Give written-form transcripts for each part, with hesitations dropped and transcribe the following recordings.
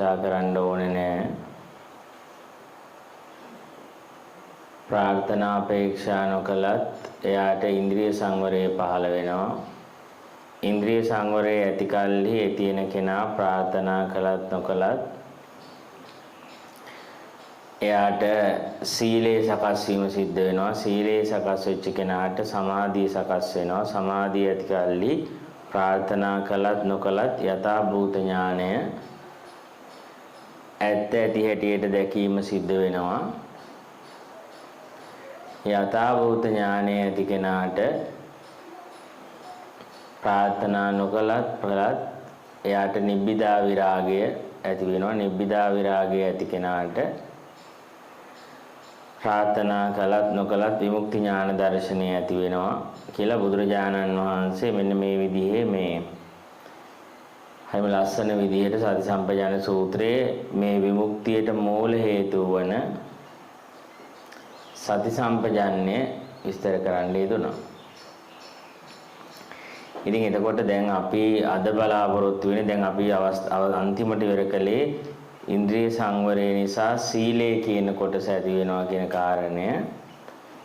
කරන්න ඕනේ නෑ. ප්‍රාර්ථනා අපේක්ෂා නොකලත් එයාට ඉන්ද්‍රිය සංවරය පහළ වෙනවා. ඉන්ද්‍රිය සංවරය ඇති කල්හි ඒ තියෙන කෙනා ප්‍රාර්ථනා කළත් නොකලත් එයාට සීලේ සකස් වීම සිද්ධ වෙනවා. සීලේ සකස් වෙච්ච කෙනාට සමාධිය සකස් වෙනවා. සමාධිය ඇති කල්හි ප්‍රාර්ථනා කළත් නොකලත් යථා භූත ඥානය ඇත්ත ඇති හැටියට දැකීම සිද්ධ වෙනවා. යථා භූත ඥානය ඇති කෙනාට ප්‍රාර්ථනා නොකලත් එයාට නිබ්බිදා විරාගය ඇති වෙනවා. නිබ්බිදා විරාගය ඇති කෙනාට ප්‍රාර්ථනා කළත් නොකලත් විමුක්ති ඥාන දර්ශනය ඇති වෙනවා කියලා බුදුරජාණන් වහන්සේ මෙන්න මේ විදිහේ මේ හැම ලස්සන විදිහට සති සම්පජාන සූත්‍රයේ මේ විමුක්තියට මූල හේතු වන සති සම්පජාන්‍ය විස්තර කරන්න යෙදුණා. ඉතින් එතකොට දැන් අපි අද බලාපොරොත්තු වෙන්නේ දැන් අපි අන්තිමට ඉවර කළේ ඉන්ද්‍රිය සංවරය නිසා සීලය කියන කොටස ඇති වෙනවා කියන කාරණය.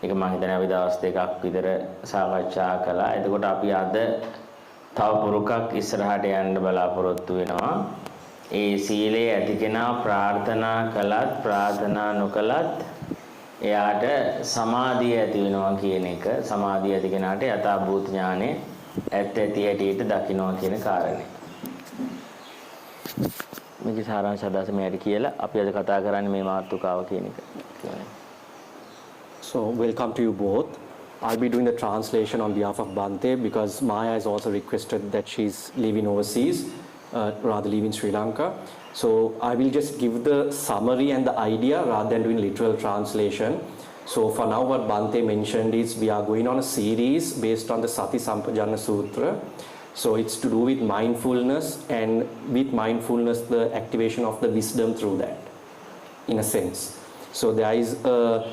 ඒක මම හිතන්නේ අපි දවස් දෙකක් විතර සාකච්ඡා කළා. එතකොට අපි අද තව පුරුකක් ඉස්සරහට යන්න බලාපොරොත්තු වෙනවා. ඒ සීලය ඇති කෙනා ප්‍රාර්ථනා කළත් ප්‍රාර්ථනා නොකළත් එයාට සමාධිය ඇති වෙනවා කියන එක. සමාධිය ඇති කෙනාට යථා භූත ඥානෙ ඇත්ත ඇති හැටියට දකින්නවා කියන කාරණේ. මේකේ සාරාංශ අදහස මෙයාට කියලා අපි අද කතා කරන්නේ මේ මාතෘකාව කියන එක. So welcome to you both. I'll be doing the translation on behalf of Bhante because Maya has also requested that she's living overseas, rather living Sri Lanka. So I will just give the summary and the idea rather than doing literal translation. So for now what Bhante mentioned is we are going on a series based on the Sati Sampajana Sutra. So it's to do with mindfulness, and with mindfulness the activation of the wisdom through that, in a sense. So there is a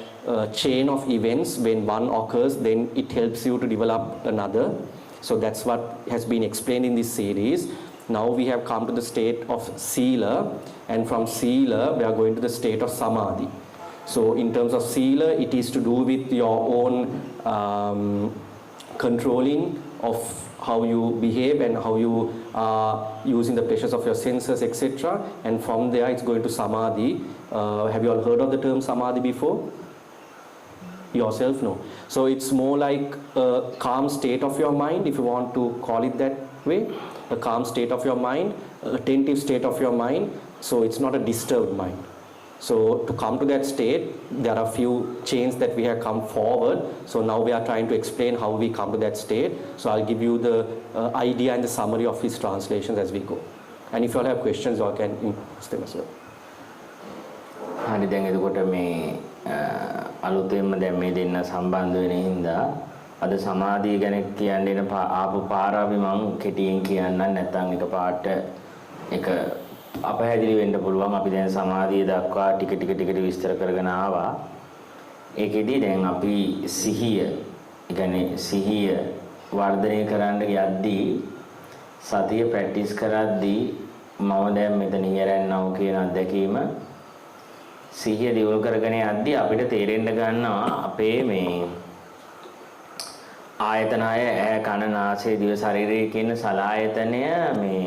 chain of events. When one occurs, then it helps you to develop another. So that's what has been explained in this series. Now we have come to the state of Sila, and from Sila we are going to the state of Samadhi. So in terms of Sila, it is to do with your own controlling of how you behave and how you are using the pleasures of your senses, etc. And from there it's going to Samadhi. Have you all heard of the term Samadhi before? Yourself? No. So it's more like a calm state of your mind, if you want to call it that way. A calm state of your mind, attentive state of your mind. So it's not a disturbed mind. So to come to that state, there are few chains that we have come forward. So now we are trying to explain how we come to that state. So I'll give you the idea and the summary of his translations as we go. And if you all have questions, you all can ask them as well. හරි දැන් එතකොට මේ අලුතෙන්ම දැන් මේ දෙන්න සම්බන්ධ වෙන හින්දා අද සමාධිය ගැන කියන්නේ ආපු පාර අපි මම කෙටියෙන් කියන්නම් නැත්නම් එක පාට එක අපහැදිලි වෙන්න පුළුවන්. අපි දැන් සමාධිය දක්වා ටික ටික විස්තර කරගෙන ආවා. ඒකෙදි දැන් අපි සිහිය, ඒ කියන්නේ සිහිය වර්ධනය කරන්න යද්දී සතිය ප්‍රැක්ටිස් කරද්දී මම දැන් මෙතන ඉයරන්නව කියන අත්දැකීම සිහිය දියුණු කරගෙන යද්දී අපිට තේරෙන්න ගන්නවා අපේ මේ ආයතනය ඇහැ කන නාසය දිව ශරීරය කියන සලායතනය මේ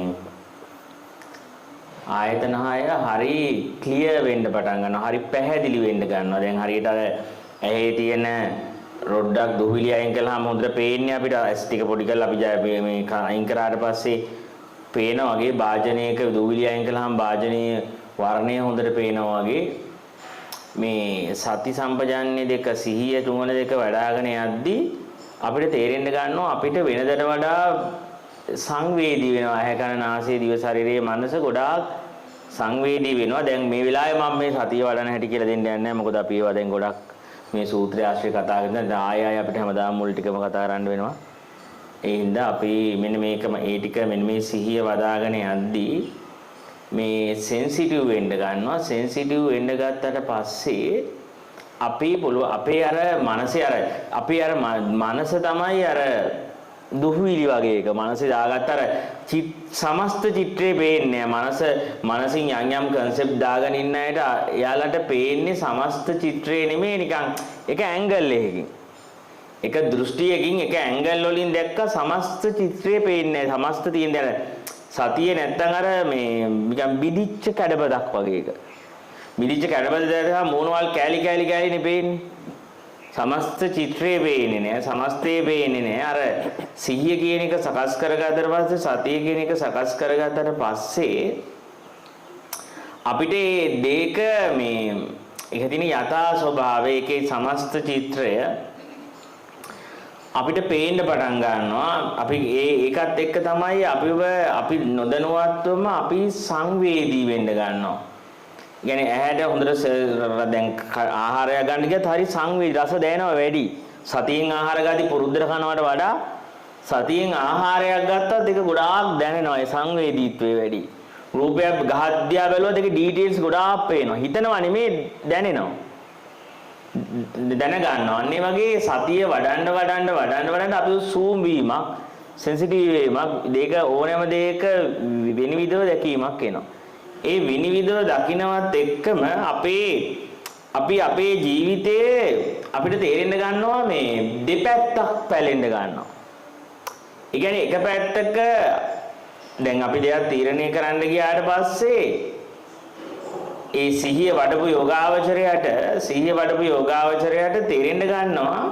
ආයතන හය හරි ක්ලියර් වෙන්න පටන් ගන්නවා. හරි පැහැදිලි වෙන්න ගන්නවා. දැන් හරියට අර ඇහි තියෙන රොඩ්ඩක් දුවිලි අයින් කළාම හොඳට පේන්නේ අපිට ඇස් ටික පොඩි කරලා අපි මේ අයින් කරාට පස්සේ පේනවා වගේ වාජනයක දුවිලි අයින් කළාම වාජනීය වර්ණය හොඳට පේනවා වගේ මේ සති සම්පජාන්නේ දෙක සිහිය තුන දෙක වඩ아가න යද්දී අපිට තේරෙන්න ගන්නවා අපිට වෙනදට වඩා සංවේදී වෙනවා. ඇහැ කන නාසය දිව ශරීරයේ මනස ගොඩාක් සංවේදී වෙනවා. දැන් මේ වෙලාවේ මම මේ සතිය වඩන හැටි කියලා දෙන්න යන්නේ නැහැ. මොකද අපි ඒවා දැන් ගොඩක් මේ සූත්‍රය ආශ්‍රය කතා කරනවා. දැන් ආයෙ අපිට හැමදාම මුල් ටිකම කතා කරන්න වෙනවා. ඒ හින්දා අපි මෙන්න මේකම ඒ ටික මෙන්න මේ සිහිය වදාගෙන යද්දී මේ සෙන්සිටිව් වෙන්න ගන්නවා. සෙන්සිටිව් වෙන්න ගත්තට පස්සේ අපි අපේ අර මනසේ අර අපි අර මනස තමයි අර දුහවිලි වගේ එක මනසේ දාගත්ත අර සමස්ත චිත්‍රේ පේන්නේ මනසින් යම් concept දාගෙන ඉන්න අයට එයාලට පේන්නේ සමස්ත චිත්‍රේ නෙමෙයි නිකන් එක ඇන්ගල් එකකින් එක දෘෂ්ටියකින් එක ඇන්ගල් වලින් දැක්ක සමස්ත චිත්‍රේ පේන්නේ සමස්ත තියෙන දැන සතියේ නැත්තම් අර මේ නිකන් බිදිච්ච කැඩපතක් වගේ එක බිදිච්ච කැඩපත දැක්කම මූණවල් කෑලි නේ පේන්නේ සමස්ත චිත්‍රේ පේන්නේ නෑ සමස්තේ පේන්නේ නෑ අර සිහිය කියන එක සකස් කරගත්තට පස්සේ සතිය කියන එක සකස් කරගත්තට පස්සේ අපිට මේක මේ ඒක තියෙන යථා ස්වභාවය ඒකේ සමස්ත චිත්‍රය අපිට පේන්න පටන් ගන්නවා අපි ඒකත් එක්ක තමයි අපි නොදැනුවත්වම අපි සංවේදී වෙන්න ගන්නවා. يعني ඇහැට හොඳට දැන් ආහාරය ගන්න ගියත් හරි සංවේදී රස දැනෙනවා වැඩි. සතියෙන් ආහාර ගාති පුරුද්දට කනවට වඩා සතියෙන් ආහාරයක් ගත්තත් ඒක ගොඩාක් දැනෙනවා ඒ සංවේදීත්වය වැඩි. රූපයක් ගහද්දියා බැලුවොත් ඒක ඩීටේල්ස් ගොඩාක් පේනවා. හිතනවා නෙමෙයි දැනෙනවා. දැන ගන්නවා. අන්න ඒ වගේ සතිය වඩන්න අපි සූම් වීමක්, සෙන්සිටිව් වීමක්, දෙක ඕනෑම දෙයක විනිවිදව දැකීමක් එනවා. ඒ විනිවිදව දකින්නවත් එක්කම අපේ ජීවිතයේ අපිට තේරෙන්න ගන්නවා මේ දෙපැත්තක් පැලෙන්න ගන්නවා. ඒ කියන්නේ එක පැත්තක දැන් අපි දෙයක් තීරණය කරන්න ගියාට පස්සේ ඒ සිහිය වඩපු යෝගාවචරයට තේරෙන්න ගන්නවා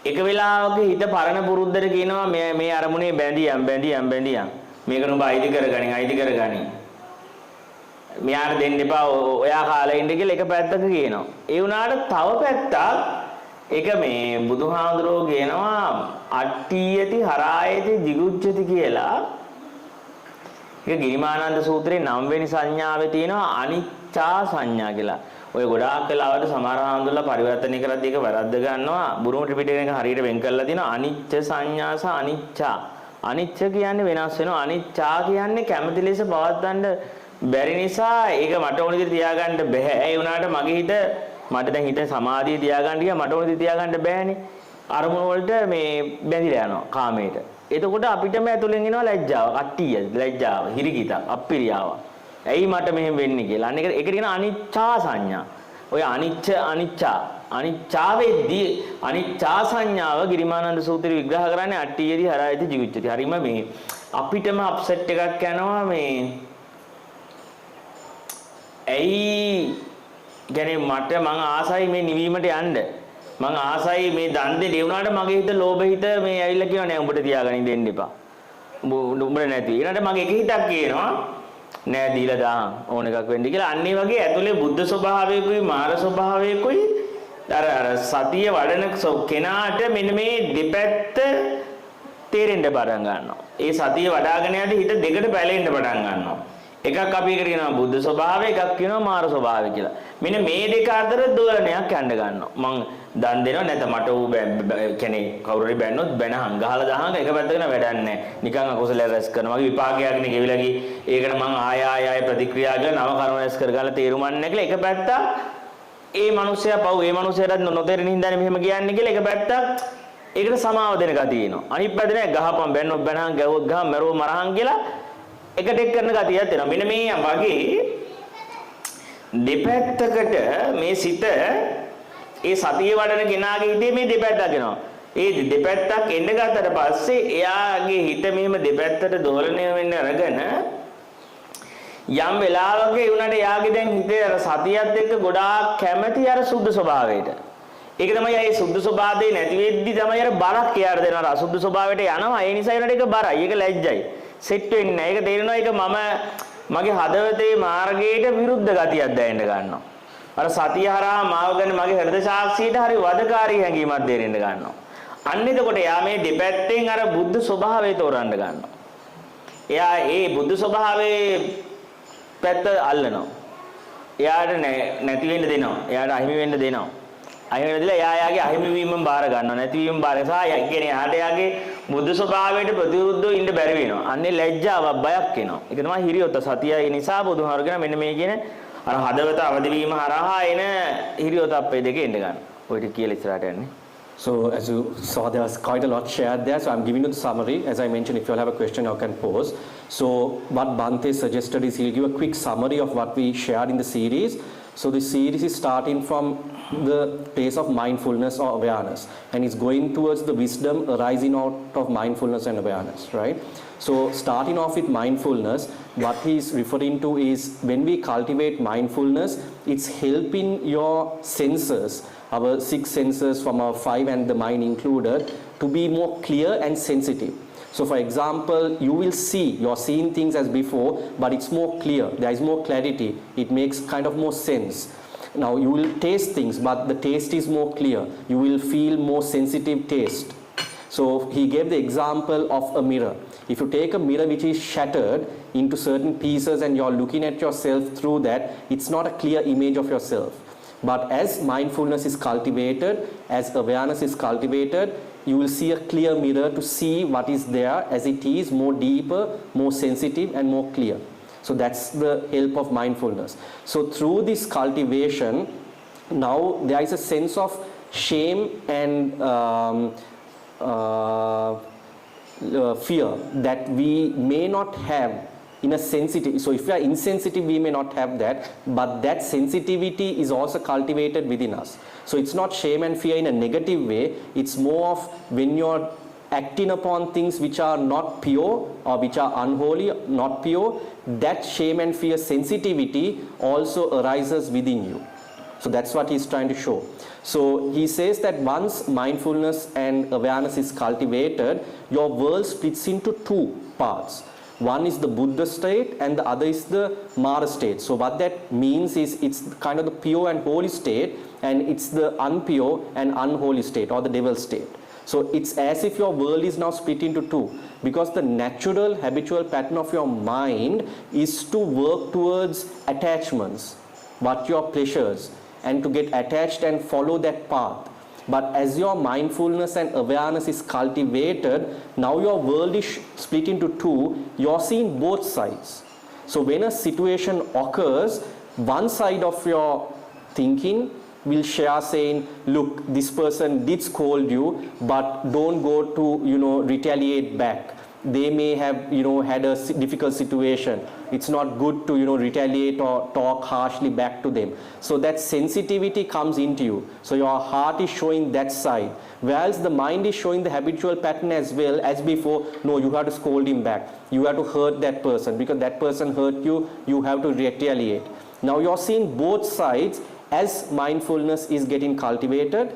එක වෙලාවක හිත පරණ පුරුද්දට කියනවා මේ අරමුණේ බැඳියම් මේක නුඹ අයිති කරගනි මෙයාට දෙන්න එපා ඔයා කාලේ ඉන්න කියලා එක පැත්තක කියනවා ඒ වුණාට තව පැත්තක් ඒක මේ බුදුහාඳුරෝ කියනවා අට්ඨියති හරායති jigucchati කියලා ඒක ගිරිමානන්ද සූත්‍රයේ 9 වෙනි සංඥාවේ තියෙනවා අනිච්චා සංඥා කියලා. ඔය ගොඩාක් වෙලාවට සමහර හාමුදුරුවෝ පරිවර්තනය කරද්දී ඒක වැරද්ද ගන්නවා. බුරුම ත්‍රිපිටකයක හරියට වෙන් කරලා තියෙනවා අනිච්ච සංඥා සහ අනිච්චා. අනිච්ච කියන්නේ වෙනස් වෙනවා. අනිච්චා කියන්නේ කැමති ලෙස පවත්වන්න බැරි නිසා ඒක මට ඕන විදිහට තියාගන්න බෑ. ඒ වුණාට මට දැන් හිත සමාධිය තියාගන්න ගියා මට ඕන විදිහට තියාගන්න බෑනේ. අරමුණ වලට මේ බැඳිලා යනවා කාමයට. එතකොට අපිටම ඇතුලෙන් එනවා ලැජ්ජාව, හිරිකිත, අප්පිරියාව. ඇයි මට මෙහෙම වෙන්නේ කියලා. අන්න ඒක කියන අනිච්චා සංඥා. ඔය අනිච්චාවේදී අනිච්චා සංඥාව ගිරිමානන්ද සූත්‍රය විග්‍රහ කරන්නේ අට්ඨියදී හරායති jigucchati. හරිම මේ අපිටම අප්සෙට් එකක් යනවා මේ ඇයි කියන්නේ මං ආසයි මේ නිවීමට යන්න. මං ආසයි මේ දන් දෙන්න ඒ වුණාට මගේ හිත ලෝභ හිත මේ ඇවිල්ලා කියනවා නෑ උඹට තියාගන්න දෙන්න එපා. උඹට නැති. ඊළඟට මගේ එක හිතක් කියනවා නෑ දීලා දාන්න ඕන එකක් වෙන්න කියලා. අන්න ඒ වගේ ඇතුලේ බුද්ධ ස්වභාවයකුයි මාර ස්වභාවයකුයි අර සතිය වඩන කෙනාට මෙන්න මේ දෙපැත්ත තේරෙන්න පටන් ගන්නවා. ඒ සතිය වඩාගෙන යද්දී හිත දෙකට බැලෙන්න පටන් ගන්නවා. එකක් අපි එකට කියනවා බුද්ධ ස්වභාවය, එකක් කියනවා මාර ස්වභාවය කියලා. මෙන්න මේ දෙක අතර දෝලනයක් යන්න ගන්නවා. මං දන් දෙනවා නැත්නම් මට ඌ කියන්නේ කවුරු හරි බැන්නොත් බැනහන් ගහලා දහහන් එක පැත්තකට වැඩක් නැහැ. නිකන් අකුසල රැස් කරනවා. මගේ විපාකයක් නේ ගෙවිලා ගියේ. ඒකට මං ආය ප්‍රතික්‍රියා කරලා නව කර්ම රැස් කරගන්න තේරුම් නැහැ කියලා එක පැත්තක් ඒ මනුස්සයා පව් ඒ මනුස්සයාට නොතේරෙන හින්දානේ මෙහෙම කියන්නේ කියලා එක පැත්තක් ඒකට සමාව දෙන ගතිය එනවා. අනිත් පැත්ත නෑ ගහපම් බැන්නොත් බැනහන් ගැවුවොත් ගහ මරුව මරහන් කියලා එකට එක් කරන ගතියක් තියෙනවා. මෙන්න මේ වගේ දෙපැත්තකට මේ සිත ඒ සතිය වඩන කෙනාගේ හිතේ මේ දෙපැත්තක් එනවා. ඒ දෙපැත්තක් එන්න ගත්තට පස්සේ එයාගේ හිත මෙහෙම දෙපැත්තට දෝලණය වෙන්න අරගෙන යම් වෙලාවක ඒ උනට එයාගේ දැන් හිතේ අර සතියත් එක්ක ගොඩාක් කැමැති අර සුද්ධ ස්වභාවයට. ඒක තමයි ඒ සුද්ධ ස්වභාවය නැති වෙද්දි තමයි අර බරක් එයාට දෙනවා. අර අසුද්ධ ස්වභාවයට යනවා. ඒ නිසා ඒකට ඒක බරයි. ඒක ලැජ්ජයි. සෙට් වෙන්නේ නැහැ. ඒක තේරෙනවා ඒක මගේ හදවතේ මාර්ගයට විරුද්ධ ගතියක් දැනෙන්න ගන්නවා. අර සතිය හරහා මාව ගැන මගේ හෘද සාක්ෂියට හරි වදකාරී හැඟීමක් දෙරෙන්න ගන්නවා. අන්න එතකොට එයා මේ දෙපැත්තෙන් අර බුද්ධ ස්වභාවය තෝරන්න ගන්නවා. එයා ඒ බුද්ධ ස්වභාවයේ පැත්ත අල්ලනවා. එයාට නැති වෙන්න දෙනවා. එයාට අහිමි වෙන්න දෙනවා. අහිමි වෙන්න දීලා එයාගේ අහිමි වීමම බාර ගන්නවා. නැති වීම බාර ගන්නවා. කියන්නේ එයාට එයාගේ බුද්ධ ස්වභාවයට ප්‍රතිවිරුද්ධව ඉන්න බැරි වෙනවා. අන්නේ ලැජ්ජාවක් බයක් එනවා. ඒක තමයි හිරියොත සතියයි නිසා බුදුහාරගෙන මෙන්න මේ කියන අර හදවත අවදි වීම හරහා එන හිරියොත අපේ දෙකේ එන්න ගන්න. ඔය ටික කියලා ඉස්සරහට යන්නේ. So as you saw, there was quite a lot shared there. So I'm giving you the summary. As I mentioned, if you all have a question, you can pose. So what Bhante suggested is he'll give a quick summary of what we shared in the series. So the series is starting from the place of mindfulness or awareness, and it's going towards the wisdom arising out of mindfulness and awareness, right? So starting off with mindfulness, what he's referring to is when we cultivate mindfulness, it's helping your senses, our 6 senses from our 5 and the mind included, to be more clear and sensitive. So for example, you will see, you're seeing things as before, but it's more clear, there is more clarity, it makes kind of more sense. Now you will taste things, but the taste is more clear, you will feel more sensitive taste. So he gave the example of a mirror. If you take a mirror which is shattered into certain pieces and you're looking at yourself through that, it's not a clear image of yourself. But as mindfulness is cultivated, as awareness is cultivated, you will see a clear mirror to see what is there as it is, more deeper, more sensitive and more clear. So that's the help of mindfulness. So through this cultivation, now there is a sense of shame and fear that we may not have in a sensitive. So if we are insensitive, we may not have that, but that sensitivity is also cultivated within us. So it's not shame and fear in a negative way, it's more of when you're acting upon things which are not pure or which are unholy, not pure, that shame and fear sensitivity also arises within you. So that's what he's trying to show. So he says that once mindfulness and awareness is cultivated, your world splits into 2 parts. One is the Buddha state and the other is the Mara state. So what that means is it's kind of the pure and holy state, and it's the unpure and unholy state, or the devil state. So it's as if your world is now split into 2, because the natural habitual pattern of your mind is to work towards attachments, what your pleasures, and to get attached and follow that path. But as your mindfulness and awareness is cultivated, now your world is split into 2, you're seeing both sides. So when a situation occurs, one side of your thinking will share saying, look, this person did scold you, but don't go to, retaliate back. They may have, had a difficult situation. It's not good to, retaliate or talk harshly back to them. So that sensitivity comes into you. So your heart is showing that side. Whereas the mind is showing the habitual pattern as well as before. No, you have to scold him back. You have to hurt that person because that person hurt you. You have to retaliate. Now you're seeing both sides as mindfulness is getting cultivated.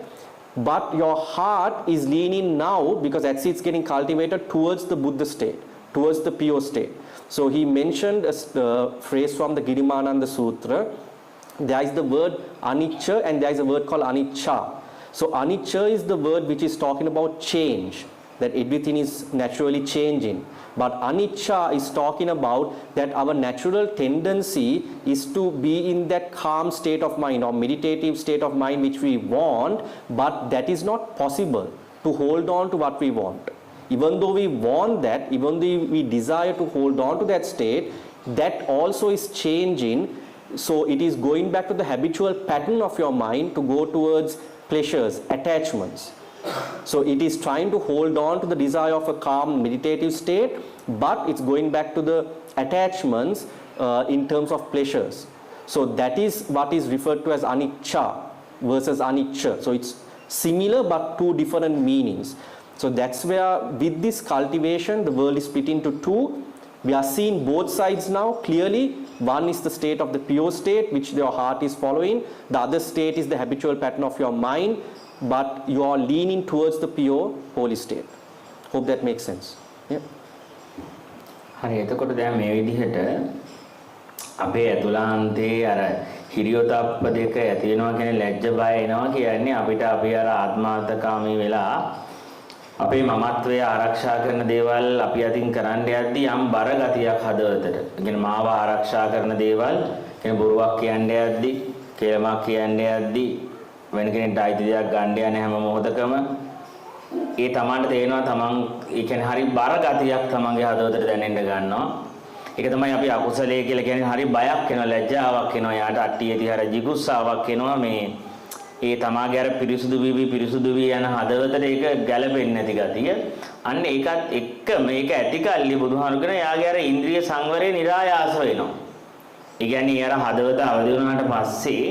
But your heart is leaning now, because as it's getting cultivated, towards the Buddha state, towards the pure state. So he mentioned a phrase from the Girimananda Sutra. There is the word anicca and there is a word called anicca. So anicca is the word which is talking about change, that everything is naturally changing. But anicca is talking about that our natural tendency is to be in that calm state of mind or meditative state of mind which we want, but that is not possible to hold on to what we want. Even though we want that, even though we desire to hold on to that state, that also is changing. So it is going back to the habitual pattern of your mind to go towards pleasures, attachments. So it is trying to hold on to the desire of a calm meditative state, but it's going back to the attachments in terms of pleasures. So that is what is referred to as anicca versus anicca. So it's similar but 2 different meanings. So that's where with this cultivation the world is split into 2. We are seeing both sides now clearly. One is the state of the pure state which your heart is following. The other state is the habitual pattern of your mind, but you are leaning towards the pure holy state. Hope that makes sense. Yeah. හරි එතකොට දැන් මේ විදිහට අපේ අතුලාන්තේ අර හිරියොතප්ප දෙක ඇති වෙනවා කියන්නේ ලැජ්ජ බය එනවා කියන්නේ අපිට අපි අර ආත්මාර්ථකාමී වෙලා අපේ මමත්වය ආරක්ෂා කරන දේවල් අපි අතින් කරන්න යද්දී යම් බර ගතියක් හදවතට. ඒ කියන්නේ මාව ආරක්ෂා කරන දේවල් කියන්නේ බොරුවක් කියන්න යද්දී, කේලමක් කියන්න යද්දී වෙන කෙනෙක්ට අයිති දෙයක් ගන්න යන හැම මොහොතකම ඒ තමන්ට තේරෙනවා තමන් ඒ කියන්නේ හරි බර ගතියක් තමන්ගේ හදවතට දැනෙන්න ගන්නවා. ඒක තමයි අපි අකුසලයේ කියලා කියන්නේ හරි බයක් එනවා, ලැජ්ජාවක් එනවා, යාට අට්ටිය තිහර ජිගුස්සාවක් එනවා මේ ඒ තමාගේ අර පිරිසුදු වී යන හදවතට ඒක ගැළපෙන්නේ නැති ගතිය. අන්න ඒකත් එක්ක මේක ඇති කල්ලි බුදුහාමුදුරගෙන එයාගේ අර ඉන්ද්‍රිය සංවරය નિરાයාස වෙනවා. ඒ කියන්නේ අර හදවත අවදි වුණාට පස්සේ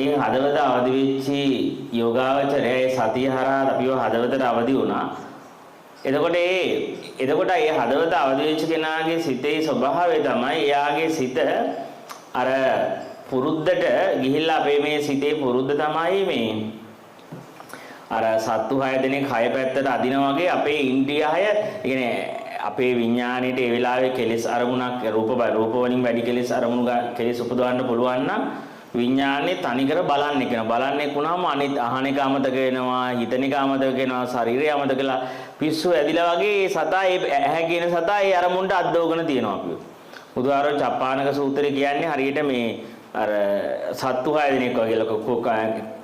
ඒ හදවත අවදි වෙච්චි යෝගාවචරයේ සතිය හරහා අපිව හදවතට අවදි වුණා. එතකොට ඒ හදවත අවදි වෙච්ච කෙනාගේ සිතේ ස්වභාවය තමයි එයාගේ සිත අර පුරුද්දට ගිහිල්ලා අපේ මේ සිතේ පුරුද්ද තමයි මේ අර සත්තු 6 දෙනෙක් 6 පැත්තට අදිනා වගේ අපේ ඉන්ද්‍රිය 6 කියන්නේ අපේ විඥාණයට ඒ වෙලාවේ කෙලෙස් අරමුණක් රූප වලින් වැඩි කෙලෙස් අරමුණු කෙලෙස් උපදවන්න පුළුවන් නම් විඥානේ තනිකර බලන්නේ කියන බලන්නේ වුණාම අනිත් අහන එක අමතක වෙනවා හිතන එක අමතක වෙනවා ශරීරය අමතක වෙලා පිස්සු ඇදිලා වගේ ඒ සතා ඒ ඇහැ කියන සතා ඒ අරමුණට අද්දවගෙන තියෙනවා අපි. බුදුආරෝ චප්පානක සූත්‍රය කියන්නේ හරියට මේ අර සත්තු 6 දෙනෙක් වගේ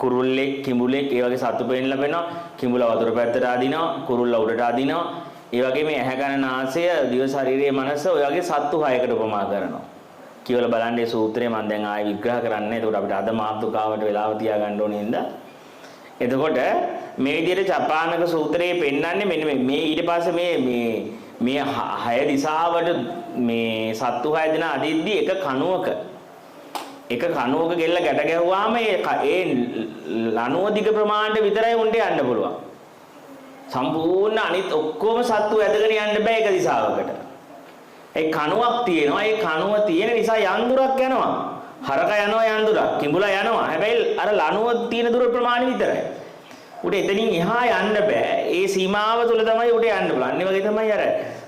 කුරුල්ලෙක් කිඹුලෙක් ඒ වගේ සත්තු පෙන්නලා වෙනවා කිඹුල වතුර පැත්තට අදිනවා කුරුල්ල උඩට අදිනවා ඒ වගේ මේ ඇහැ කන නාසය දිව ශරීරයේ මනස ඔය වගේ සත්තු 6කට උපමා කරනවා කියලා බලන්න මේ සූත්‍රය මම දැන් ආයෙ විග්‍රහ කරන්නේ එතකොට අපිට අද මාතෘකාවට වෙලාව තියාගන්න ඕනේ හින්දා එතකොට මේ විදිහට චපානක සූත්‍රයේ පෙන්වන්නේ මෙන්න මේ ඊට පස්සේ මේ 6 දිශාවට මේ සත්තු 6 දෙනා අදිද්දි එක කණුවක ගෙල්ල ගැට ගැහුවාම ඒ ලණුව දිග ප්‍රමාණයට විතරයි උන්ට යන්න පුළුවන්. සම්පූර්ණ අනිත් ඔක්කොම සත්තු ඇදගෙන යන්න බෑ එක දිශාවකට. ඒ කණුවක් තියෙනවා. ඒ කණුව තියෙන නිසා යන්දුරක් යනවා. හරක යනවා යන්දුරක්. කිඹුලා යනවා. හැබැයි අර ලණුව තියෙන දුර ප්‍රමාණය විතරයි. උට එතනින් එහා යන්න බෑ. ඒ සීමාව තුල තමයි උට යන්න පුළුවන්. ඒ වගේ තමයි අර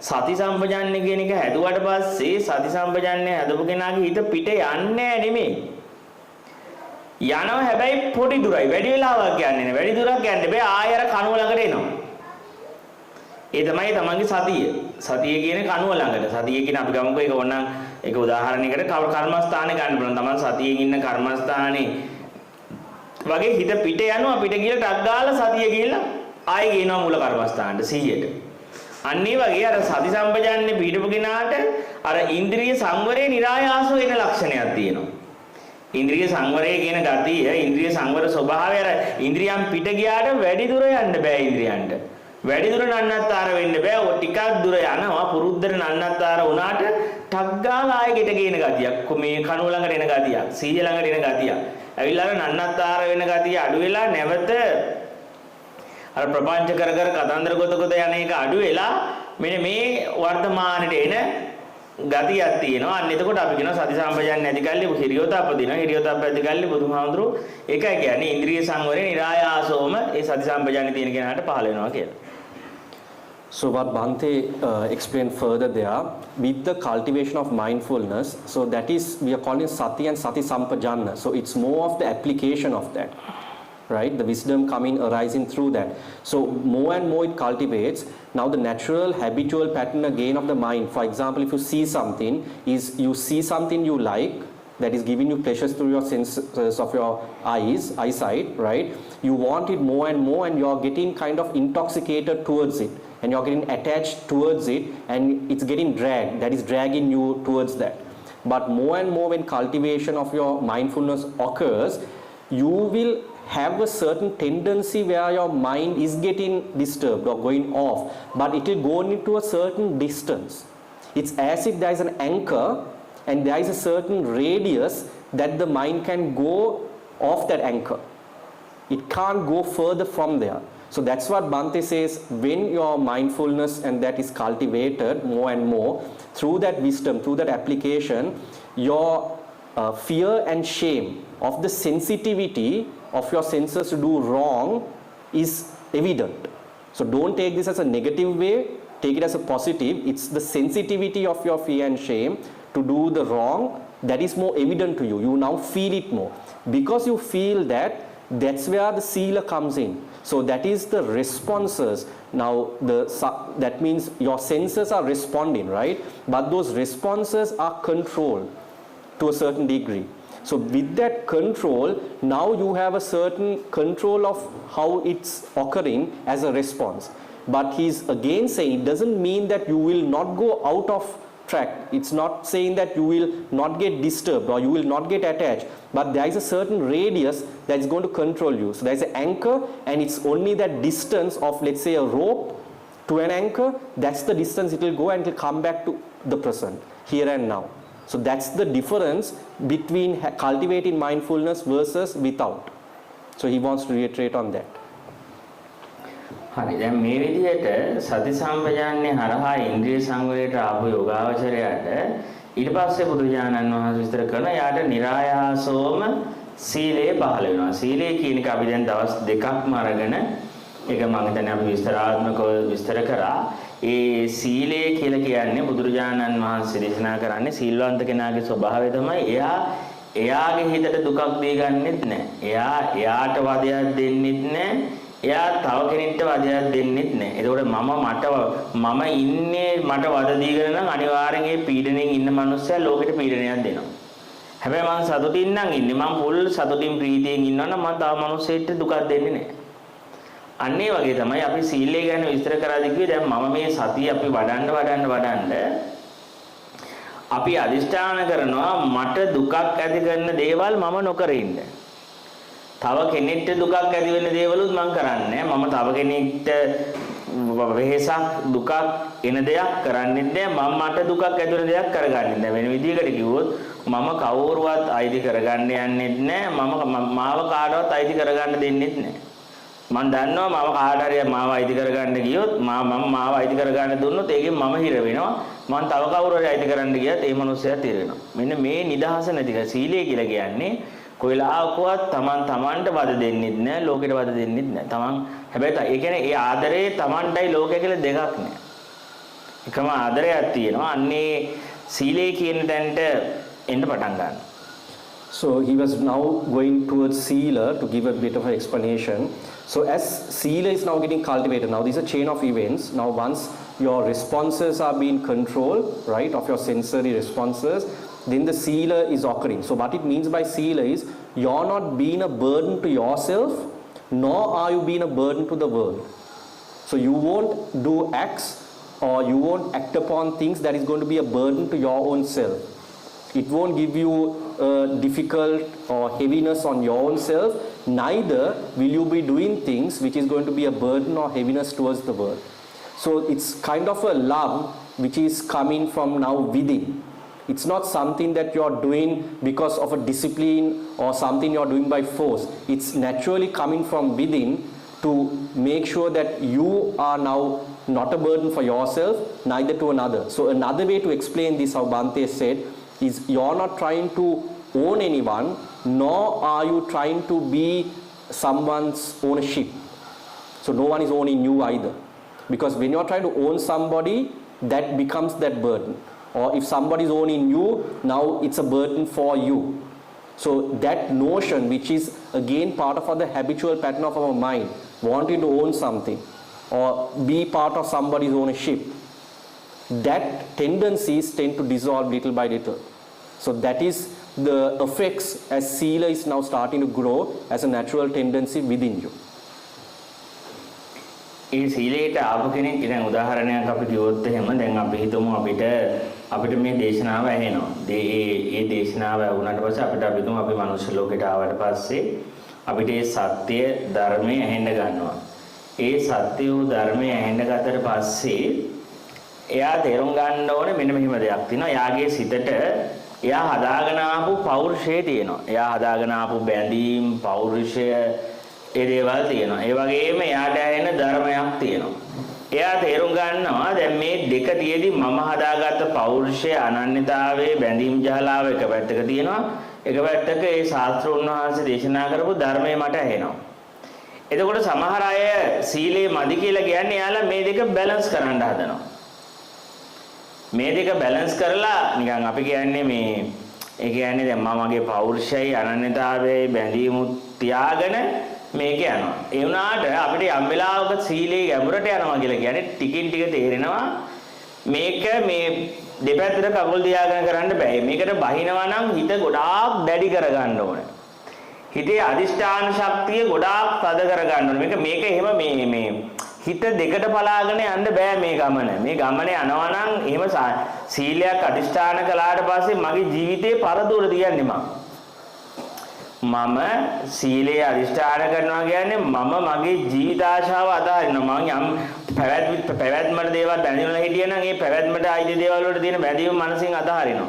සති සම්පජාන්නේ කියන එක හැදුවට පස්සේ සති සම්පජාන්නේ හැදපු කෙනාගේ හිත පිට යන්නේ නෙමෙයි. යනවා හැබැයි පොඩි දුරයි. වැඩි වෙලාවක් යන්නේ නැහැ. වැඩි දුරක් යන්න බෑ. ආයෙ අර කණුව ළඟට එනවා. ඒ තමයි තමන්ගේ සතිය. සතිය කියන්නේ කණුව ළඟට. සතිය කියන්නේ අපි ගමුකෝ ඒක ඕනනම් ඒක උදාහරණයකට කර්මස්ථානේ ගන්න පුළුවන්. තමන් සතියෙන් ඉන්න කර්මස්ථානේ වගේ හිත පිට යනවා පිට ගිහලා ටක් ගාලා සතිය ගිහලා ආයෙ ගේනවා මූල කර්මස්ථානට 100ට. අන්න ඒ වගේ අර සති සම්පජාන්නේ පිටපු කෙනාට අර ඉන්ද්‍රිය සංවරේ નિરાයාස වෙන ලක්ෂණයක් තියෙනවා. ඉන්ද්‍රිය සංවරය කියන ගතිය ඉන්ද්‍රිය සංවර ස්වභාවය අර ඉන්ද්‍රියන් පිට ගියාට වැඩි දුර යන්න බෑ ඉන්ද්‍රියන්ට. වැඩි දුර නන්නත්තර වෙන්න බෑ. ඔය ටිකක් දුර යනවා පුරුද්දට නන්නත්තර වුණාට ටක් ගාලා ආයෙ ගෙට ගේන ගතියක්. මේ කණුව ළඟට එන ගතියක්. සීය ළඟට එන ගතියක්. ඇවිල්ලා නන්නත්තර වෙන ගතිය අඩු වෙලා නැවත අර ප්‍රපංච කර කතන්දර ගොත යන එක අඩු වෙලා මෙන්න මේ වර්තමානයේ එන ගතියක් තියෙනවා. අන්න එතකොට අපි කියනවා සති සම්පජාන්නේ නැති කල්ලි හිරියොත අපදිනවා. හිරියොත අපැද්ද කල්ලි බුදුහාමුදුරුවෝ ඒකයි කියන්නේ ඉන්ද්‍රිය සංවරේ નિરાයාසෝම ඒ සති සම්පජාන්නේ තියෙන කෙනාට පහළ වෙනවා කියලා. So what Bhante explained further there, with the cultivation of mindfulness, so that is, we are calling sati and sati sampajanna. So it's more of the application of that, right? The wisdom coming, arising through that. So more and more it cultivates. Now the natural habitual pattern again of the mind, for example, if you see something, is you see something you like, that is giving you pleasures through your senses of your eyesight, right? You want it more and more and you are getting kind of intoxicated towards it. And you're getting attached towards it and it's getting dragged, that is dragging you towards that. But more and more when cultivation of your mindfulness occurs, you will have a certain tendency where your mind is getting disturbed or going off, but it will go into a certain distance. It's as if there is an anchor and there is a certain radius that the mind can go off that anchor. It can't go further from there. So that's what Bhante says, when your mindfulness and that is cultivated more and more, through that wisdom, through that application, your fear and shame of the sensitivity of your senses to do wrong is evident. So don't take this as a negative way, take it as a positive. It's the sensitivity of your fear and shame to do the wrong that is more evident to you. You now feel it more. Because you feel that, that's where the sila comes in. So that is the responses. Now that means your senses are responding, right? But those responses are controlled to a certain degree. So with that control, now you have a certain control of how it's occurring as a response. But he's again saying it doesn't mean that you will not go out of track. It's not saying that you will not get disturbed or you will not get attached, but there is a certain radius that is going to control you. So there is an anchor, and it's only that distance of, let's say, a rope to an anchor. That's the distance it will go, and it will come back to the present, here and now. So that's the difference between cultivating mindfulness versus without. So he wants to reiterate on that. හරි දැන් මේ විදිහට සති සම්පජාන්නේ හරහා ඉන්ද්‍රිය සංවරයට ආපු යෝගාවචරයට ඊට පස්සේ බුදුජානන් වහන්සේ විස්තර කරන යාට નિરાයාසෝම සීලය පහළ වෙනවා. සීලය කියන එක අපි දැන් දවස් දෙකක්ම අරගෙන ඒක මම හිතන්නේ අපි විස්තරාත්මකව විස්තර කරා. ඒ සීලය කියලා කියන්නේ බුදුරජාණන් වහන්සේ දේශනා කරන්නේ සීලවන්ත කෙනාගේ ස්වභාවය තමයි එයාගේ හිතට දුකක් දී ගන්නෙත් නැහැ. එයාට වදයක් දෙන්නෙත් නැහැ. එයා තව කෙනෙක්ට වදයක් දෙන්නෙත් නැහැ. ඒකෝට මම ඉන්නේ මට වද දීගෙන නම් අනිවාර්යෙන් ඒ පීඩණයෙන් ඉන්න මනුස්සයා ලෝකෙට පීඩනයක් දෙනවා. හැබැයි මම සතුටින් නම් ඉන්නේ. මම full සතුටින් ප්‍රීතියෙන් ඉන්නවනම් මම තව මනුස්සයෙක්ට දුකක් දෙන්නේ නැහැ. අන්න ඒ වගේ තමයි අපි සීලය ගැන විස්තර කරාදී කිව්වේ. දැන් මම මේ සතිය අපි වඩන්න අපි අදිෂ්ඨාන කරනවා මට දුකක් ඇති කරන දේවල් මම නොකර ඉන්න. තව කෙනෙක්ට දුකක් ඇති වෙන දේවලුත් මම කරන්නේ නැහැ. මම තව කෙනෙක්ට වෙහසක් දුකක් එන දෙයක් කරන්නේ නැහැ. මට දුකක් ඇති වෙන දෙයක් කරගන්නේ නැහැ. වෙන විදිහකට කිව්වොත් මම කවුරුවත් අයිති කරගන්න යන්නෙත් නැහැ. මාව කාටවත් අයිති කරගන්න දෙන්නෙත් නැහැ. මම දන්නවා මම කාට හරි මාව අයිති කරගන්න ගියොත් මාව අයිති කරගන්න දුන්නොත් ඒකෙන් මම හිර වෙනවා. මම තව කවුරු හරි අයිති කරන්න ගියත් ඒ මනුස්සයා හිර වෙනවා. මෙන්න මේ නිදහස නැතික සීලය කියලා කියන්නේ කොයිලාවකවත් තමන්ට වද දෙන්නෙත් නැහැ, ලෝකෙට වද දෙන්නෙත් නැහැ. තමන් හැබැයි ඒ කියන්නේ ඒ ආදරේ තමන්ටයි ලෝකය කියලා දෙකක් නෑ. එකම ආදරයක් තියෙනවා. අන්නේ සීලය කියන තැනට එන්න පටන් ගන්නවා. So he was now going towards Sila to give a bit of an explanation. So as Sila is now getting cultivated, now this is a chain of events. Now once your responses are being controlled, right, of your sensory responses, then the Sila is occurring. So what it means by Sila is you're not being a burden to yourself, nor are you being a burden to the world. So you won't do acts or you won't act upon things that is going to be a burden to your own self. It won't give you difficult or heaviness on your own self. Neither will you be doing things which is going to be a burden or heaviness towards the world. So it's kind of a love which is coming from now within. It's not something that you're doing because of a discipline or something you're doing by force. It's naturally coming from within to make sure that you are now not a burden for yourself, neither to another. So another way to explain this, how Bhante said, is you're not trying to own anyone, nor are you trying to be someone's ownership. So no one is owning you either. Because when you're trying to own somebody, that becomes that burden. Or if somebody is owning you, now it's a burden for you. So that notion, which is again part of the habitual pattern of our mind, wanting to own something or be part of somebody's ownership, that tendencies tend to dissolve little by little. So that is the effects as Sila is now starting to grow as a natural tendency within you. ඒ සීලයට ආපු කෙනෙක් දැන් උදාහරණයක් අපි කිව්වොත් එහෙම දැන් අපි හිතමු අපිට මේ දේශනාව ඇහෙනවා. ඒ දේශනාව වුණාට පස්සේ අපිට හිතමු අපි මනුෂ්‍ය ලෝකයට ආවට පස්සේ අපිට ඒ සත්‍ය ධර්මය ඇහෙන්න ගන්නවා. ඒ සත්‍ය වූ ධර්මය ඇහෙන්න ගත්තට පස්සේ එයා තේරුම් ගන්න ඕනේ මෙන්න මෙහෙම දෙයක් තියෙනවා. එයාගේ සිතට එයා හදාගෙන ආපු පෞරුෂය තියෙනවා. එයා හදාගෙන ආපු බැඳීම් පෞරුෂය ඒ දේවල් තියෙනවා. ඒ වගේම එයාට ඇහෙන ධර්මයක් තියෙනවා. එයා තේරුම් ගන්නවා දැන් මේ දෙක තියේදී මම හදාගත්ත පෞරුෂය අනන්‍යතාවයේ බැඳීම් ජහලාව එක පැත්තක තියෙනවා. එක පැත්තක ඒ ශාස්ත්‍රඥ වහන්සේ දේශනා කරපු ධර්මය මට ඇහෙනවා. එතකොට සමහර අය සීලේ මදි කියලා කියන්නේ එයාලා මේ දෙක බැලන්ස් කරන්න හදනවා. මේ දෙක බැලන්ස් කරලා නිකන් අපි කියන්නේ මේ ඒ කියන්නේ දැන් මමගේ පෞරුෂයයි අනන්‍යතාවයයි බැඳීමුත් තියාගෙන මේක යනවා. ඒ වුණාට අපිට යම් වෙලාවක සීලේ ගැඹුරට යනවා කියලා කියන්නේ ටිකින් ටික තේරෙනවා මේක මේ දෙපැත්තට කකුල් දියාගෙන කරන්න බෑ. මේකට බහිනවා නම් හිත ගොඩාක් දැඩි කරගන්න ඕනේ. හිතේ අදිෂ්ඨාන ශක්තිය ගොඩාක් තද කරගන්න ඕනේ. මේක එහෙම මේ හිත දෙකට පලාගෙන යන්න බෑ මේ ගමන. මේ ගමනේ යනවා නම් එහෙම සීලයක් අදිෂ්ඨාන කළාට පස්සේ මගේ ජීවිතේ පරදුර තියන්නේ මම සීලය අදිෂ්ඨාන කරනවා කියන්නේ මම මගේ ජීවිත ආශාව අතහරිනවා. මම යම් පැවැත්මට දේවල් බැඳිලා හිටියනම් ඒ පැවැත්මට ආයිති දේවල් වලට තියෙන බැඳීම මනසින් අතහරිනවා.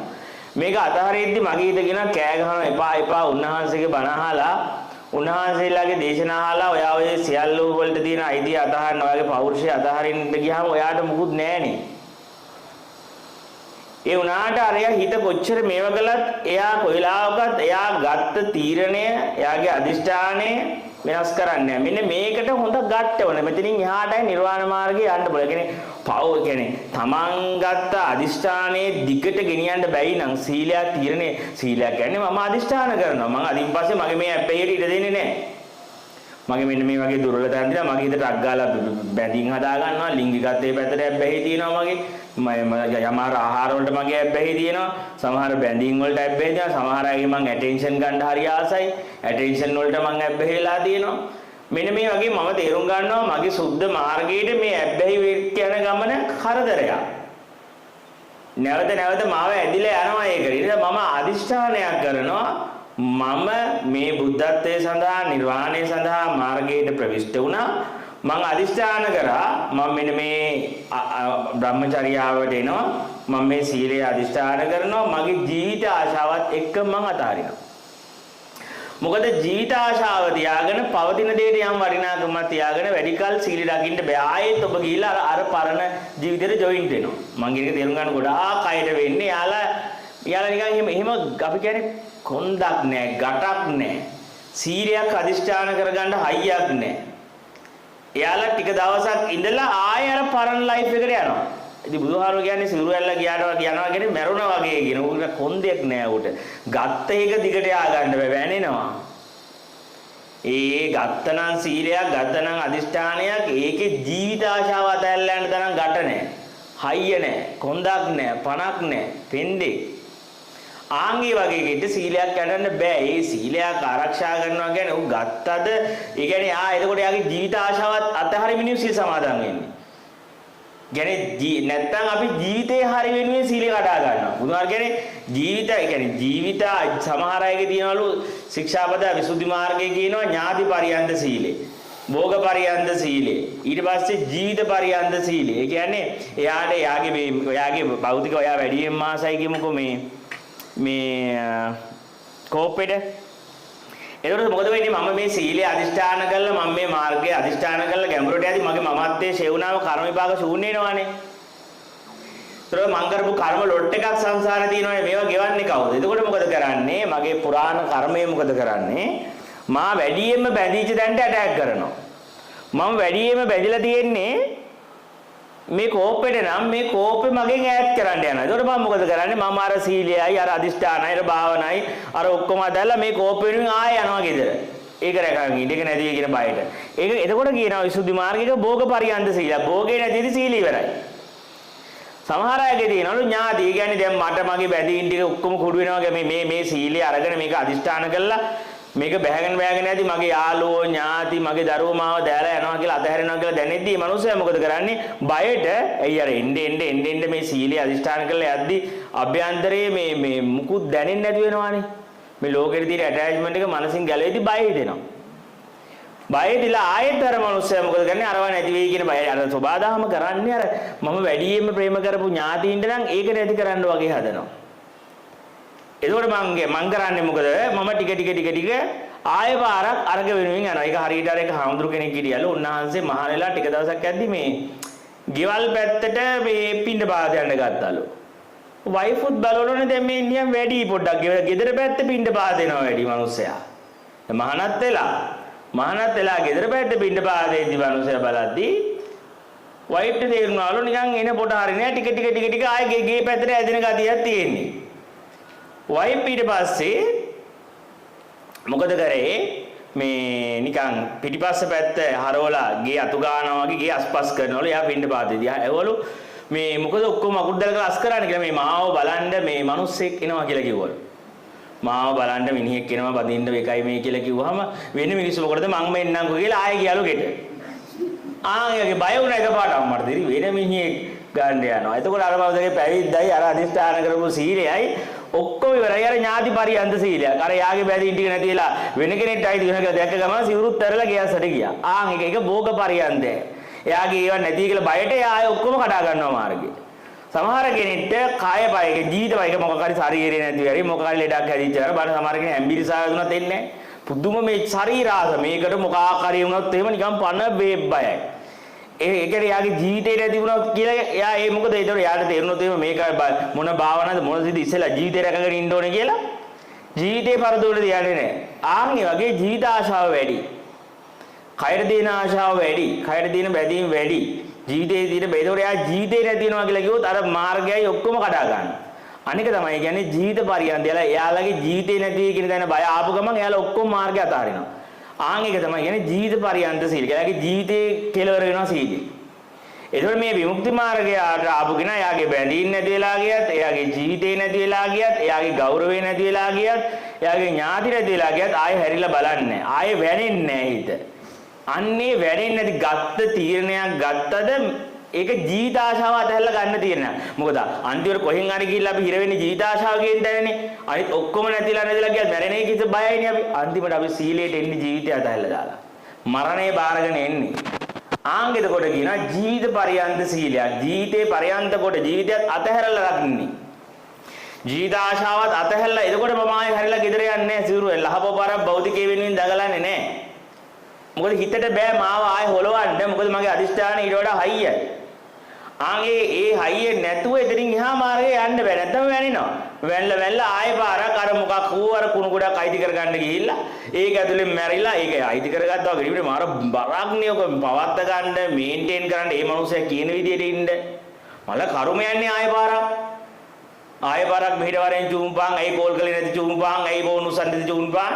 මේක අතහරිද්දි මගේ හිත කියන කෑ ගහනවා එපා එපා උන්වහන්සේගේ බණ අහලා උන්වහන්සේලාගේ දේශනා අහලා ඔයා ඔය සියල්ල වලට තියෙන අයිතිය අතහරින ඔයාගේ පෞරුෂය අතහරින්න ගියාම ඔයාට මුකුත් නෑනේ. ඒ උනාට අරයා හිත කොච්චර මේව කළත් එයා කොයිලාවකත් එයා ගත්ත තීරණය එයාගේ අදිෂ්ඨානය වෙනස් කරන්නේ නැහැ. මෙන්න මේකට හොඳ ගන්න ඕනේ. මෙතනින් එහාටයි නිර්වාණ මාර්ගේ යන්න බෑ. කියන්නේ තමන් ගත්ත අදිෂ්ඨානයේ දිගට ගෙනියන්න බැයි නම් සීලයක් තීරණය සීලයක් කියන්නේ මම අදිෂ්ඨාන කරනවා. මම අදින් පස්සේ මගේ මේ ඇප්පේට ඉඩ දෙන්නේ නැහැ. මගේ මෙන්න මේ වගේ දුර්වලතාවයන් දිලා මගේ හිතට අක් ගාලා බැඳින් හදා ගන්නවා. ලිංගිකත්වයේ පැත්තට ඇබ්බැහි තියෙනවා මගේ. යමාර ආහාර වලට මගේ ඇබ්බැහි තියෙනවා. සමහර බැඳින් වලට ඇබ්බැහි තියෙනවා. සමහර අයගේ මං ඇටෙන්ෂන් ගන්න හරි ආසයි. ඇටෙන්ෂන් වලට මං ඇබ්බැහිලා තියෙනවා. මෙන්න මේ වගේ මම තේරුම් ගන්නවා මගේ සුද්ධ මාර්ගයේ මේ ඇබ්බැහි වෙක් යන ගමන කරදරයක්. නැවත නැවත මාව ඇදිලා යනවා ඒකට. ඊට මම අදිෂ්ඨානයක් කරනවා මම මේ බුද්ධත්වයේ සඳහා නිර්වාණය සඳහා මාර්ගයට ප්‍රවිෂ්ඨ වුණා. මම අදිෂ්ඨාන කරා මම මෙන්න මේ බ්‍රහ්මචර්යාවට එනවා. මම මේ සීලය අදිෂ්ඨාන කරනවා. මගේ ජීවිත ආශාවත් එක්ක මම අතාරිනවා. මොකද ජීවිත ආශාව තියාගෙන පවතින දෙයට යම් වටිනාකමක් තියාගෙන වැඩි කල සීල රකින්න බෑ. ආයෙත් ඔබ ගිහිල්ලා අර පරණ ජීවිතේට ජොයින් වෙනවා. මම කියන එක තේරුම් ගන්න ගොඩාක් අයට වෙන්නේ යාලා නිකන් එහෙම අපි කියන්නේ කොන්දක් නැහැ, ගටක් නැහැ. සීලයක් අදිෂ්ඨාන කරගන්න හයියක් නැහැ. එයාලා ටික දවසක් ඉඳලා ආයෙ අර පරණ ලයිෆ් එකට යනවා. ඉතින් බුදුහාරෝ කියන්නේ සිවුරු ඇල්ල යනවා කියන්නේ මැරුණා වගේ කියන උට කොන්දයක් නෑ උට. ගත්ත එක දිගට යා ගන්න බෑ වැනෙනවා. ඒ ගත්තනම් සීලයක් ගත්තනම් අදිෂ්ඨානයක් ඒකේ ජීවිත ආශාව අතහැරලා යන තරම් ගැට නෑ. හයිය නෑ, කොන්දක් නෑ, පණක් නෑ, පෙන්දේ. ආංගී වගේ කෙට සීලයක් ගන්න බෑ. ඒ සීලයක් ආරක්ෂා කරනවා කියන්නේ උ ගත්තද ඒ කියන්නේ එතකොට යාගේ ජීවිත ආශාවත් අතහැරි මිනිස්සු සමාදන් වෙන්නේ. නැත්තම් අපි ජීවිතේ හරි වෙනුවෙන් සීලය කඩා ගන්නවා. බුදුහාර කියන්නේ ජීවිත සමහර අයගේ තියනවලු ශික්ෂාපද විසුද්ධි මාර්ගයේ කියනවා ඥාති පරියන්ත සීලේ. භෝග පරියන්ත සීලේ. ඊට පස්සේ ජීවිත පරියන්ත සීලේ. ඒ කියන්නේ එයාට එයාගේ භෞතික ඔයා වැඩියෙන් මාසයි කියමුකෝ මේ කෝපෙට. එතකොට මොකද වෙන්නේ මම මේ සීලය අදිෂ්ඨාන කළා මම මේ මාර්ගය අදිෂ්ඨාන කළා ගැඹුරට යද්දි මගේ මමත්වයේ ෂේවුනාම කර්ම විපාක ශූන්‍ය වෙනවානේ. ඒතර මං කරපු කර්ම ලොට් එකක් සංසාරේ තියෙනවානේ මේවා ගෙවන්නේ කවුද? එතකොට මොකද කරන්නේ? මගේ පුරාණ කර්මය මොකද කරන්නේ? මා වැඩියෙන්ම බැඳිච්ච දැන්ට ඇටැක් කරනවා. මම වැඩියෙන්ම බැඳිලා තියෙන්නේ මේ කෝපෙට නම් මේ කෝපෙ මගෙන් ඈත් කරන්න යනවා. ඒතකොට මම මොකද කරන්නේ? මම අර සීලයයි අර අදිෂ්ඨානයි අර භාවනයි අර ඔක්කොම අදලා මේ කෝපෙ වෙනුවෙන් ආයෙ යනවා ගෙදර. ඒක රැකගෙන ඉන්න එක නැති කියන බයට. ඒක එතකොට කියනවා විසුද්ධි මාර්ගික භෝග පරියන්ත සීල. භෝගේ නැතිදි සීල ඉවරයි. සමහර අයගේ තියෙනවලු ඥාති. ඒ කියන්නේ දැන් මට මගේ බැඳීම් ටික ඔක්කොම කුඩු වෙනවා මේ සීලය අරගෙන මේක අදිෂ්ඨාන කළා මේක බැහැගෙන ඇති මගේ යාළුවෝ ඥාති මගේ දරුවෝ මාව දැලා යනවා කියලා අතහැරෙනවා කියලා දැනෙද්දී මනුස්සයා මොකද කරන්නේ? බයට එයි අර එන්න මේ සීලය අදිෂ්ඨාන කරලා යද්දී අභ්‍යන්තරයේ මේ මුකුත් දැනෙන්නේ නැති වෙනවානේ. මේ ලෝකෙට තියෙන ඇටැච්මන්ට් එක මනසින් ගැලෙද්දී බය හිතෙනවා. බය දිලා ආයෙත් අර මනුස්සයා මොකද කරන්නේ? අරව නැති වෙයි කියන බය අර සබාදාම කරන්නේ අර මම වැඩියෙන්ම ප්‍රේම කරපු ඥාතීන්ට නම් ඒක නැති කරන්න වගේ හදනවා. එතකොට මං කරන්නේ මොකද? මම ටික ආයෙ පාරක් අරග වෙනුවෙන් යනවා. ඒක හරියට අර එක හාමුදුරු කෙනෙක් හිටියලු. උන්වහන්සේ මහානෙලා ටික දවසක් යද්දි මේ ගෙවල් පැත්තට මේ පින්ඩ පාත යන්න ගත්තලු. වයිෆුත් බලවලුනේ දැන් මේ ඉන්දියන් වැඩි පොඩ්ඩක් ගෙදර පැත්තේ පින්ඩ පාත එනවා වැඩි මිනිස්සයා. මහානත් වෙලා ගෙදර පැත්තේ පින්ඩ පාතේදී මිනිස්සයා බලද්දි වයිෆ්ට තේරුණාලු නිකන් එන පොඩ හරිනේ ටික ආයෙ ගේ පැත්තට ඇදෙන ගතියක් තියෙන්නේ. වයිෆ් ඊට පස්සේ මොකද කරේ මේ නිකන් පිටිපස්ස පැත්ත හරවලා ගේ අතු ගන්නවා වගේ ගේ අස්පස් කරනවලු එයා පින්න පාතේදී ඇවලු මේ මොකද ඔක්කොම අකුඩ් දාලා අස් කරන්නේ කියලා මේ මාව බලන්න මේ මිනිස්සෙක් එනවා කියලා කිව්වලු. මාව බලන්න මිනිහෙක් එනවා බදින්න එකයි මේ කියලා කිව්වහම වෙන මිනිස්සු මොකටද මං මෙන්නම්කෝ කියලා ආයෙ ගියලු ගෙට. ආන්ගේ බය වුණා එකපාරට අම්මට දිරි වෙන මිනිහෙක් ගන්න යනවා. එතකොට අර බවදගේ පැවිද්දයි අර අධිෂ්ඨාන කරපු සීලයයි ඔක්කොම ඉවරයි. අර ඥාති පරියන්ත සීලයක්. අර යාගේ බැඳීම් ටික නැති වෙලා වෙන කෙනෙක්ට අයිති වෙන කියලා දැක්ක ගමන් සිවුරුත් ඇරලා ගියස්සට ගියා. ආන් එක භෝග පරියන්තය. එයාගේ ඒවා නැති කියලා බයට එයා ඔක්කොම කඩා ගන්නවා මාර්ගේ. සමහර කෙනෙක්ට කාය බයක ජීවිත බයක මොකක් හරි ශරීරේ නැති වෙරි මොකක් හරි ලෙඩක් හැදිච්චාම බල සමහර කෙනෙක් ඇම්බිරිසාව දුනත් එන්නේ නැහැ. පුදුම මේ ශරීරාස මේකට මොකක් හරි වුණොත් එහෙම නිකන් පන බයයි. ඒ කියන්නේ යාගේ ජීවිතේ නැති වුණා කියලා එයා ඒ මොකද ඒතකොට යාට තේරුණොත් එහෙම මේක මොන භාවනාවද මොන සිද්ධ ඉස්සෙල්ලා ජීවිතේ රැකගෙන ඉන්න ඕනේ කියලා ජීවිතේ පරදෝලද යන්නේ නැහැ. ආන්ගේ වගේ ජීවිත ආශාව වැඩි. කයර දින ආශාව වැඩි. කයර දින බැඳීම් වැඩි. ජීවිතේ දින බේතෝර යා ජීවිතේ නැති වෙනවා කියලා කිව්වොත් අර මාර්ගයයි ඔක්කොම කඩා ගන්න. අනික තමයි කියන්නේ ජීවිත පරියන්තයලා එයාලගේ ජීවිතේ නැති කියන දැන බය ආපු ගමන් එයාලා ඔක්කොම මාර්ගය අතාරිනවා. ආන් එක තමයි කියන්නේ ජීවිත පරියන්ත සීල. එයාගේ ජීවිතේ කෙලවර වෙනවා සීලේ. ඒතකොට මේ විමුක්ති මාර්ගයට ආපු කෙනා එයාගේ බැඳීම් නැති වෙලා ගියත්, එයාගේ ජීවිතේ නැති වෙලා ගියත්, එයාගේ ගෞරවේ නැති වෙලා ගියත්, එයාගේ ඥාති නැති වෙලා ගියත් ආයෙ හැරිලා බලන්නේ නැහැ. ආයෙ වැනෙන්නේ නැහැ හිත. අන්නේ වැඩෙන්නේ නැති ගත්ත තීරණයක් ගත්තද ඒක ජීවිත ආශාව අතහැරලා ගන්න තීරණයක්. මොකද අන්තිමට කොහෙන් හරි ගිහිල්ලා අපි හිර වෙන්නේ ජීවිත ආශාව කියන තැනනේ. අනිත් ඔක්කොම නැතිලා ගියත් මැරෙන්නේ කිසි බයයිනේ අපි. අන්තිමට අපි සීලයට එන්නේ ජීවිතය අතහැරලා දාලා. මරණය බාරගෙන එන්නේ. ආංගෙද කොට කියනවා ජීවිත පරියන්ත සීලයක්. ජීවිතේ පරියන්ත කොට ජීවිතයත් අතහැරලා රකින්නේ. ජීවිත ආශාවත් අතහැරලා එතකොට මම ආයෙ හැරිලා ගෙදර යන්නේ නැහැ සිවුරු. ලහපපාරක් භෞතිකයේ වෙනුවෙන් දගලන්නේ නැහැ. මොකද හිතට බෑ මාව ආයෙ හොලවන්න. මොකද මගේ අදිෂ්ඨාන ඊට වඩා හයියයි. ආන්ගේ ඒ හයිය නැතුව එතනින් එහා මාර්ගේ යන්න බෑ. නැත්නම් වැනිනවා. වැල්ලා ආයෙ පාරක් අර මොකක් හෝ අර කුණු ගොඩක් අයිති කරගන්න ගිහිල්ලා ඒක ඇතුලෙන් මැරිලා ඒක අයිති කරගත්තා වගේ ඊට මාර බරක්නේ ඔක පවත්ත ගන්න මේන්ටේන් කරන්න මේ මනුස්සයා කියන විදියට ඉන්න. මල කර්ම යන්නේ ආයෙ පාරක් මෙහෙට වරෙන් චුම්පාන් අයි කෝල් කලේ නැති චුම්පාන් අයි බෝනුස් නැති චුම්පාන්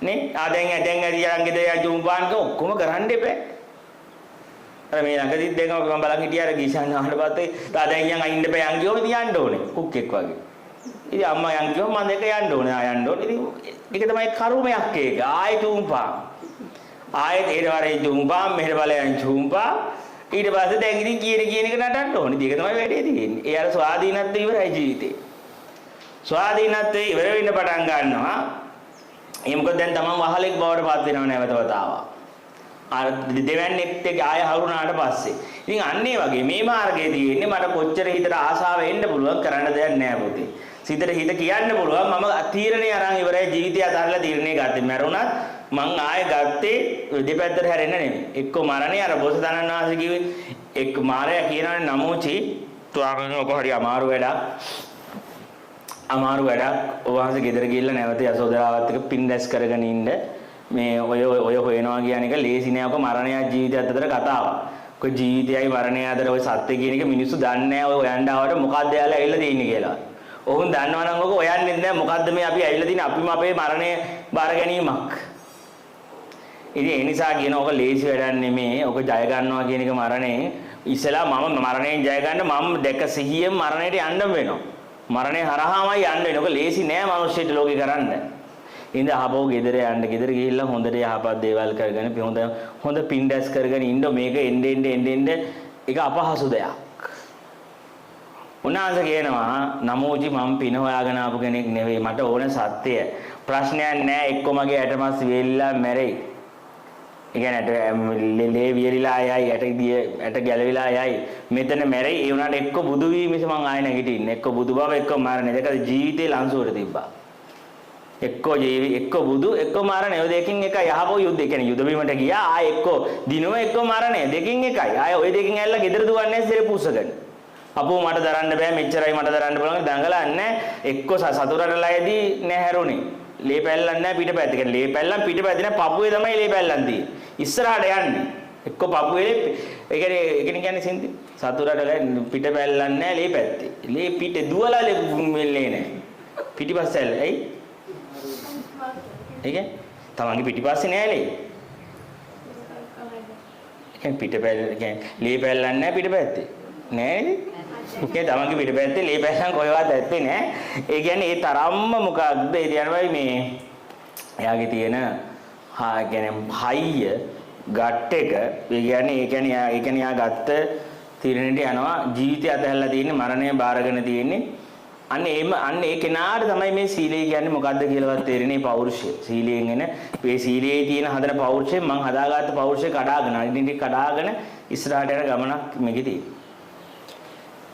නේ දැන් යන්ගෙද චුම්පාන්ක ඔක්කොම කරන්න එපා. අර මේ ළඟදිත් දෙකම මම බලන් හිටියා අර ගීෂාන් අහන්න පස්සේ දැන් යන් අයින්න බෑ යන් කියවම ඉතින් යන්න ඕනේ කුක්ෙක් වගේ. ඉතින් අම්මා යන් කියවම මම දෙක යන්න ඕනේ යන්න ඕනේ. ඉතින් ඒක තමයි කර්මයක් ඒක. ආයෙ චුම්පාන් ආයෙත් ඊට වරේ චුම්පාන් මෙහෙට බලයන් චුම්පාන් ඊට පස්සේ දැන් ඉතින් කියන එක නටන්න ඕනේ. ඒක තමයි වැඩේ තියෙන්නේ. ඒ අර ස්වාධීනත්වය ඉවරයි ජීවිතේ. ස්වාධීනත්වය ඉවර වෙන්න පටන් ගන්නවා. ඒ මොකද දැන් තමන් වහලෙක් බවට පත් වෙනව නැවත වතාවක්. අර දෙවන්නේත් එක්ක ආය හවුනාට පස්සේ. ඉතින් අන්න ඒ වගේ මේ මාර්ගයේ තියෙන්නේ මට කොච්චර හිතට ආසාව එන්න පුළුවන් කරන්න දෙයක් නැහැ පුතේ. සිතට හිත කියන්න පුළුවන් මම තීරණේ අරන් ඉවරයි ජීවිතය අතහැරලා තීරණේ ගත්තේ. මරුණත් මං ආය ගත්තේ දෙපැත්තට හැරෙන්න නෙමෙයි. එක්ක මරණේ අර බෝසතාණන් වහන්සේ කිව්වේ එක්ක මාරයා කියනවනේ නමෝචි තුආගෙන ඔක හරි අමාරු වැඩක්. ඔවහන්සේ ගෙදර ගිහිල්ලා නැවත යසෝදරාවත් එක්ක පින් දැස් කරගෙන ඉන්න මේ ඔය හොයනවා කියන එක ලේසි නෑ. ඔක මරණය ජීවිතයත් අතර කතාවක්. ඔක ජීවිතයයි මරණය අතර ඔය සත්‍ය කියන එක මිනිස්සු දන්නේ නෑ. ඔය හොයන්න ආවට මොකද්ද යාලා ඇවිල්ලා තියෙන්නේ කියලා. ඔවුන් දන්නවා නම් ඔක හොයන්නේ නැහැ. මොකද්ද මේ අපි ඇවිල්ලා තියෙන්නේ අපිම අපේ මරණය බාර ගැනීමක්. ඉතින් ඒ නිසා කියන ඔක ලේසි වැඩක් නෙමේ. ඔක ජය ගන්නවා කියන එක මරණය. ඉස්සලා මම මරණයෙන් ජය ගන්න මම දැක සිහියෙන් මරණයට යන්න වෙනවා. මරණය හරහාමයි යන්න වෙන්නේ. ඔක ලේසි නෑ මිනිස්සුන්ට ලෝකේ කරන්න. ඉඳ අහපව ගෙදර යන්න. ගෙදර ගිහිල්ලා හොඳට යහපත් දේවල් කරගෙන හොඳ පින් දැස් කරගෙන ඉන්න. මේක එන්න ඒක අපහසු දෙයක්. උන්වහන්සේ කියනවා නමෝජි මම පින හොයාගෙන ආපු කෙනෙක් නෙවෙයි. මට ඕන සත්‍යය. ප්‍රශ්නයක් නෑ. එක්ක මගේ ඇටමස් වේලිලා මැරෙයි. ඒ කියන්නේ ලේ වියලිලා යයි ඇට ගැලවිලා යයි. මෙතන මැරෙයි. ඒ උනාට එක්ක බුදු වී මිස මං ආයෙ නැගිටින්නේ. එක්ක බුදු බව එක්ක මරණය. දෙක ජීවිතේ ලංසුවට තිබ්බා. එක්ක බුදු එක්ක මරණය. ඔය දෙකකින් එක යහපෝ යුද්ධ. ඒ කියන්නේ යුද බිමට ගියා. ආයෙ එක්ක දිනුව එක්ක මරණය. දෙකකින් එකයි. ආයෙ ඔය දෙකකින් ඇල්ල ගෙදර දුවන්නේ සිරේ පුස්සගෙන. අපෝ මට දරන්න බෑ මෙච්චරයි මට දරන්න බලන්න දඟලන්නේ. එක්ක සතුරට ලයදී නෑ හැරුණේ. ලේ පැල්ලන්නේ නෑ පිටපැත්ත. ඒ කියන්නේ ලේ පැල්ලන් පිටපැත්ත නෑ පපුවේ තමයි ලේ පැල්ලන් තියෙන්නේ. ඉස්සරහට යන්නේ. එක්ක පපුවේ ඒ කියන්නේ සින්දි සතුරට පිට පැල්ලන්නේ නෑ ලේ පැත්තේ. ලේ පිට දුවලා මෙල්ලේ නෑ. පිටිපස්සෙල් ඇයි? ඒක තමන්ගේ පිටිපස්සේ නෑ ලේ. ඒ කියන්නේ පිටපැල්ල කියන්නේ ලේ පැල්ලන්නේ නෑ පිටපැත්තේ. නෑනේ. ඒ තමන්ගේ පිටපැත්තේ ලේ පැල්ලන් කොහෙවත් ඇත්තේ නෑ. ඒ කියන්නේ ඒ තරම්ම මොකක්ද ඒ කියනවායි මේ එයාගේ තියෙන කියන්නේ හයිය ගට් එක ඒ කියන්නේ යා ගත්ත තීරණයට යනවා ජීවිතය අතහැරලා තියෙන්නේ මරණය බාරගෙන තියෙන්නේ අන්න ඒ කෙනාට තමයි මේ සීලය කියන්නේ මොකද්ද කියලාවත් තේරෙන්නේ පෞරුෂය සීලයෙන් එන මේ සීලයේ තියෙන හදන පෞරුෂය මං හදාගත්ත පෞරුෂය කඩාගෙන අනිත් කඩාගෙන ඉස්සරහට යන ගමනක් මේකේ තියෙනවා.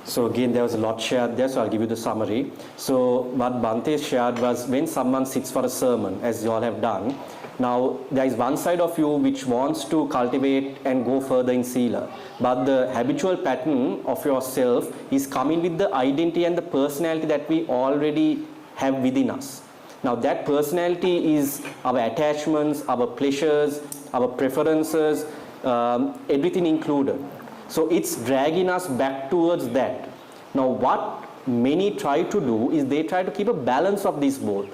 So again, there was a lot shared there, so I'll give you the summary. So what Bhante shared was when someone sits for a sermon, as you all have done, now there is one side of you which wants to cultivate and go further in Sila, but the habitual pattern of yourself is coming with the identity and the personality that we already have within us. Now that personality is our attachments, our pleasures, our preferences, everything included. So it's dragging us back towards that. Now what many try to do is they try to keep a balance of these both.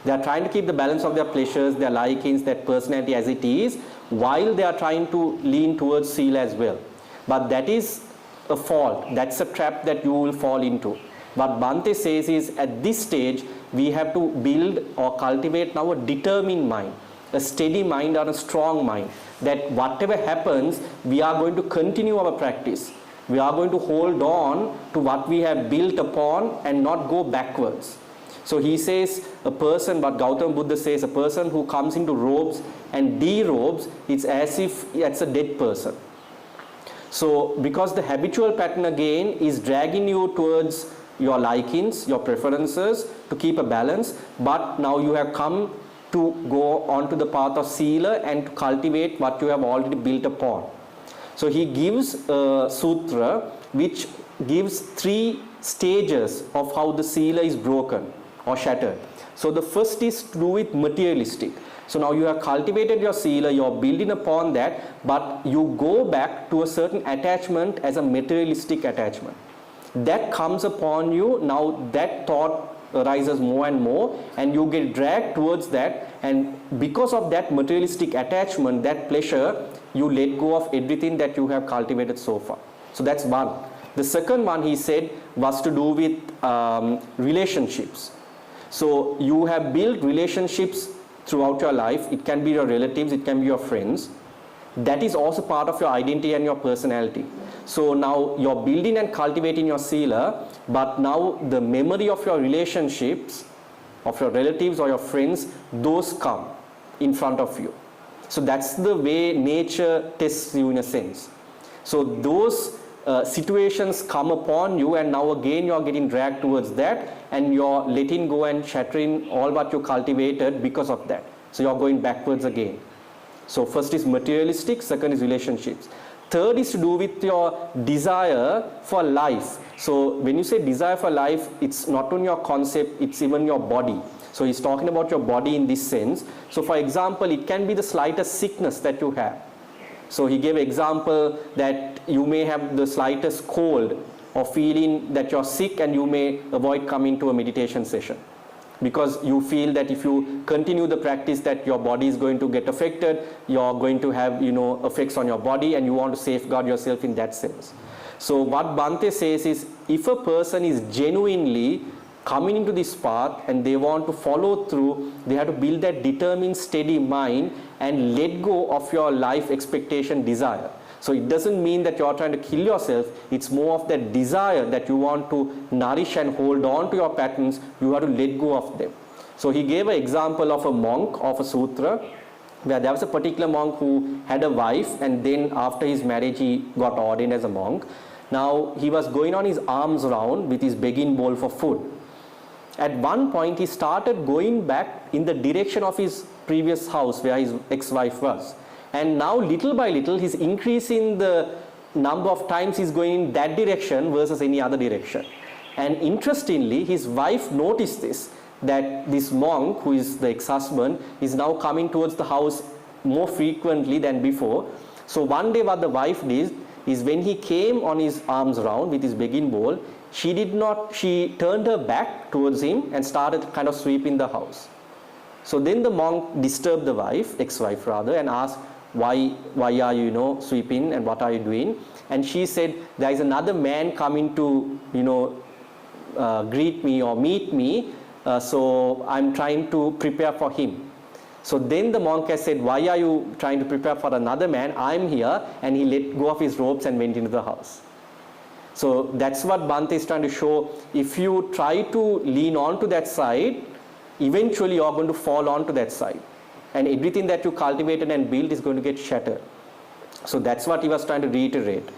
They are trying to keep the balance of their pleasures, their likings, their personality as it is, while they are trying to lean towards Sila as well. But that is a fault. That's a trap that you will fall into. What Bhante says is at this stage, we have to build or cultivate now a determined mind, a steady mind or a strong mind, that whatever happens, we are going to continue our practice. We are going to hold on to what we have built upon and not go backwards. So he says a person, what Gautama Buddha says, a person who comes into robes and derobes, it's as if it's a dead person. So because the habitual pattern again is dragging you towards your likings, your preferences to keep a balance, but now you have come to go onto the path of Sila and to cultivate what you have already built upon. So he gives a sutra which gives 3 stages of how the Sila is broken or shattered. So the first is to do with materialistic. So now you have cultivated your Sila, you are building upon that, but you go back to a certain attachment as a materialistic attachment. That comes upon you, now that thought arises more and more and you get dragged towards that, and because of that materialistic attachment, that pleasure, you let go of everything that you have cultivated so far. So that's one. The second one he said was to do with relationships. So you have built relationships throughout your life. It can be your relatives, it can be your friends. That is also part of your identity and your personality. So now you're building and cultivating your Sila, but now the memory of your relationships, of your relatives or your friends, those come in front of you. So that's the way nature tests you in a sense. So those situations come upon you, and now again you are getting dragged towards that, and you're letting go and shattering all what you cultivated because of that. So you're going backwards again. So first is materialistic, second is relationships. Third is to do with your desire for life. So when you say desire for life, it's not only your concept, it's even your body. So he's talking about your body in this sense. So for example, it can be the slightest sickness that you have. So he gave example that you may have the slightest cold or feeling that you're sick, and you may avoid coming to a meditation session, because you feel that if you continue the practice that your body is going to get affected, you're going to have effects on your body, and you want to safeguard yourself in that sense. So what Bhante says is, if a person is genuinely coming into this path and they want to follow through, they have to build that determined steady mind and let go of your life expectation desire. So it doesn't mean that you are trying to kill yourself, it's more of that desire that you want to nourish and hold on to your patterns, you have to let go of them. So he gave an example of a monk of a sutra, where there was a particular monk who had a wife, and then after his marriage he got ordained as a monk. Now he was going on his arms round with his begging bowl for food. At one point he started going back in the direction of his previous house where his ex-wife was. And now little by little he's increasing the number of times he's going in that direction versus any other direction. And interestingly, his wife noticed this, that this monk, who is the ex-husband, is now coming towards the house more frequently than before. So one day what the wife did is, when he came on his arms round with his begging bowl, she turned her back towards him and started kind of sweeping the house. So then the monk disturbed the wife, ex-wife rather, and asked, why are you, sweeping, and what are you doing? And she said, there is another man coming to, greet me or meet me, so I'm trying to prepare for him. So then the monk has said, why are you trying to prepare for another man? I'm here. And he let go of his ropes and went into the house. So that's what Bhante is trying to show. If you try to lean on to that side, eventually you're going to fall onto that side. And everything that you cultivated and built is going to get shattered. So that's what he was trying to reiterate.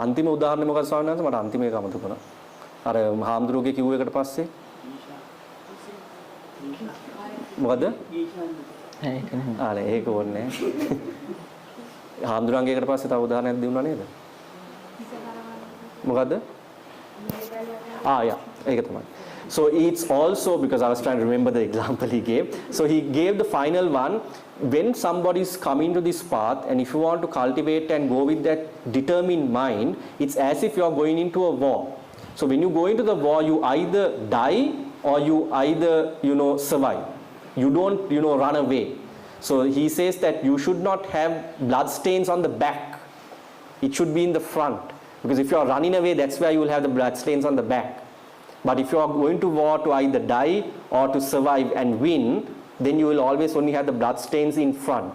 අන්තිම උදාහරණය මොකක්ද ස්වාමීන් වහන්සේ? මට අන්තිම එක අමතක වුණා. අර හාමුදුරුවෝගේ කිව්ව එකට පස්සේ මොකද? ඒක නේ. ඒක ඕනේ නැහැ. හාමුදුරුවන්ගේ එකට පස්සේ තව උදාහරණයක් දෙන්නා නේද? මොකද්ද? yeah. ඒක තමයි. So it's also, because I was trying to remember the example he gave. So he gave the final one. When somebody is coming to this path, and if you want to cultivate and go with that determined mind, it's as if you are going into a war. So when you go into the war, you either die or you either, survive. You don't, run away. So he says that you should not have blood stains on the back. It should be in the front. Because if you are running away, that's where you will have the blood stains on the back. But if you are going to war to either die or to survive and win, then you will always only have the blood stains in front.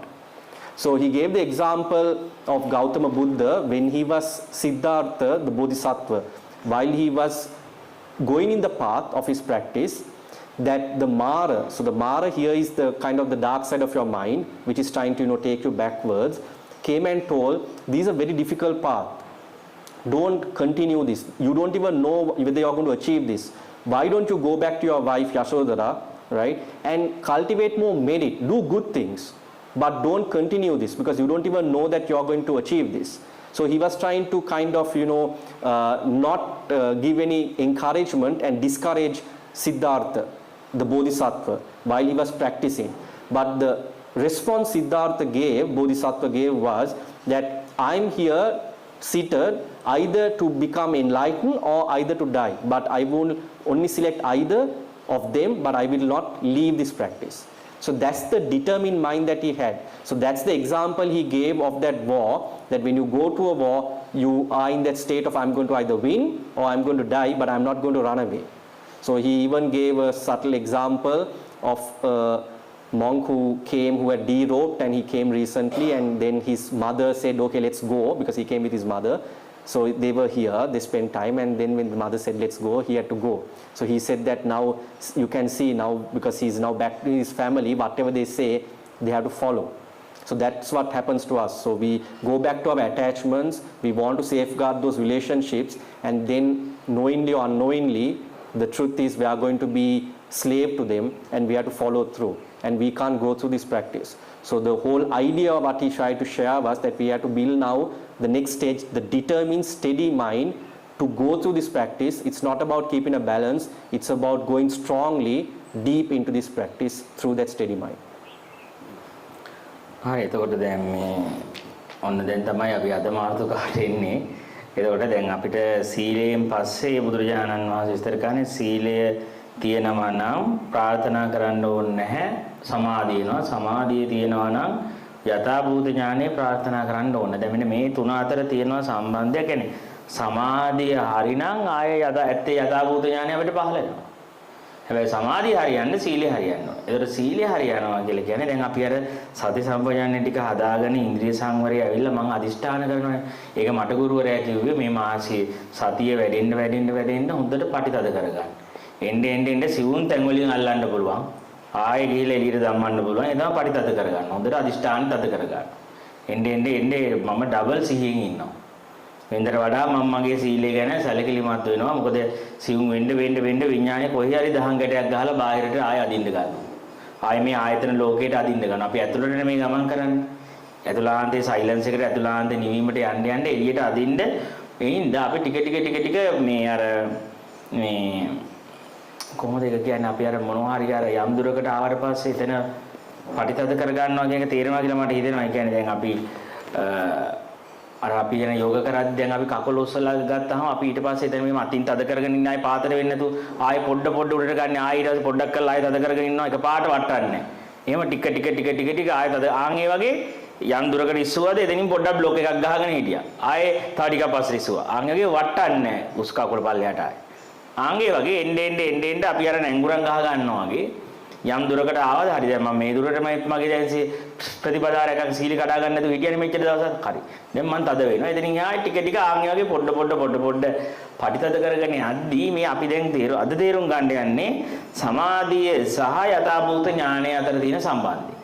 So he gave the example of Gautama Buddha when he was Siddhartha, the Bodhisattva, while he was going in the path of his practice, that the Mara, so the Mara here is the kind of the dark side of your mind, which is trying to take you backwards, came and told, these are very difficult path. Don't continue this. You don't even know whether you are going to achieve this. Why don't you go back to your wife Yashodhara, right, and cultivate more merit, do good things, but don't continue this because you don't even know that you are going to achieve this. So he was trying to kind of, not give any encouragement and discourage Siddhartha, the Bodhisattva, while he was practicing. But the response Siddhartha gave, Bodhisattva gave, was that I'm here seated either to become enlightened or either to die. But I will only select either of them, but I will not leave this practice. So that's the determined mind that he had. So that's the example he gave of that war, that when you go to a war, you are in that state of I'm going to either win or I'm going to die, but I'm not going to run away. So he even gave a subtle example of a monk who came, who had derobed, and he came recently, and then his mother said, okay, let's go, because he came with his mother. So they were here, they spent time, and then when the mother said, let's go, he had to go. So he said that now you can see now, because he's now back to his family, whatever they say, they have to follow. So that's what happens to us. So we go back to our attachments, we want to safeguard those relationships, and then knowingly or unknowingly, the truth is we are going to be slave to them, and we have to follow through. And we can't go through this practice. So the whole idea of what he tried to share was that we have to build now the next stage, the determined, steady mind to go through this practice. It's not about keeping a balance. It's about going strongly, deep into this practice through that steady mind. හරි එතකොට දැන් මේ ඔන්න දැන් තමයි අපි අද මාර්තුකාට එන්නේ. එතකොට දැන් අපිට සීලයෙන් පස්සේ බුදුරජාණන් වහන්සේ විස්තර කරන්නේ සීලය තියෙනවා නම් ප්‍රාර්ථනා කරන්න ඕනේ නැහැ. සමාධියනවා. සමාධිය තියෙනවා නම් යථාභූත ඥානෙ ප්‍රාර්ථනා කරන්න ඕනේ. දැන් මෙන්න මේ තුන අතර තියෙනවා සම්බන්ධය. කියන්නේ සමාධිය හරිනම් ආයේ ඇත්තේ යථාභූත ඥානෙ අපිට පහළ වෙනවා. හැබැයි සමාධිය හරියන්න සීලය හරියන්න ඕනේ. ඒතර සීලය හරියනවා කියලා කියන්නේ දැන් අපි අර සති සම්පජාන්නේ ටික හදාගෙන ඉන්ද්‍රිය සංවරය ඇවිල්ලා මම අදිෂ්ඨාන කරනවානේ. ඒක මට ගුරුවරයා කිව්වේ මේ මාසයේ සතිය වැඩෙන්න හොඳට පටිතද කරගන්න. එන්න සිවුන් තැන් වලින් අල්ලන්න පුළුවන්. ආයෙ ගිහිල්ලා එළියට ධම්මන්න පුළුවන්. ඒ තමයි පටිතද කරගන්න. හොඳට අදිෂ්ඨාන තද කරගන්න. එන්න මම ඩබල් සිහියෙන් ඉන්නවා. වෙනදට වඩා මම මගේ සීලය ගැන සැලකිලිමත් වෙනවා. මොකද සිවුම් වෙන්න විඥානය කොහේ හරි දහං ගැටයක් ගහලා බාහිරට ආයෙ අදින්න ගන්නවා. ආයෙ මේ ආයතන ලෝකයට අදින්න ගන්නවා. අපි ඇතුළට මේ ගමන් කරන්නේ. ඇතුළාන්තයේ සයිලන්ස් එකට ඇතුළාන්තේ නිවීමට යන්න එළියට අදින්න. එයින්ද අපි ටික මේ අර මේ කොහොමද ඒක කියන්නේ අපි අර මොනවා හරි අර යම් දුරකට ආවට පස්සේ එතන පටිතද කර ගන්නවා කියන එක තේරෙනවා කියලා මට හිතෙනවා. ඒ කියන්නේ දැන් අපි අර අපි යන යෝග කරද්දී දැන් අපි කකුල ඔස්සලා ගත්තාම අපි ඊට පස්සේ එතන මේ මතින් තද කරගෙන ඉන්න ආයේ පාතර වෙන්නේ නැතු ආයේ පොඩ උඩට ගන්න ආයේ ඊට පස්සේ පොඩ්ඩක් කරලා ආයේ තද කරගෙන ඉන්නවා එකපාරට වටන්නේ. එහෙම ටික ආයේ තද ආන් ඒ වගේ යම් දුරකට ඉස්සුවාද එතනින් පොඩ්ඩක් බ්ලොක් එකක් ගහගෙන හිටියා. ආයේ තව ටිකක් පස්සේ ඉස්සුවා. ආන් වගේ වටන්නේ නැහැ උස් කකුල පල්ලයට ආයේ. ආන්ගේ වගේ එන්න අපි අර නැංගුරන් ගහ ගන්නවා වගේ යම් දුරකට ආවද හරි දැන් මම මේ දුරටම මගේ දැන් ප්‍රතිපදාරයක් සීල කඩා ගන්න නැතුව හිටියනේ මෙච්චර දවසක් හරි දැන් මම තද වෙනවා එතනින් ආයෙ ටික ආන් වගේ පොඩ පටිතද කරගෙන යද්දී මේ අපි දැන් අද තේරුම් ගන්න යන්නේ සමාධිය සහ යථාභූත ඥානය අතර තියෙන සම්බන්ධය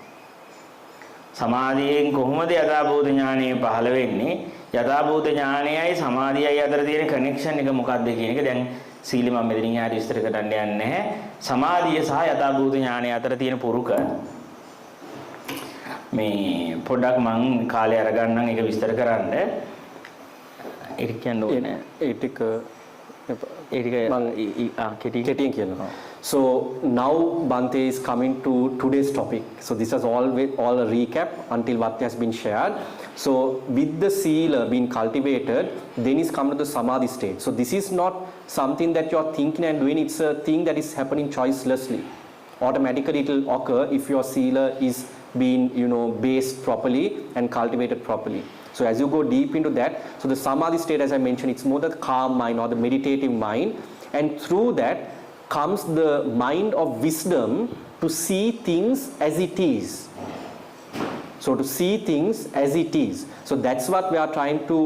සමාධියෙන් කොහොමද යථාභූත ඥානය පහළ වෙන්නේ යථාභූත ඥානයයි සමාධියයි අතර තියෙන කනෙක්ෂන් එක මොකක්ද කියන එක දැන් සීල මම මෙතනින් යාට විස්තර කරන්න යන්නේ නැහැ සමාධිය සහ යථාභූත ඥානය අතර තියෙන පුරුක මේ පොඩ්ඩක් මම කාලය අරගන්නම් ඒක විස්තර කරන්න ඒක කියන්න ඕනේ කෙටියෙන් කියනවා so now Bhante is coming to today's topic so this is all a recap until what has been shared so with the sila being cultivated then is come to the samadhi state so this is not something that you are thinking and doing it's a thing that is happening choicelessly automatically it will occur if your sila is being based properly and cultivated properly so as you go deep into that so the samadhi state as I mentioned it's more the calm mind or the meditative mind and through that comes the mind of wisdom to see things as it is so to see things as it is so that's what we are trying to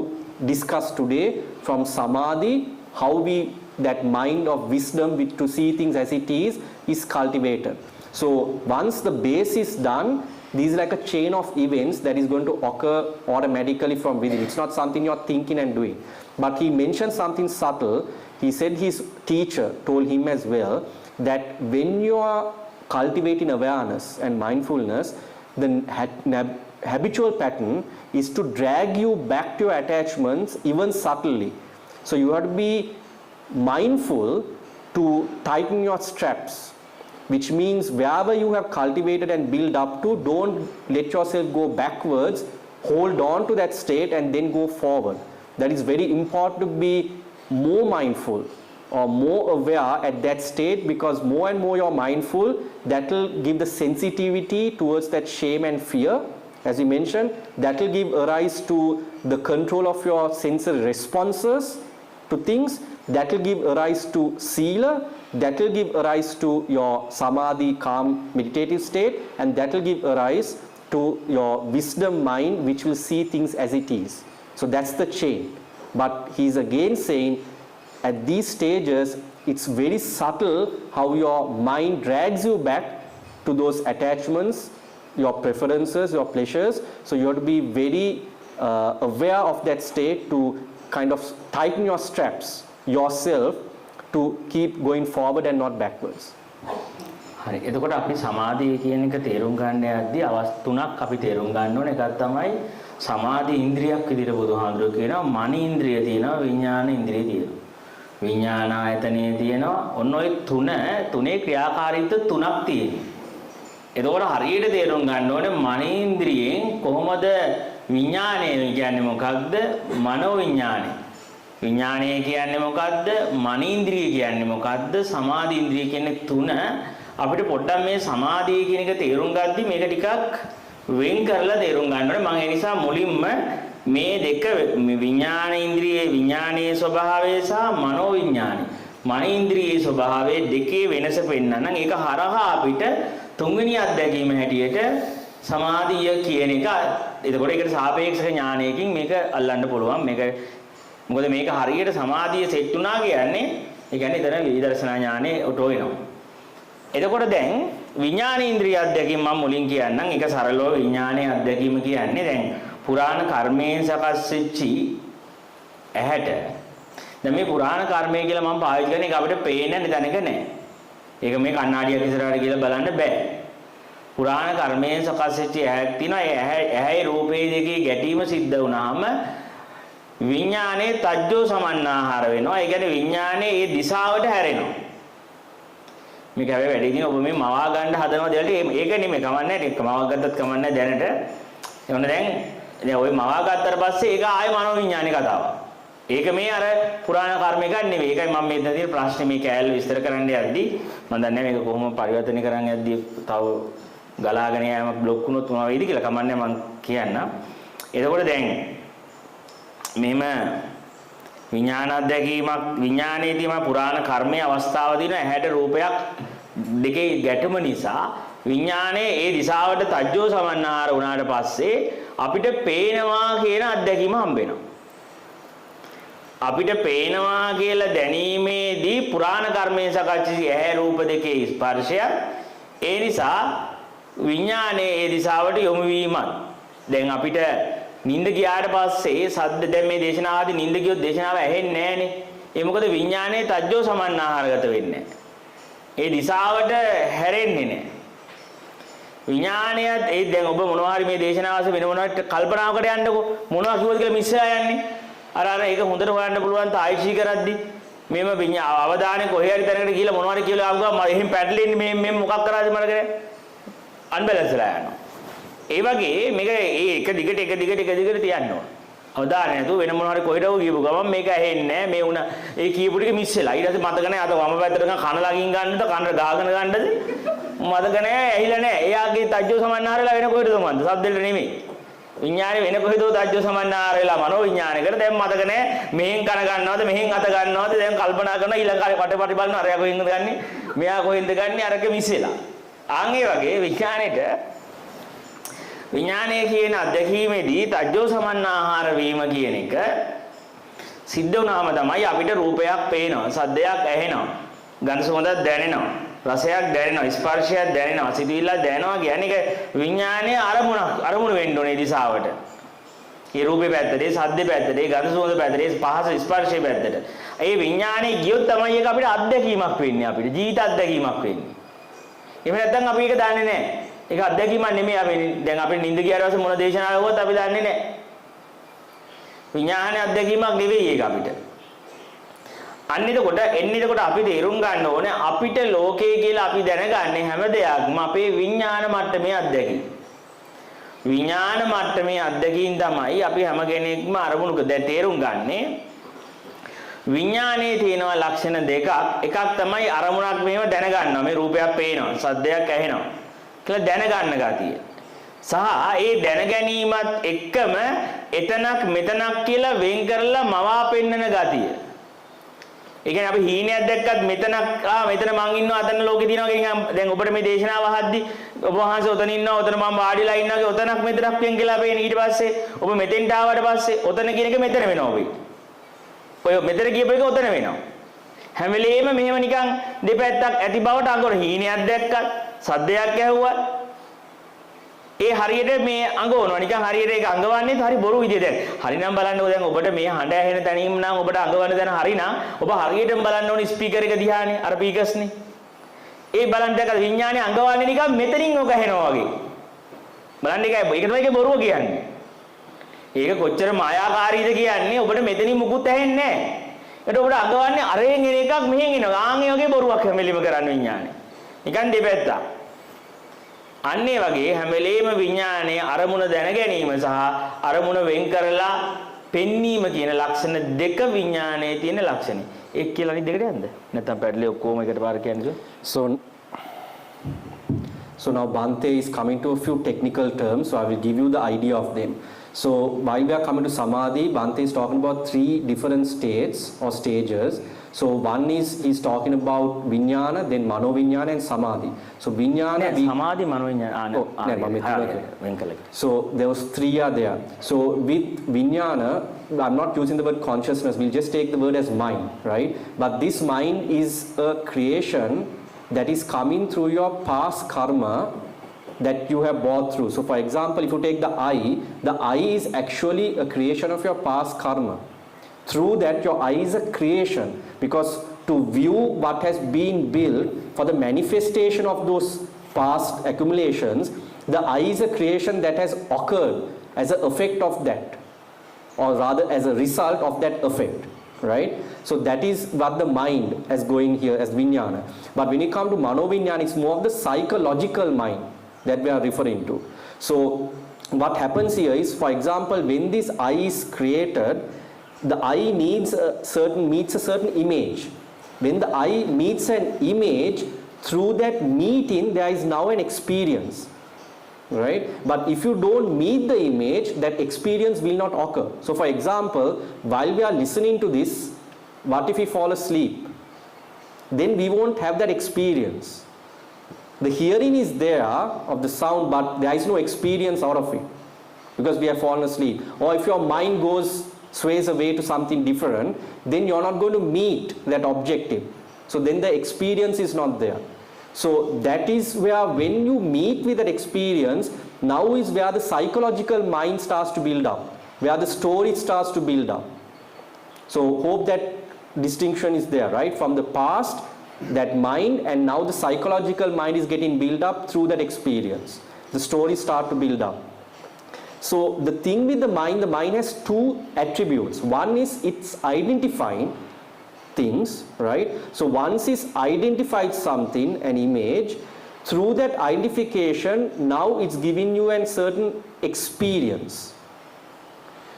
discuss today from samadhi how we that mind of wisdom with to see things as it is cultivated so once the base is done this is like a chain of events that is going to occur automatically from within it's not something you are thinking and doing but he mentioned something subtle he said his teacher told him as well that when you are cultivating awareness and mindfulness the habitual pattern is to drag you back to your attachments even subtly so you have to be mindful to tighten your straps which means wherever you have cultivated and built up to don't let yourself go backwards hold on to that state and then go forward that is very important to be more mindful or more aware at that state because more and more you're mindful that will give the sensitivity towards that shame and fear as you mentioned that will give arise to the control of your sensory responses to things that will give arise to sila that will give arise to your samadhi calm meditative state and that will give arise to your wisdom mind which will see things as it is so that's the chain but he is again saying at these stages it's very subtle how your mind drags you back to those attachments your preferences your pleasures so you have to be very aware of that state to kind of tighten your straps yourself to keep going forward and not backwards හරි එතකොට අපි සමාධිය කියන එක තේරුම් ගන්න යද්දී අවස්ථා තුනක් අපි තේරුම් ගන්න ඕනේ එකක් තමයි සමාධි ඉන්ද්‍රියක් විදිහට බුදුහාඳුරෝ කියනවා මන ඉන්ද්‍රිය තියෙනවා විඥාන ඉන්ද්‍රිය තියෙනවා විඥාන ආයතනයේ තියෙනවා ඔන්න ඔය තුනේ ක්‍රියාකාරීත්ව තුනක් තියෙනවා එතකොට හරියට තේරුම් ගන්න ඕනේ මන ඉන්ද්‍රියෙන් කොහොමද විඥානය කියන්නේ මොකක්ද මනෝ විඥානය විඥානය කියන්නේ මොකක්ද මන ඉන්ද්‍රිය කියන්නේ මොකක්ද සමාධි ඉන්ද්‍රිය කියන්නේ තුන අපිට පොඩ්ඩක් මේ සමාධිය කියන එක තේරුම් ගද්දි මේක ටිකක් වෙන් කරලා තේරුම් ගන්න ඕනේ මම ඒ නිසා මුලින්ම මේ දෙක විඥාන ඉන්ද්‍රියේ විඥානයේ ස්වභාවය සහ මනෝ විඥානය මන ඉන්ද්‍රියේ ස්වභාවය දෙකේ වෙනස පෙන්නන ඒක හරහා අපිට තුන්වෙනි අත්දැකීම හැටියට සමාධිය කියන එක එතකොට ඒකට සාපේක්ෂක ඥානයකින් මේක අල්ලන්න පුළුවන් මේක මොකද මේක හරියට සමාධිය සෙට් වුණා කියන්නේ ඒ කියන්නේ එතන විදර්ශනා ඥානෙ ඔටෝ වෙනවා. එතකොට දැන් විඥාන ඉන්ද්‍රිය අධ්‍යක්ීම මම මුලින් කියන්නම් ඒක සරලව විඥානයේ අධ්‍යක්ීම කියන්නේ දැන් පුරාණ කර්මයෙන් සකස් වෙච්චි ඇහැට දැන් මේ පුරාණ කර්මය කියලා මම පාවිච්චි කරන එක අපිට පේන්නේ නැතනක නෑ. ඒක මේ කණ්ණාඩියක් ඉස්සරහට කියලා බලන්න බෑ. පුරාණ කර්මයෙන් සකස් වෙච්ච ඇහැක් තියෙනවා. ඒ ඇහැයි රූපේ දෙකේ ගැටීම සිද්ධ වුණාම විඥානයේ තජ්ජෝ සමන්නාහාර වෙනවා. ඒ කියන්නේ විඥානයේ ඒ දිශාවට හැරෙනවා. මේක හැබැයි වැඩි දින ඔබ මේ මවා ගන්න හදනවා දැලට ඒක නෙමෙයි කමන්නේ ඒක මවා ගත්තත් කමන්නේ දැනට එවන දැන් ඔය මවා ගත්තට පස්සේ ඒක ආයේ මනෝ විඥානික කතාවක්. ඒක මේ අර පුරාණ කර්ම එකක් නෙවෙයි. ඒකයි මම මෙතන තියෙන ප්‍රශ්නේ මේ කෑල්ල විස්තර කරන්න යද්දී මම දන්නේ මේක කොහොම පරිවර්තනය කරන්න යද්දී තව ගලාගෙන යෑමක් બ્લોක් වුණොත් මොනවා වෙයිද කියලා කමන්නේ මම කියන්නම්. එතකොට දැන් මෙහෙම විඥාන අධ්‍යක්ීමක් විඥානයේදීම පුරාණ කර්මයේ අවස්ථාව දින ඇහැට රූපයක් දෙකේ ගැටුම නිසා විඥානයේ ඒ දිශාවට තජ්ජෝ සමන්නාහාර වුණාට පස්සේ අපිට පේනවා කියන අත්දැකීම හම්බ වෙනවා. අපිට පේනවා කියලා දැනීමේදී පුරාණ කර්මයෙන් සකච්චි ඇහැ රූප දෙකේ ස්පර්ශය ඒ නිසා විඥානයේ ඒ දිශාවට යොමු වීමත් දැන් අපිට නිින්ද ගියාට පස්සේ සද්ද දැන් මේ දේශනාවදී නිින්ද ගියොත් දේශනාව ඇහෙන්නේ නැහනේ. ඒ මොකද විඥානයේ තජ්ජෝ සමන්නාහාරගත වෙන්නේ නැහැ. ඒ දිශාවට හැරෙන්නේ නැහැ. විඥානයත් ඒ දැන් ඔබ මොනවා හරි මේ දේශනාවස වෙන මොනවට කල්පනාවකට යන්නකෝ මොනවා කිව්වද කියලා මිස්සා යන්නේ. අර ඒක හොඳට හොයන්න පුළුවන් තායිෂී කරද්දි මේම අවධානය කොහේ හරි තැනකට ගිහලා මොනවා හරි කියලා ආවම එහෙන් පැටලෙන්නේ මේ මොකක් කරාද මට කරේ අන්බැලන්ස්ලා යනවා. ඒ වගේ මේක එක දිගට තියන්න ඕන. අවධානය නැතුව වෙන මොනවා හරි කොහෙටව ගියපු ගමන් මේක ඇහෙන්නේ නැහැ. මේ උන ඒ කියපු ටික මිස් වෙලා. ඊට පස්සේ මතක නැහැ අත වම පැත්තට කන ළඟින් ගන්නද කන ගාගෙන ගන්නද මතක නැහැ ඇහිලා නැහැ. එයාගේ තජ්ජෝ සමන්නාහාරලා වෙන කොහෙටද මන්ද? සද්දෙට නෙමෙයි. විඥානේ වෙන කොහෙදෝ තජ්ජෝ සමන්නාහාරලා මනෝ විඥානයකට දැන් මතක නැහැ. මෙහෙන් කන ගන්නවද මෙහෙන් අත ගන්නවද දැන් කල්පනා කරනවා ඊළඟ කාලේ පටපටි බලනවා අරයා කොහෙන්ද ගන්නෙ? මෙයා කොහෙන්ද ගන්නෙ? අරක මිස් වෙලා. ආන් ඒ වගේ විඥානයේ කියන අත්දැකීමේදී තජ්ජෝ සමන්නාහාර වීම කියන එක සිද්ධ වුණාම තමයි අපිට රූපයක් පේනවා, සද්දයක් ඇහෙනවා, ගඳ සුවඳක් දැනෙනවා, රසයක් දැනෙනවා, ස්පර්ශයක් දැනෙනවා, සිතුවිල්ලක් දැනෙනවා කියන්නේ විඥානයේ අරමුණ වෙන්න ඕනේ දිශාවට. ඒ රූපේ පැත්තට, සද්දේ පැත්තට, ගඳ සුවඳ පැත්තට, පහස ස්පර්ශයේ පැත්තට. ඒ විඥානයේ ගියොත් තමයි ඒක අපිට අත්දැකීමක් වෙන්නේ, අපිට ජීවිත අත්දැකීමක් වෙන්නේ. එහෙම නැත්නම් අපි ඒක දන්නේ නැහැ. ඒක අත්දැකීමක් නෙමෙයි අපි දැන් අපි නිින්ද ගියාට පස්සේ මොන දේශනාවක් වුවත් අපි දන්නේ නැහැ. විඥානයේ අත්දැකීමක් නෙවෙයි ඒක අපිට. එන්නකොට අපි තේරුම් ගන්න ඕනේ අපිට ලෝකේ කියලා අපි දැනගන්නේ හැම දෙයක්ම අපේ විඥාන මට්ටමේ අත්දැකීම්. විඥාන මට්ටමේ අත්දැකීම් තමයි අපි හැම කෙනෙක්ම අරමුණක දැන් තේරුම් ගන්නේ. විඥානයේ තියෙනවා ලක්ෂණ දෙකක්. එකක් තමයි අරමුණක් මෙහෙම දැනගන්නවා. මේ රූපයක් පේනවා, සද්දයක් ඇහෙනවා කියලා දැනගන්න ගතිය. සහ ඒ දැනගැනීමත් එක්කම එතනක් මෙතනක් කියලා වෙන් කරලා මවා පෙන්නන ගතිය. ඒ කියන්නේ අපි හීනයක් දැක්කත් මෙතනක් මෙතන මං ඉන්නවා අතන ලෝකේ තියෙනවා කියන දැන් ඔබට මේ දේශනාව අහද්දි ඔබ වහන්සේ ඔතන ඉන්නවා ඔතන මම වාඩිලා ඉන්නවා කියලා ඔතනක් මෙතනක් වෙන් කියලා පේන ඊට පස්සේ ඔබ මෙතෙන්ට ආවට පස්සේ ඔතන කියන එක මෙතන වෙනවා ඔබේ. ඔය මෙතන කියපු එක ඔතන වෙනවා. හැම වෙලේම මෙහෙම නිකන් දෙපැත්තක් ඇති බවට අඟවන හීනයක් දැක්කත් සද්දයක් ඇහුවා ඒ හරියට මේ අඟවනවා නිකන් හරියට ඒක අඟවන්නේ හරි බොරු විදිය දැන් හරිනම් බලන්නකො දැන් ඔබට මේ හඬ ඇහෙන තැනින්ම නම් ඔබට අඟවන්න දැන හරිනම් ඔබ හරියටම බලන්න ඕනේ ස්පීකර් එක දිහානේ අර පීකස්නේ ඒ බලන්න දැක විඥානේ අඟවන්නේ නිකන් මෙතනින් ඔක ඇහෙනවා වගේ බලන්න ඒක තමයි ඒකේ බොරුව කියන්නේ ඒක කොච්චර මායාකාරීද කියන්නේ ඔබට මෙතනින් මුකුත් ඇහෙන්නේ නැහැ ඒකට ඔබට අඟවන්නේ අරෙන් එන එකක් මෙහෙන් එනවා ආන් ඒ වගේ බොරුවක් හැමෙලිම කරන්නේ විඥානේ නිකන් දෙපැත්ත අන්න ඒ වගේ හැම වෙලේම විඥානයේ අරමුණ දැන ගැනීම සහ අරමුණ වෙන් කරලා පෙන්වීම කියන ලක්ෂණ දෙක විඥානයේ තියෙන ලක්ෂණ. ඒක කියලා අනිත් දෙකට යන්න. නැත්නම් පැටලේ ඔක්කොම එකට පාර කියන්නේ. So now Bhante is coming to a few technical terms, so I will give you the idea of them. So while we are coming to Samadhi, Bhante is talking about 3 different states or stages. So one is he's talking about Vijnana, then Mano Vijnana and Samadhi. So Vijnana, Samadhi, Mano Vijnana. So there was 3 are there. So with Vijnana, I'm not using the word consciousness. We'll just take the word as mind, right? But this mind is a creation that is coming through your past karma that you have brought through. So for example, if you take the eye is actually a creation of your past karma. Through that your eye is a creation, because to view what has been built for the manifestation of those past accumulations, the eye is a creation that has occurred as an effect of that, or rather as a result of that effect, right? So that is what the mind is going here as Vijnana. But when you come to Mano Vijnana, it's more of the psychological mind that we are referring to. So what happens here is, for example, when this eye is created, the eye meets a certain image. When the eye meets an image, through that meeting there is now an experience, right? But if you don't meet the image, that experience will not occur. So for example, while we are listening to this, what if we fall asleep? Then we won't have that experience. The hearing is there of the sound, but there is no experience out of it because we have fallen asleep. Or if your mind sways away to something different, then you're not going to meet that objective. So then the experience is not there. So that is where when you meet with that experience, now is where the psychological mind starts to build up, where the story starts to build up. So hope that distinction is there, right? From the past, that mind, and now the psychological mind is getting built up through that experience. The stories start to build up. So the thing with the mind has two attributes. One is it's identifying things, right? So once it's identified something, an image, through that identification, now it's giving you a certain experience.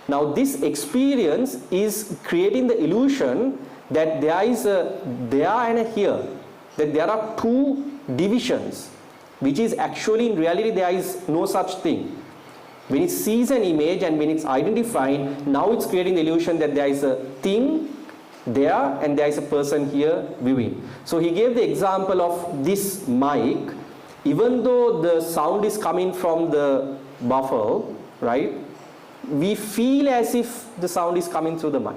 Now this experience is creating the illusion that there is a there and a here, that there are two divisions, which is actually in reality there is no such thing. When it sees an image and when it's identifying, now it's creating the illusion that there is a thing there and there is a person here viewing. So he gave the example of this mic. Even though the sound is coming from the buffer, right, we feel as if the sound is coming through the mic.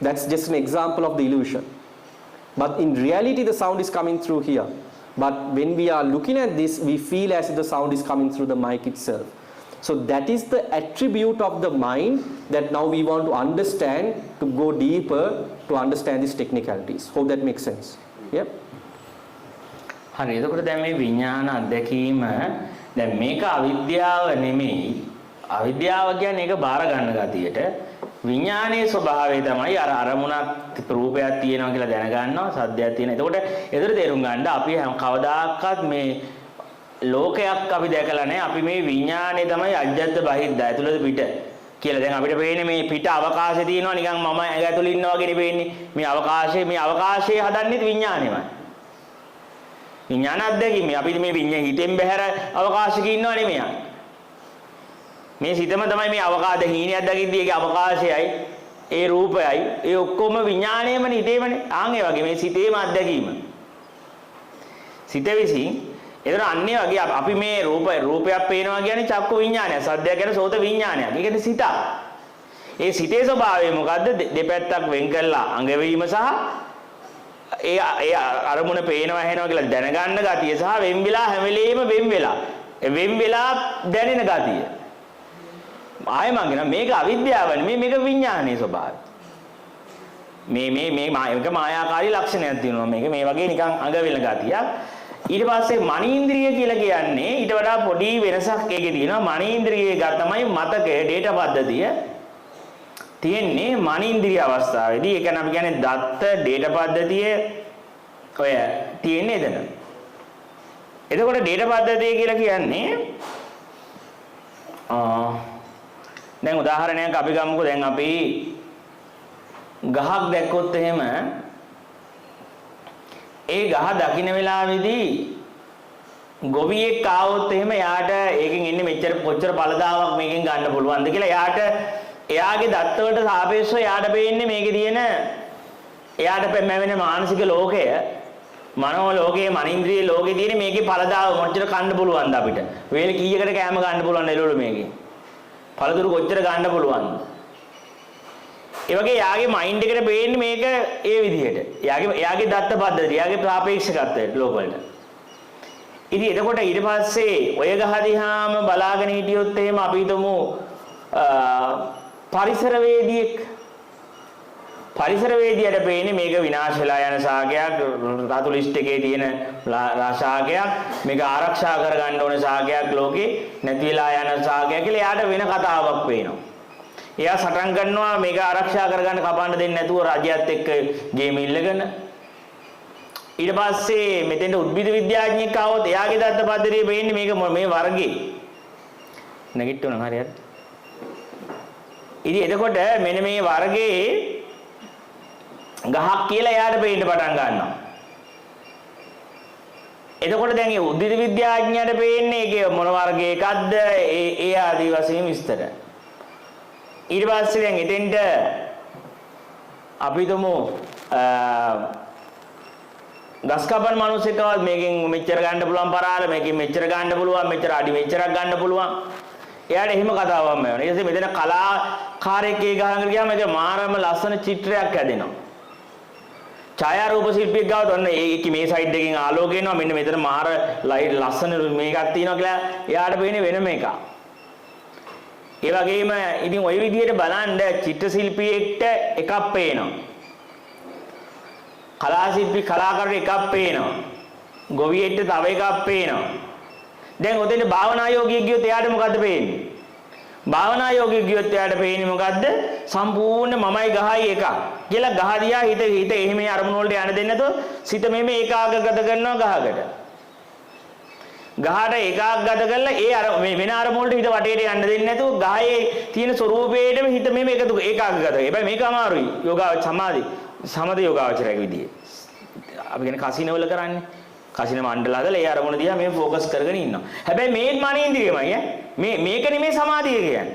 That's just an example of the illusion. But in reality the sound is coming through here. But when we are looking at this, we feel as if the sound is coming through the mic itself. So that is the attribute of the mind that now we want to understand, to go deeper to understand these technicalities. Hope that makes sense. Yep. හරි එතකොට දැන් මේ විඥාන අධ්‍යක්ීම දැන් මේක අවිද්‍යාව නෙමෙයි. අවිද්‍යාව කියන්නේ ඒක බාර ගන්න ගතියට විඥානයේ ස්වභාවය තමයි අර අරමුණක් රූපයක් තියෙනවා කියලා දැනගන්නවා සද්දයක් තියෙනවා. එතකොට ඒතර තේරුම් ගන්න අපි කවදාකවත් මේ ලෝකයක් අපි දැකලා නැහැ. අපි මේ විඥානයේ තමයි අජ්ජත් බහිද්ද ඇතුළත පිට කියලා. දැන් අපිට පේන්නේ මේ පිට අවකාශය තියෙනවා නිකන් මම ඇඟ ඇතුළේ ඉන්නවා වගේ පේන්නේ. මේ අවකාශයේ හදන්නේ විඥානයමයි. විඥාන අධ්‍යක්ීම අපි මේ විඥාන හිතෙන් බහැර අවකාශයක ඉන්නව නෙමෙයි. මේ සිතම තමයි මේ අවකාශ හීනයක් දකිද්දී ඒකේ අවකාශයයි ඒ රූපයයි ඒ ඔක්කොම විඥාණයමනේ හිතේමනේ. ආන් ඒ වගේ මේ සිතේම අධ්‍යක්ීම. සිත විසින් ඒතර අන්නේ වගේ අපි මේ රූපයක් පේනවා කියන්නේ චක්කු විඥානය, සද්දයක් කියන්නේ සෝත විඥානයක්. ඒකද සිත. ඒ සිතේ ස්වභාවය මොකද්ද? දෙපැත්තක් වෙන් කරලා අඟවීම සහ ඒ අරමුණ පේනවා හැනවා කියලා දැනගන්න ගතිය සහ වෙන් වෙලා හැම වෙලෙම වෙන් වෙලා දැනෙන ගතිය. ආයෙ මං කියනවා මේක අවිද්‍යාව නෙමෙයි මේක විඥානයේ ස්වභාවය. මේක මායාකාරී ලක්ෂණයක් තියෙනවා. මේක මේ වගේ නිකන් අඟවෙන ගතියක්. ඊට පස්සේ මනීන්ද්‍රිය කියලා කියන්නේ ඊට වඩා පොඩි වෙනසක් ඒකේ තියෙනවා. මනීන්ද්‍රියේ තමයි මතකය, ඩේටා පද්ධතිය තියෙන්නේ මනීන්ද්‍රිය අවස්ථාවේදී. ඒ කියන්නේ අපි කියන්නේ දත්ත ඩේටා පද්ධතිය ඔය තියෙන්නේ එතන. එතකොට ඩේටා පද්ධතිය කියලා කියන්නේ දැන් උදාහරණයක් අපි ගමුකෝ. දැන් අපි ගහක් දැක්කොත් එහෙම ඒ ගහ දකින්න වෙලාවේදී ගොවියෙක් ආවොත් එහෙම යාට ඒකෙන් එන්නේ මෙච්චර කොච්චර පළදාවක් මේකෙන් ගන්න පුළුවන්ද කියලා එයාගේ දත්ත වලට සාපේක්ෂව යාට පේන්නේ මේකේ තියෙන එයාට පැමිණෙන මානසික ලෝකය, මනෝ ලෝකයේ, මනින්ද්‍රිය ලෝකයේ තියෙන මේකේ පළදාව කොච්චර කන්න පුළුවන්ද අපිට? වේල කීයකට කෑම ගන්න පුළුවන්ද එළවලු මේකේ? පළතුරු කොච්චර ගන්න පුළුවන්ද? ඒ වගේ යාගේ මයින්ඩ් එකට පේන්නේ මේක ඒ විදිහට. යාගේ දත්ත පද්ධතිය, යාගේ සාපේක්ෂකත්වයට ලෝක වලට. ඉතින් එතකොට ඊට පස්සේ ඔය ගහ දිහාම බලාගෙන හිටියොත් එහෙම අපි හිතමු පරිසරවේදියට පේන්නේ මේක විනාශ වෙලා යන ශාකයක්, රතු ලිස්ට් එකේ තියෙන ශාකයක්, මේක ආරක්ෂා කරගන්න ඕන ශාකයක්, ලෝකේ නැති වෙලා යන ශාකයක් කියලා යාට වෙන කතාවක් පේනවා. එයා සටන් කරනවා මේක ආරක්ෂා කරගන්න කපන්න දෙන්නේ නැතුව රජයත් එක්ක ගේම ඉල්ලගෙන. ඊට පස්සේ මෙතෙන්ට උද්භිද විද්‍යාඥයෙක් ආවොත් එයාගේ දත්ත පද්ධතිය පේන්නේ මේක මේ වර්ගේ නැගිටිනවා හරියට. ඉතින් එතකොට මෙන්න මේ වර්ගයේ ගහක් කියලා එයාට පේන්න පටන් ගන්නවා. එතකොට දැන් මේ උද්භිද විද්‍යාඥයාට පේන්නේ ඒකේ මොන වර්ගයකක්ද ඒ ආදී වශයෙන් විස්තර. ඊට පස්සේ දැන් එතෙන්ට අපි හිතමු ගස් කපන මිනිස්සෙක්වත් මේකෙන් මෙච්චර ගන්න පුළුවන් පරාල මේකෙන් මෙච්චර ගන්න පුළුවන් මෙච්චර අඩි මෙච්චරක් ගන්න පුළුවන්. එයාට එහෙම කතාවක් මම වෙනවා. ඊට පස්සේ මෙතන කලාකාරයෙක් ඒ ගහකට ගියාම ඒක මාරම ලස්සන චිත්‍රයක් හැදෙනවා. ඡායාරූප ශිල්පියෙක් ගාවට ඔන්න ඒක මේ සයිඩ් එකකින් ආලෝකය එනවා. මෙන්න මෙතන මාර ලයිට් ලස්සන මේකක් තියෙනවා කියලා එයාට පේන්නේ වෙනම එකක්. ඒ වගේම ඉතින් ওই විදිහට බලන්න චිත්‍ර ශිල්පියෙක්ට එකක් පේනවා. කලා ශිල්පී කලාකාරයෙක් එකක් පේනවා. ගොවියෙක්ට තව එකක් පේනවා. දැන් ඔතෙන් භාවනා යෝගියෙක් ගියොත් එයාට මොකද්ද පේන්නේ? භාවනා යෝගියෙක් ගියොත් එයාට පේන්නේ මොකද්ද? සම්පූර්ණ මමයි ගහයි එකක් කියලා ගහ දිහා හිත එහෙම අරමුණ වලට යන්න දෙන්නේ නැතුව සිත මෙහෙම ඒකාග්‍රගත කරනවා ගහකට. ගහට ඒකාග්‍රගත කරලා ඒ අර වෙන අරමුණ වලට හිත වටේට යන්න දෙන්නේ නැතුව ගහේ තියෙන ස්වરૂපයේම හිත මෙහෙම ඒකාග්‍රගත කරනවා. හැබැයි මේක අමාරුයි. යෝගා සමත යෝගාවචරයේ විදිය. අපි කියන්නේ කසිනවල කරන්නේ. කසින මණ්ඩල හදලා ඒ අරමුණ දිහා මේ ફોකස් කරගෙන ඉන්නවා. හැබැයි මේත් මනේන්ද්‍රියමයි මේක නෙමෙයි සමාධිය කියන්නේ.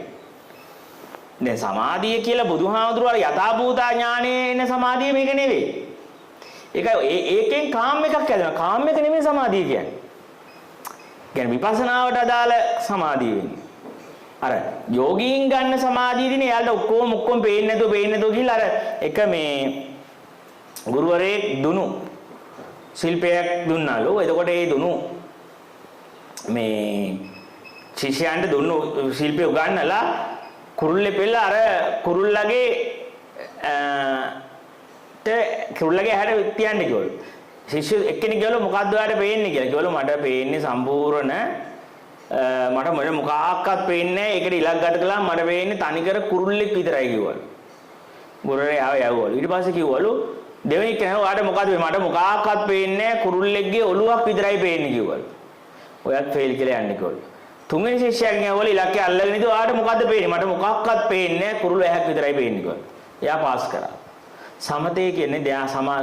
දැන් සමාධිය කියලා බුදුහාමුදුරුවෝ යථාභූත ඥානයේ එන සමාධිය මේක නෙවෙයි. ඒකෙන් කාම් එකක් හැදෙනවා. කාම් එක නෙමෙයි සමාධිය කියන්නේ. කියන්නේ විපස්සනාවට අදාළ සමාධිය වෙන්නේ. අර යෝගීන් ගන්න සමාධියදී එයාලට ඔක්කොම පේන්නේ නැතුව ගිහිල්ලා අර එක මේ ගුරුවරයෙක් දුනු ශිල්පයක් දුන්නාලු. එතකොට ඒ දුනු මේ ශිෂ්‍යයන්ට දුන්නු ශිල්පය උගන්වලා කුරුල්ලේ පෙළ අර කුරුල්ලගේ හැට තියන්න කිව්වලු. ශිෂ්‍ය එක්කෙනෙක් ගිහලා මොකද්ද ඔයාලට පේන්නේ කියලා. කිව්වලු මට පේන්නේ සම්පූර්ණ මට මොකක්වත් පේන්නේ නැහැ. ඒකට ඉලක්කගත කළා මට පේන්නේ තනිකර කුරුල්ලෙක් විතරයි කිව්වලු. ගුරුවරයා යවවලු. ඊට පස්සේ කිව්වලු දෙවෙනි කෙනා ඔයාලට මොකද්ද මට මොකක්වත් පේන්නේ නැහැ කුරුල්ලෙක්ගේ ඔළුවක් විතරයි පේන්නේ කිව්වලු. ඔයත් ෆේල් කියලා යන්නේ කිව්වලු. තුන්වෙනි ශිෂ්‍යයාගෙන් ඇහුවලු ඉලක්කය අල්ලගෙන ඉඳලා ඔයාලට මොකද්ද පේන්නේ මට මොකක්වත් පේන්නේ නැහැ කුරුල්ල ඇහක් විතරයි පේන්නේ කිව්වලු. එයා පාස් කරා. සමතේ කියන්නේ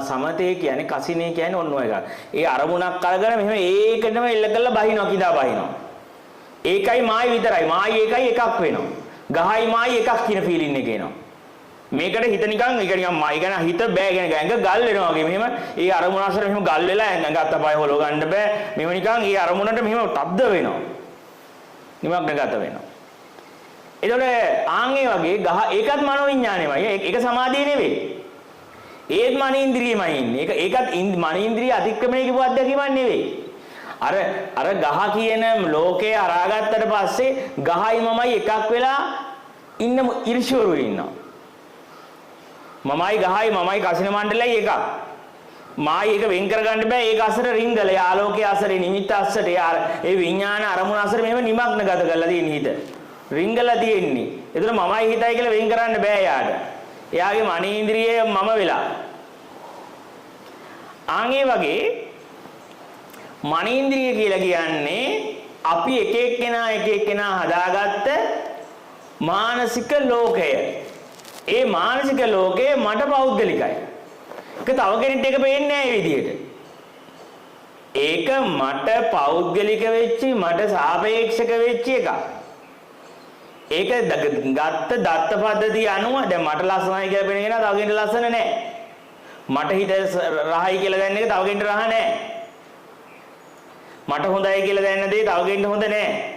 සමතේ කියන්නේ කසිනේ කියන්නේ ඔන්න ඔය එක. ඒ අරමුණක් අරගෙන මෙහෙම ඒකටම එල්ල කරලා බහිනවා කිදා බහිනවා. ඒකයි මායි විතරයි. මායි ඒකයි එකක් වෙනවා. ගහයි මායි එකක් කියන ෆීලින් එක එනවා. මේකට හිත නිකන් ඒක නිකන් මායි ගැන හිත බෑ කියන ඇඟ ගල් වෙනවා වගේ මෙහෙම ඒ අරමුණ අසර මෙහෙම ගල් වෙලා ඇඟ අතපය හොලව ගන්න බෑ. මෙහෙම නිකන් ඒ අරමුණට මෙහෙම තබ්ද වෙනවා. නිමග්නගත වෙනවා. ඒතකොට ආන්ගේ වගේ ගහ ඒකත් මනෝවිඤ්ඤාණයමයි. ඒක සමාධිය නෙවෙයි. ඒත් මනේන්ද්‍රියමයි ඉන්නේ. ඒකත් මනේන්ද්‍රිය අධික්‍රමණය කියපු අධ්‍යක්ීමක් නෙවෙයි. අර ගහ කියන ලෝකේ අරාගත්තට පස්සේ ගහයි මමයි එකක් වෙලා ඉන්න ඉරිෂවරු ඉන්නවා. මමයි ගහයි මමයි කසින මණ්ඩලයි එකක්. මායි එක වෙන් කරගන්න බෑ. ඒක අසර රිංගල ආලෝකයේ අසරේ නිමිත්ත අසරේ ඒ විඥාන අරමුණ අසරේ මෙහෙම නිමග්නගත කරලා තියෙන හිත. රිංගලා තියෙන්නේ. ඒතර මමයි හිතයි කියලා වෙන් කරන්න බෑ යාට. එයාගේ මනේන්ද්‍රිය මම වෙලා. ආන්ගේ වගේ මනේන්ද්‍රිය කියලා කියන්නේ අපි එක එක්කෙනා හදාගත්ත මානසික ලෝකය. ඒ මානසික ලෝකය මට පෞද්ගලිකයි. ඒක තව කෙනෙක්ට ඒක පේන්නේ නැහැ මේ විදිහට. ඒක මට පෞද්ගලික වෙච්ච මට සාපේක්ෂක වෙච්ච එකක්. ඒක ගත්ත දත්ත පද්ධතිය අනුව දැන් මට ලස්සනයි කියලා පේන කෙනා තව කෙනෙක්ට ලස්සන නැහැ. මට හිත රහයි කියලා දැනන එක තව කෙනෙක්ට රහ නැහැ. මට හොඳයි කියලා දැනන දේ තව කෙනෙක්ට හොඳ නැහැ.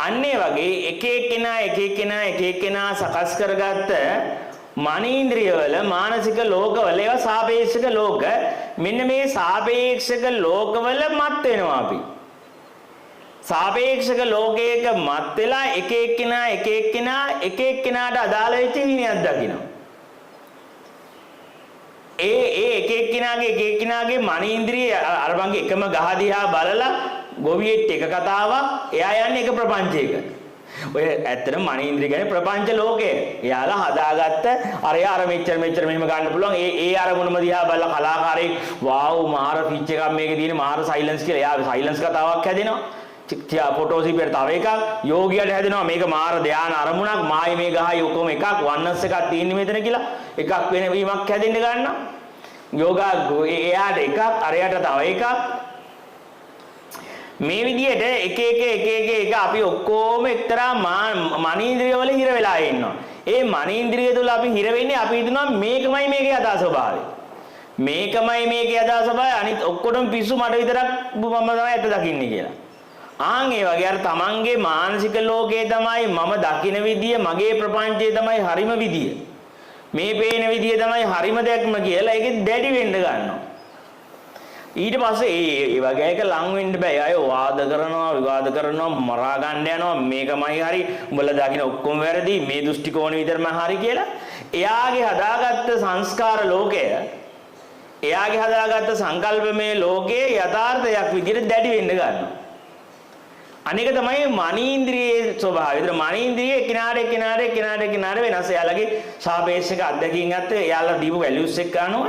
අන්නේ වගේ එක එක්කෙනා සකස් කරගත්ත මනේන්ද්‍රියවල මානසික ලෝකවල ඒවා සාපේක්ෂක ලෝක. මෙන්න මේ සාපේක්ෂක ලෝකවල මත් වෙනවා අපි. සාපේක්ෂක ලෝකයක මත් වෙලා එක එක්කෙනාට අදාළ වෙච්ච හිණයක් දකිනවා. ඒ එක එක්කෙනාගේ මනේන්ද්‍රිය අර වගේ එකම ගහ දිහා බලලා ගොවියෙක් එක කතාවක් එයා යන්නේ එක ප්‍රපංචයක. ඔය ඇත්තටම මනේන්ද්‍රිය කියන්නේ ප්‍රපංච ලෝකය. එයාලා හදාගත්ත අර මෙච්චර මෙහෙම ගන්න පුළුවන්. ඒ අරමුණම දිහා බලලා කලාකාරයෙක් වාව් මාර ෆිච් එකක් මේකේ තියෙන මාර සයිලන්ස් කියලා. එයා සයිලන්ස් කතාවක් හැදෙනවා. ෆොටෝසිපියට තව එකක් යෝගියට හැදෙනවා මේක මාර ධාන අරමුණක් මායි මේ ගහයි ඔක්කොම එකක් වන්නස් එකක් තියෙන්නේ මෙතන කියලා එකක් වෙන වීමක් හැදෙන්න ගන්නවා. යෝගා එයාට එකක් අරයට තව එකක් මේ විදිහට එක අපි ඔක්කොම එක්තරා මනේන්ද්‍රිය වල හිර වෙලා ඉන්නවා. ඒ මනේන්ද්‍රිය තුල අපි හිර වෙන්නේ අපි හිතනවා මේකමයි මේකේ යථා ස්වභාවය. මේකමයි මේකේ අදහස බය අනිත් ඔක්කොටම පිස්සු මට විතරක් මම තමයි ඇත්ත දකින්නේ කියලා. ආන් ඒ වගේ අර තමන්ගේ මානසික ලෝකයේ තමයි මම දකින විදිය මගේ ප්‍රපංචයේ තමයි හරිම විදිය. මේ පේන විදිය තමයි හරිම දැක්ම කියලා ඒකෙන් දැඩි වෙන්න ගන්නවා. ඊට පස්සේ ඒ වගේ එක ලං වෙන්න බෑ. අය වාද කරනවා, විවාද කරනවා, මරා ගන්න යනවා. මේකමයි හරි, උඹලා දකින ඔක්කොම වැරදි, මේ දෘෂ්ටි කෝණය විතරම හරි කියලා. එයාගේ හදාගත්ත සංස්කාර ලෝකය, එයාගේ හදාගත්ත සංකල්පමය ලෝකයේ යථාර්ථයක් විදිහට දැඩි වෙන්න ගන්නවා. අනික තමයි මනීන්ද්‍රියේ ස්වභාවය. ඒතර මනීන්ද්‍රියේ කිනාරේ වෙනස්. එයාලගේ සාපේක්ෂක අත්දැකීම් ගත්ත, එයාලා දීපු වැලියුස් එක අනුව,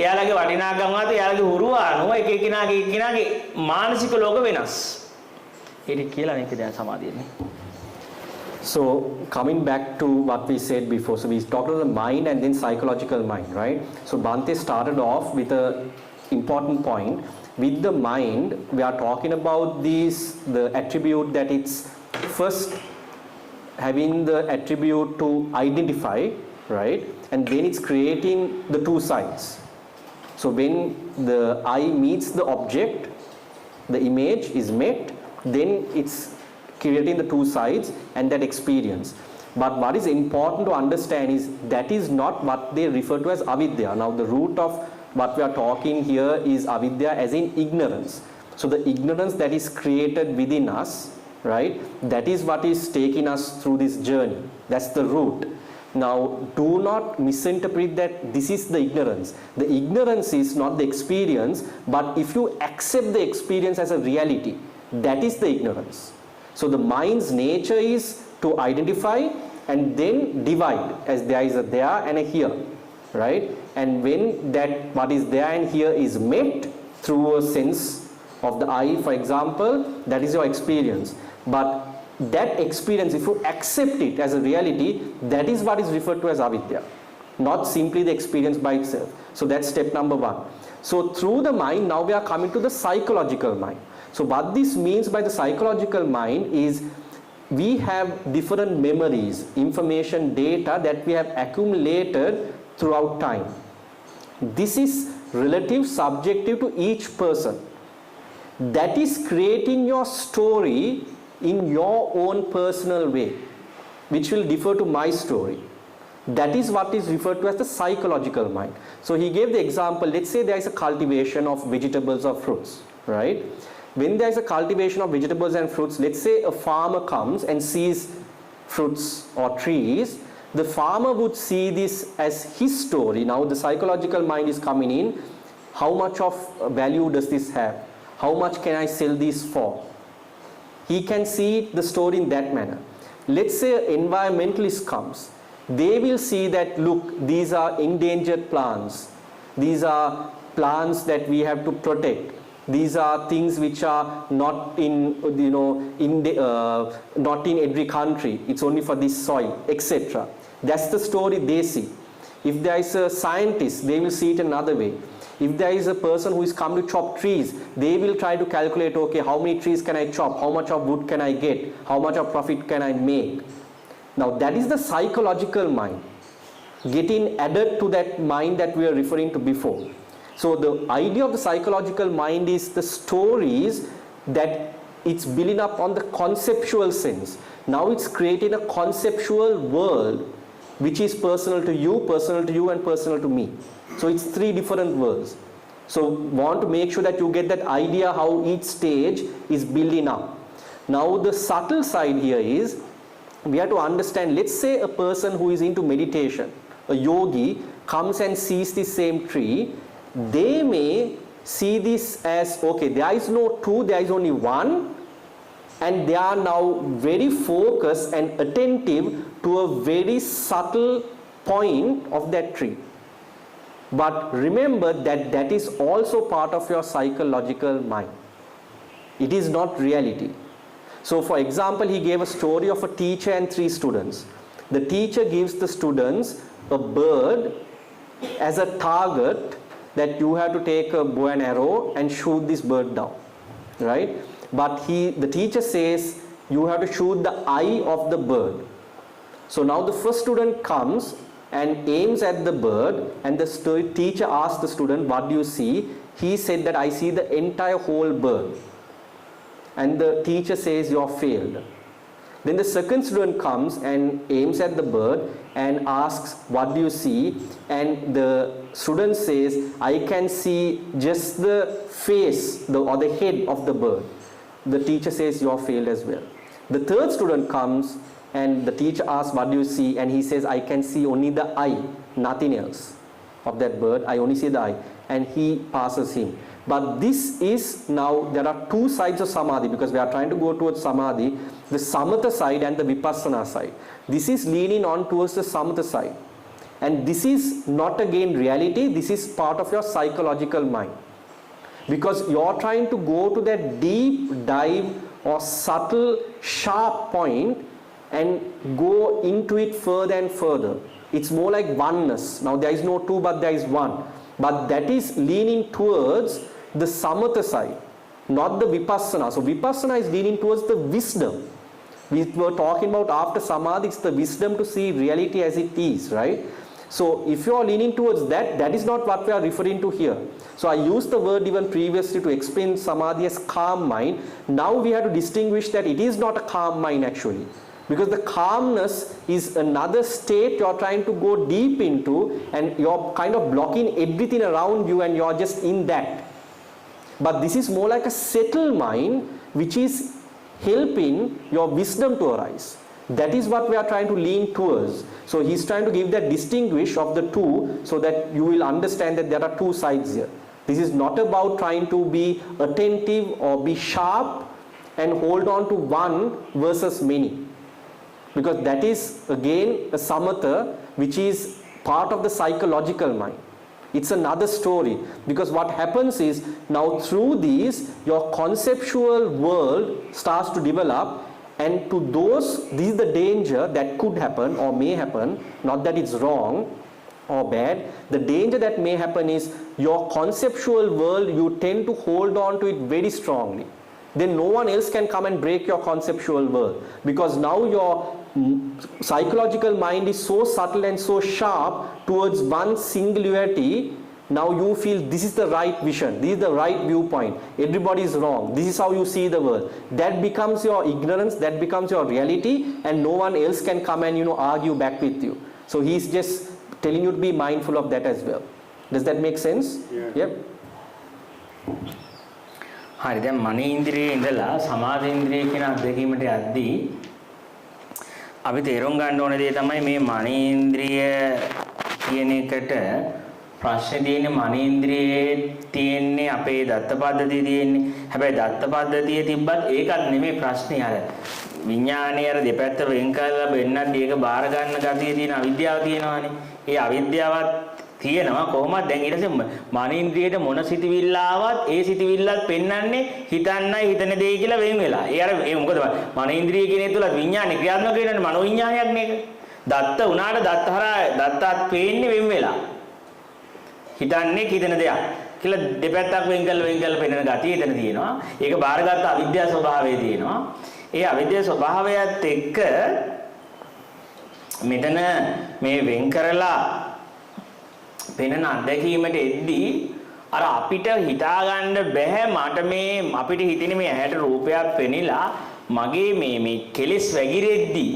එයාලගේ වටිනාකම් අනුව, එයාලගේ හුරුව අනුව එක එකිනාගේ මානසික ලෝක වෙනස්. ඒක කියලා නේ දැන් සමාධියනේ. So coming back to what we said before, so we talked about the mind and then psychological mind, right? So Bhante started off with a important point. With the mind, we are talking about the attribute that it's first having the attribute to identify, right? And then it's creating the two sides. So when the eye meets the object, the image is met, then it's creating the two sides and that experience. But what is important to understand is that is not what they refer to as avidya. Now the root of what we are talking here is avidya as in ignorance. So the ignorance that is created within us, right, that is what is taking us through this journey. That's the root. Now do not misinterpret that this is the ignorance. The ignorance is not the experience, but if you accept the experience as a reality, that is the ignorance. So the mind's nature is to identify and then divide, as there is a there and a here, right? And when that what is there and here is met through a sense of the eye, for example, that is your experience. But that experience, if you accept it as a reality, that is what is referred to as avidya, not simply the experience by itself. So that's step number one. So through the mind, now we are coming to the psychological mind. So what this means by the psychological mind is we have different memories, information, data that we have accumulated throughout time. This is relative, subjective to each person. That is creating your story in your own personal way, which will differ to my story. That is what is referred to as the psychological mind. So he gave the example, let's say there is a cultivation of vegetables or fruits, right? When there is a cultivation of vegetables and fruits, let's say a farmer comes and sees fruits or trees, the farmer would see this as his story. Now the psychological mind is coming in. How much of value does this have? How much can I sell this for? He can see the story in that manner. Let's say an environmentalist comes. They will see that, look, these are endangered plants. These are plants that we have to protect. These are things which are not in, not in every country. It's only for this soil, etc. That's the story they see. If there is a scientist, they will see it another way. If there is a person who is come to chop trees, they will try to calculate, okay, how many trees can I chop? How much of wood can I get? How much of profit can I make? Now that is the psychological mind getting added to that mind that we are referring to before. So the idea of the psychological mind is the stories that it's building up on the conceptual sense. Now it's creating a conceptual world which is personal to you, and personal to me. So it's three different worlds. So want to make sure that you get that idea how each stage is building up. Now the subtle side here is we have to understand, let's say a person who is into meditation, a yogi comes and sees the same tree. They may see this as, okay, there is no two, there is only one, and they are now very focused and attentive to a very subtle point of that tree. But remember that that is also part of your psychological mind. It is not reality. So for example, he gave a story of a teacher and 3 students. The teacher gives the students a bird as a target, that you have to take a bow and arrow and shoot this bird down, right? But the teacher says you have to shoot the eye of the bird. So now the first student comes and aims at the bird, and the teacher asks the student, what do you see? He said that I see the entire whole bird. And the teacher says, you have failed. Then the second student comes and aims at the bird and asks, what do you see? And the student says, I can see just the face or the head of the bird. The teacher says, you have failed as well. The third student comes and the teacher asks, what do you see? And he says, I can see only the eye, nothing else of that bird. I only see the eye. And he passes him. But this is now, there are two sides of samadhi, because we are trying to go towards samadhi, the samatha side and the vipassana side. This is leaning on towards the samatha side. And this is not again reality, this is part of your psychological mind. Because you are trying to go to that deep dive or subtle, sharp point and go into it further and further. It's more like oneness. Now there is no two, but there is one. But that is leaning towards the samatha side, not the vipassana. So vipassana is leaning towards the wisdom. We were talking about after samadhi, it's the wisdom to see reality as it is, right? So if you are leaning towards that, that is not what we are referring to here. So I used the word even previously to explain samadhi as calm mind. Now we have to distinguish that it is not a calm mind actually. Because the calmness is another state you are trying to go deep into, and you are kind of blocking everything around you and you are just in that. But this is more like a settled mind which is helping your wisdom to arise. That is what we are trying to lean towards. So he is trying to give that distinguish of the two so that you will understand that there are two sides here. This is not about trying to be attentive or be sharp and hold on to one versus many. Because that is again a samatha which is part of the psychological mind. It's another story, because what happens is now through these your conceptual world starts to develop, and to those, this is the danger that could happen or may happen, not that it's wrong or bad. The danger that may happen is your conceptual world, you tend to hold on to it very strongly. Then no one else can come and break your conceptual world, because now your psychological mind is so subtle and so sharp towards one singularity. Now you feel this is the right vision, this is the right viewpoint, everybody is wrong, this is how you see the world. That becomes your ignorance, that becomes your reality, and no one else can come and argue back with you. So he's just telling you to be mindful of that as well. Does that make sense? Yeah. Yep. හරි දැන් මන ඉන්ද්‍රියේ ඉඳලා සමාධි ඉන්ද්‍රිය කියන අත්දැකීමට යද්දී අපි තේරුම් ගන්න ඕන දේ තමයි මේ මන ඉන්ද්‍රිය කියන එකට ප්‍රශ්නේ තියෙන්නේ මන ඉන්ද්‍රියේ තියෙන්නේ අපේ දත්ත පද්ධතිය තියෙන්නේ. හැබැයි දත්ත පද්ධතිය තිබ්බත් ඒකත් නෙමෙයි ප්‍රශ්නේ. අර විඥානයේ අර දෙපැත්ත වෙන් කරලා බෙන්නත් ඒක බාර ගන්න ගතිය තියෙන අවිද්‍යාව තියෙනවානේ. ඒ අවිද්‍යාවත් තියෙනවා කොහොමද දැන් ඊට පස්සේ මන ඉන්ද්‍රියට මොන සිතවිල්ල ආවත් ඒ සිතවිල්ලත් පෙන්වන්නේ හිතන්නයි හිතන දෙයි කියලා වෙන් වෙලා. ඒ අර ඒ මොකද මන ඉන්ද්‍රිය කියන එක තුල විඥානේ ක්‍රියාත්මක වෙනනේ මනෝ විඥානයක් මේක. දත්ත උනාට දත්ත හරහා දත්තත් පේන්නේ වෙන් වෙලා. හිතන්නේ හිතන දෙයක් කියලා දෙපැත්තක් වෙන් කරලා පෙන්වන ගතිය එතන තියෙනවා. ඒක බාරගත්ත අවිද්‍යා ස්වභාවය තියෙනවා. ඒ අවිද්‍යා ස්වභාවයත් එක්ක මෙතන මේ වෙන් කරලා පෙනෙන අත්දැකීමට එද්දී අර අපිට හිතා ගන්න බෑ මට මේ අපිට හිතෙන මේ ඇහැට රූපයක් පෙනිලා මගේ මේ කෙලෙස් වැగిරෙද්දී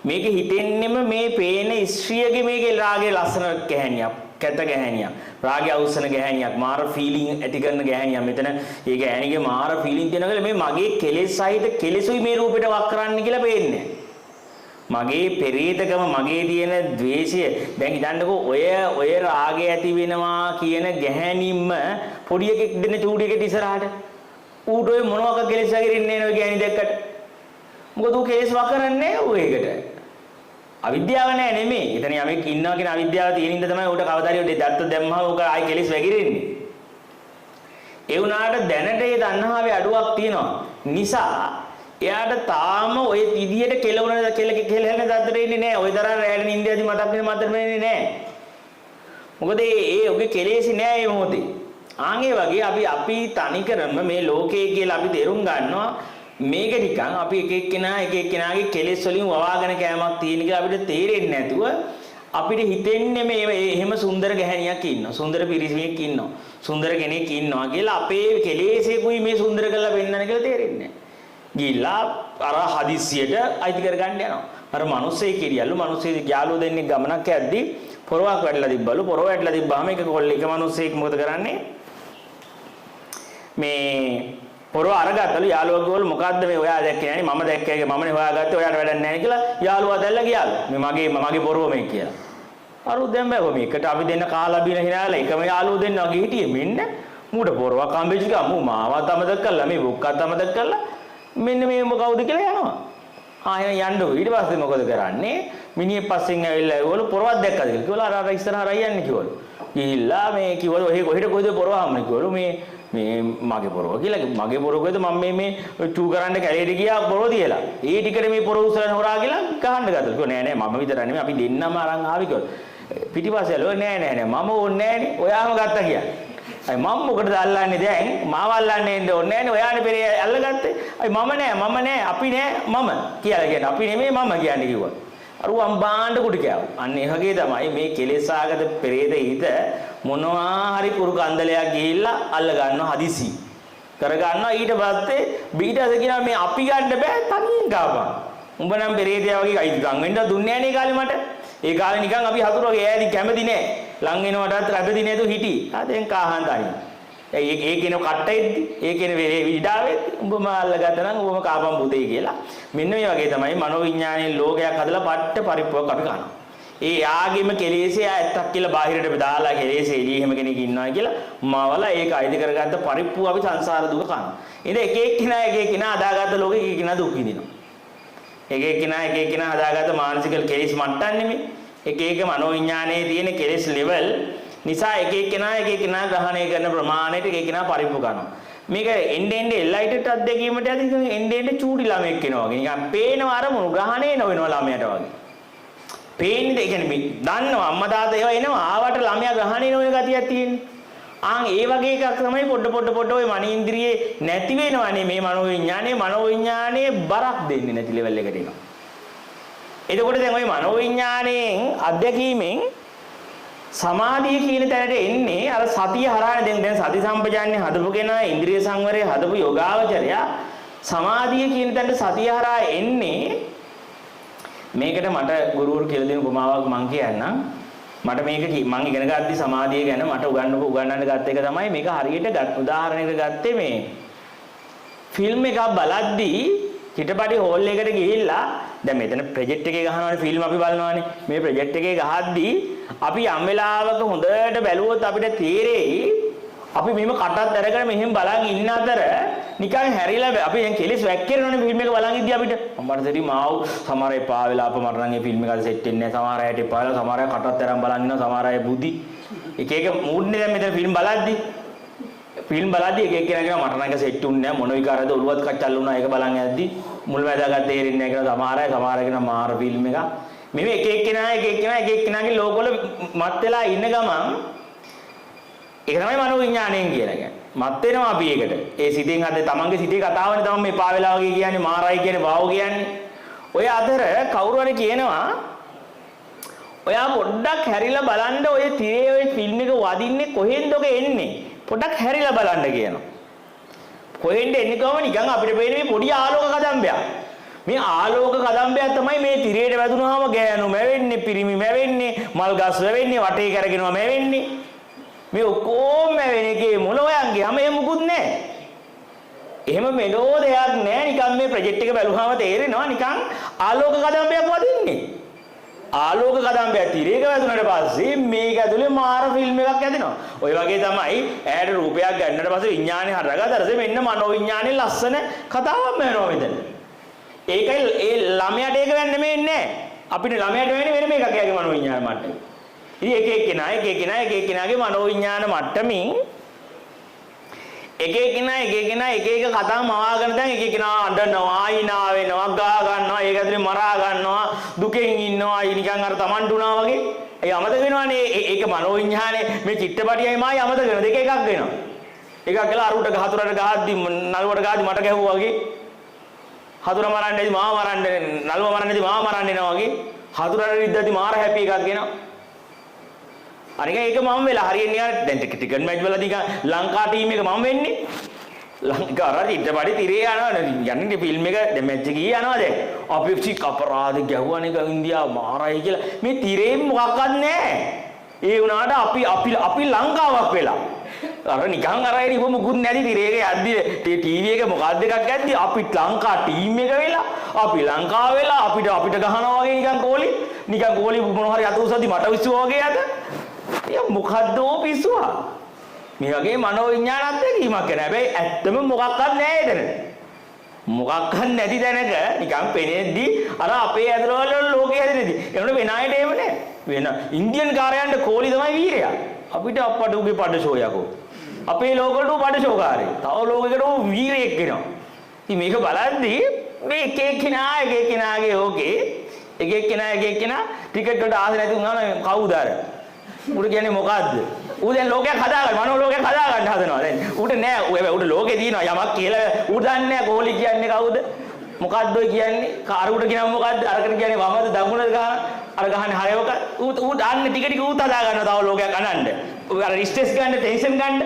මේක හිතෙන්නෙම මේ පේන ස්ත්‍රියගේ මේකේ රාගේ ලස්සන ගැහණියක් කැත ගැහණියක් රාගේ අවසන ගැහණියක් මාර ෆීලිං ඇති කරන ගැහණියක් මෙතන ඒ ගැහණියගේ මාර ෆීලිං තියෙනවා මේ මගේ කෙලෙස් සහිත කෙලෙසුයි මේ රූපෙට වක් කරන්න කියලා පේන්නේ මගේ පෙරේතකම මගේ තියෙන ද්වේෂය දැන් හිතන්නකෝ ඔය රාගය ඇති වෙනවා කියන ගැහණින්ම පොඩි එකෙක් දෙන චූටි එකෙක් ඉස්සරහට ඌට ඔය මොනවාක කෙලෙස් වගිරින්නේ නෑ ඔය ගැහණි දැක්කට මොකද ඌ කෙලෙස් වකරන්නේ ඌ ඒකට අවිද්‍යාව නෑ නෙමෙයි එතන යමෙක් ඉන්නවා කියන අවිද්‍යාව තියෙන ඉඳ තමයි ඌට කවදාරිය ඔය දත්ත දැම්මම ඌක ආයි කෙලෙස් වගිරින්නේ ඒ වුණාට දැනට ඒ දන්නාවේ අඩුවක් තියෙනවා නිසා එයාට තාම ඔය විදියට කෙලවන කෙලහෙන දත්තට ඉන්නේ නැහැ. ඔය තරම් රැයට නිින්දයදී මතක් වෙන්නේ නැහැ. මොකද ඒ ඔගේ කෙලෙසි නැහැ මේ මොහොතේ. ආන්ගේ වගේ අපි තනිකරම මේ ලෝකයේ කියලා අපි තේරුම් ගන්නවා මේක නිකන් අපි එක එක්කෙනාගේ කෙලෙස් වලින් වවාගෙන කෑමක් තියෙන කියලා අපිට තේරෙන්නේ නැතුව අපිට හිතෙන්නේ මේ එහෙම සුන්දර ගැහණියක් ඉන්නවා. සුන්දර පිරිසක් ඉන්නවා. සුන්දර කෙනෙක් ඉන්නවා කියලා අපේ කෙලෙසෙකුයි මේ සුන්දර කරලා පෙන්නන කියලා තේරෙන්නේ නැහැ. ගිහිල්ලා අර හදිස්සියට අයිති කරගන්න යනවා. අර මිනිස්සේ කිරියලු මිනිස්සේ යාළුවෝ දෙන්නේ ගමනක් යද්දි පොරවක් වැටලා තිබ්බලු. පොරව වැටලා තිබ්බාම එක මිනිස්සෙක් මොකද කරන්නේ? මේ පොරව අරගත්තලු යාළුවා ගෝල් මොකද්ද මේ ඔයා දැක්කේ නෑනේ මම දැක්කේ මමනේ හොයාගත්තේ ඔයාට වැඩක් නෑනේ කියලා යාළුවා දැල්ලා ගියාලු. මේ මගේ පොරව මේ කියලා. අරු දැන් බෑ මේකට අපි දෙන්න කාලා බින හිනාලා එකම යාළුවෝ දෙන්න වගේ හිටියේ මෙන්න මූට පොරවක් හම්බෙච්ච ගමු මාවත් අමතක කළා මේ බුක්කත් අමතක කළා මෙන්න මේ කවුද කියලා යනවා. ආයෙ යන්න ඊට පස්සේ මොකද කරන්නේ? මිනිහෙක් පස්සෙන් ඇවිල්ලා ඒගොල්ලෝ පොරවක් දැක්කද කියලා. කිව්වල අර ඉස්සරහා යන්නේ කිව්වලු. ගිහිල්ලා මේ කිව්වලු ඔහෙ කොහෙද පොරව හම්බුනේ කිව්වලු මේ මගේ පොරව කියලා. මගේ පොරවකද මම මේ චූ කරන්න කැලේට ගියා පොරව තියලා. ඒ ටිකට මේ පොරව උසලන හොරා කියලා ගහන්න ගත්තා. කිව්වා නෑ මම විතරක් නෙමෙයි අපි දෙන්නම අරන් ආවි කිව්වා. පිටිපස්සේ ඇලුවා නෑ මම ඕනේ නෑනේ ඔයාම ගත්තා කියලා. අය මම මොකටද අල්ලන්නේ දැන්? මාව අල්ලන්නේ ඉන්න ඕනේ නෑනේ ඔයානේ පෙරේ අල්ලගත්තේ. අය මම නෑ අපි නෑ මම කියලා කියන්නේ. අපි නෙමෙයි මම කියන්නේ කිව්වා. අරුවම් බාණ්ඩ කුටි කෑව. අන්න ඒ වගේ තමයි මේ කෙලෙසාගත පෙරේත හිත මොනවා හරි කුරු කන්දලයක් ගිහිල්ලා අල්ල ගන්නවා හදිසි. කර ගන්නවා ඊට පස්සේ බීටස කියනවා මේ අපි ගන්න බෑ තනියෙන් ගාපන්. උඹ නම් පෙරේතයා වගේ අයිතිකම් වෙන්න දුන්නේ නෑනේ කාලේ මට. ඒ කාලේ නිකන් අපි හතුරු වගේ ඈදි කැමති නෑ. ලං වෙනවටත් කැමති නේද හිටි. ආදෙන් කාහන් තනියෙන්. ඒ කියන කට්ටෙද්දි ඒ කියන විඩාවෙද්දි උඹම අල්ලගත්තා නම් උඹම කාපම් බුදේ කියලා. මෙන්න මේ වගේ තමයි මනෝවිඤ්ඤාණයෙන් ලෝකයක් හදලා පට්ට පරිප්පුවක් අපි කනවා. ඒ යාගෙම කෙලෙසේ ඇත්තක් කියලා බාහිරට දාලා කෙලෙසේ එළිය එහෙම කෙනෙක් ඉන්නවා කියලා මවලා ඒක අයිති කරගත්ත පරිප්පුව අපි සංසාර දුක කනවා. ඉතින් එක එක්කිනා හදාගත්ත ලෝකෙ එක එක්කිනා දුක් විඳිනවා. එක එක්කිනා හදාගත්ත මානසික කෙලෙස් මට්ටම් නෙමෙයි. එක මනෝවිඤ්ඤාණයේ තියෙන කෙලෙස් ලෙවල් නිසා එක එක්කිනා ග්‍රහණය කරන ප්‍රමාණයට එක එක්කිනා පරිප්පු කරනවා. මේක එන්නේ එල්ලයිටට අත්දැකීමට යද්දී එන්නේ චූටි ළමෙක් වෙනවා වගේ. නිකන් පේනවා අරමුණු ග්‍රහණය නොවෙනවා ළමයට වගේ. පේන්නේ ඒ කියන්නේ මේ දන්නවා අම්මා තාත්තා ඒවා එනවා ආවට ළමයා ග්‍රහණය නොවන ගතියක් තියෙන්නේ. ආන් ඒ වගේ එකක් තමයි පොඩ ඔය මනීන්ද්‍රියේ නැති වෙනවනේ මේ මනෝවිඤ්ඤාණයේ බරක් දෙන්නේ නැති ලෙවල් එකට එනවා. එතකොට දැන් ওই මනෝවිඤ්ඤාණයෙන් අධ්‍යක්ීමෙන් සමාධිය කියන තැනට එන්නේ අර සතිය හරහානේ දැන් සති සම්පජාන්නේ හදපු කෙනා ඉන්ද්‍රිය සංවරය හදපු යෝගාවචරය සමාධිය කියන තැනට සතිය හරහා එන්නේ මේකට මට ගුරුවරු කියලා දෙන උපමාවක් මම කියන්නම් මට මේක මම ඉගෙන ගත්තී සමාධිය ගැන මට උගන්වන්න ගත්ත එක තමයි මේක හරියට උදාහරණයකට ගත්තේ මේ ෆිල්ම් එකක් බලද්දී චිත්‍රපටි හෝල් එකට ගිහිල්ලා දැන් මෙතන ප්‍රොජෙක්ට් එකේ ගහනවානේ ෆිල්ම් අපි බලනවානේ මේ ප්‍රොජෙක්ට් එකේ ගහද්දී අපි යම් වෙලාවක හොඳට බැලුවොත් අපිට තේරෙයි අපි මෙහෙම කටත් අරගෙන මෙහෙම බලන් ඉන්න අතර නිකන් හැරිලා අපි දැන් කෙලස් වැක්කිරනනේ ෆිල්ම් එක බලන් ඉද්දී අපිට අම්මට දෙරි මාව සමහර අය පා වෙලා අප මරණන් ඒ ෆිල්ම් එකට සෙට් වෙන්නේ නැහැ සමහර අයට පාලා සමහර අය කටත් අරන් බලන් ඉන්නවා සමහර අය බුදි එක මූඩ්නේ දැන් මෙතන ෆිල්ම් බලද්දී එක කෙනා මට නම් සෙට් උන්නේ නැහැ මොන විකාරද ඔළුවත් කච්චල් වුණා ඒක බලන් යද්දී මුල් වැදාගත්ත තේරෙන්නේ නැහැ කියලා සමහර අය කෙනා මාර ෆිල්ම් එක මේ එක එක්කෙනාගේ ලෝකවල මත් වෙලා ඉන්න ගමන් ඒක තමයි මනෝවිඤ්ඤාණයෙන් කියලා කියන්නේ. මත් වෙනවා අපි ඒකට. ඒ සිතෙන් හද තමන්ගේ සිතේ කතාවනේ තමයි මේ පා වෙලා වගේ කියන්නේ මාරයි කියන්නේ වාව කියන්නේ. ඔය අතර කවුරු හරි කියනවා ඔයා පොඩ්ඩක් හැරිලා බලන්න ඔය තිරේ ඔය ෆිල්ම් එක වදින්නේ කොහෙන්ද ඔක එන්නේ? පොඩ්ඩක් හැරිලා බලන්න කියනවා. කොහෙන්ද එන්නේ කොහොම නිකන් අපිට පේන මේ පොඩි ආලෝක කදම්බයක්. මේ ආලෝක කදම්බයක් තමයි මේ තිරේට වැදුනහම ගෑනු මැවෙන්නේ, පිරිමි මැවෙන්නේ, මල් ගස් වැවෙන්නේ, වටේ කරගෙනවා මැවෙන්නේ. මේ ඔක්කොම මැවෙන එකේ මොන ඔයන්ගේ හැම මොකුත් නැහැ. එහෙම මෙලෝ දෙයක් නැහැ. නිකන් මේ ප්‍රොජෙක්ට් එක බැලුවාම තේරෙනවා නිකන් ආලෝක කදම්බයක් වදින්නේ. ආලෝක කදම්බයක් තිරේක වැදුනට පස්සේ මේක ඇතුලේ මාර ෆිල්ම් එකක් ඇදෙනවා. ඔය වගේ තමයි ඈට රූපයක් ගන්නට පස්සේ විඥානේ හටගත්තට මෙන්න මනෝවිඥානේ ලස්සන කතාවක් වෙනවා මෙතන. ඒකයි ඒ ළමයාට ඒක වෙන්නේ නෙමෙයි. අපිට ළමයාට වෙන්නේ වෙන මේකක් යාගේ මනෝවිඥාන මට්ටමේ. ඉතින් එක එක්කෙනාගේ මනෝවිඥාන මට්ටමින් එක කතා මවාගෙන දැන් එක එක්කෙනා අඬනවා, hina වෙනවා, ගා ගන්නවා, ඒක ඇතුලේ මරා ගන්නවා, දුකෙන් ඉන්නවා, නිකන් අර Tamanට උනා වගේ. ඒ අමතක වෙනවානේ ඒක මනෝවිඥානේ මේ චිත්තපටියයි මායි අමතක වෙන දෙක එකක් වෙනවා. එකක් කියලා අරුට හතුරට ගහද්දි නළුවට ගහද්දි මට ගැහුවා වගේ. හතුර මරන්නේදී මාව මරන්නේ, නළුව මරන්නේදී මාව මරන්නේ නවා වගේ. හතුරට රිද්දදී මාර හැපි එකක් එනවා. අනික ඒක මම වෙලා හරියන්නේ නිකන් දැන් ටිකට් මැච් වලදී ලංකා ටීම් එක මම වෙන්නේ. ලංකා අර ඊටපඩි තිරේ යනවා යන්නේ ෆිල්ම් එක දැන් මැච් එක ගියේ යනවා දැන්. අපි චික් අපරාධ ගැහුවානේ ඉන්දියාව මාරයි කියලා. මේ තිරේ මොකක්වත් නැහැ. ඒ වුණාට අපි ලංකාවක් වෙලා. අර නිකන් අර එනි මොකුත් නැති තිරේක යද්දි ටීවී එක මොකක්ද එකක් යද්දි අපි ලංකා ටීම් එක වෙලා අපි ලංකාව වෙලා අපිට ගහනවා වගේ නිකන් කෝලි මොනවා හරි අත උසද්දි මට විශ්වා වගේ අද. මොකද්ද පිස්සුවා මේ වගේ මනෝ විඥානත් දෙකීමක් කරන හැබැයි ඇත්තම මොකක්වත් නැහැ එතන මොකක්වත් නැති තැනක නිකන් පෙනෙද්දි අර අපේ ඇතුළවල ලෝකේ හැදෙනදී ඒනොට වෙන අයට එහෙම නැහැ වෙන ඉන්දියන් කාරයන්ට කෝලි තමයි වීරයා අපිට අප්පට උගේ පඩ ෂෝ යකෝ අපේ ලෝකවලට පඩ ෂෝ කාරේ තව ලෝකයකට වීරයෙක් වෙනවා ඉතින් මේක බලද්දි මේ එක එක්කෙනාගේ ඕකේ එක එක්කෙනා ටිකට් වලට ආස නැති වුණා නම් කවුද අර උඩ කියන්නේ මොකද්ද? ඌ දැන් ලෝකයක් හදාගන්න මනෝ ලෝකයක් හදාගන්න හදනවා දැන්. ඌට නෑ ඌට ලෝකේ තියෙනවා යමක් කියලා ඌ දන්නේ නෑ කෝලි කියන්නේ කවුද? මොකද්ද ඔය කියන්නේ? කාරුට කියනම මොකද්ද? අරකට කියන්නේ වමද දකුණද ගහන අර ගහන්නේ හරයවක ඌ දන්නේ ටික ඌත් හදාගන්නවා තව ලෝකයක් අනන්න. ඌ අර ස්ට්‍රෙස් ගන්න ටෙන්ෂන් ගන්න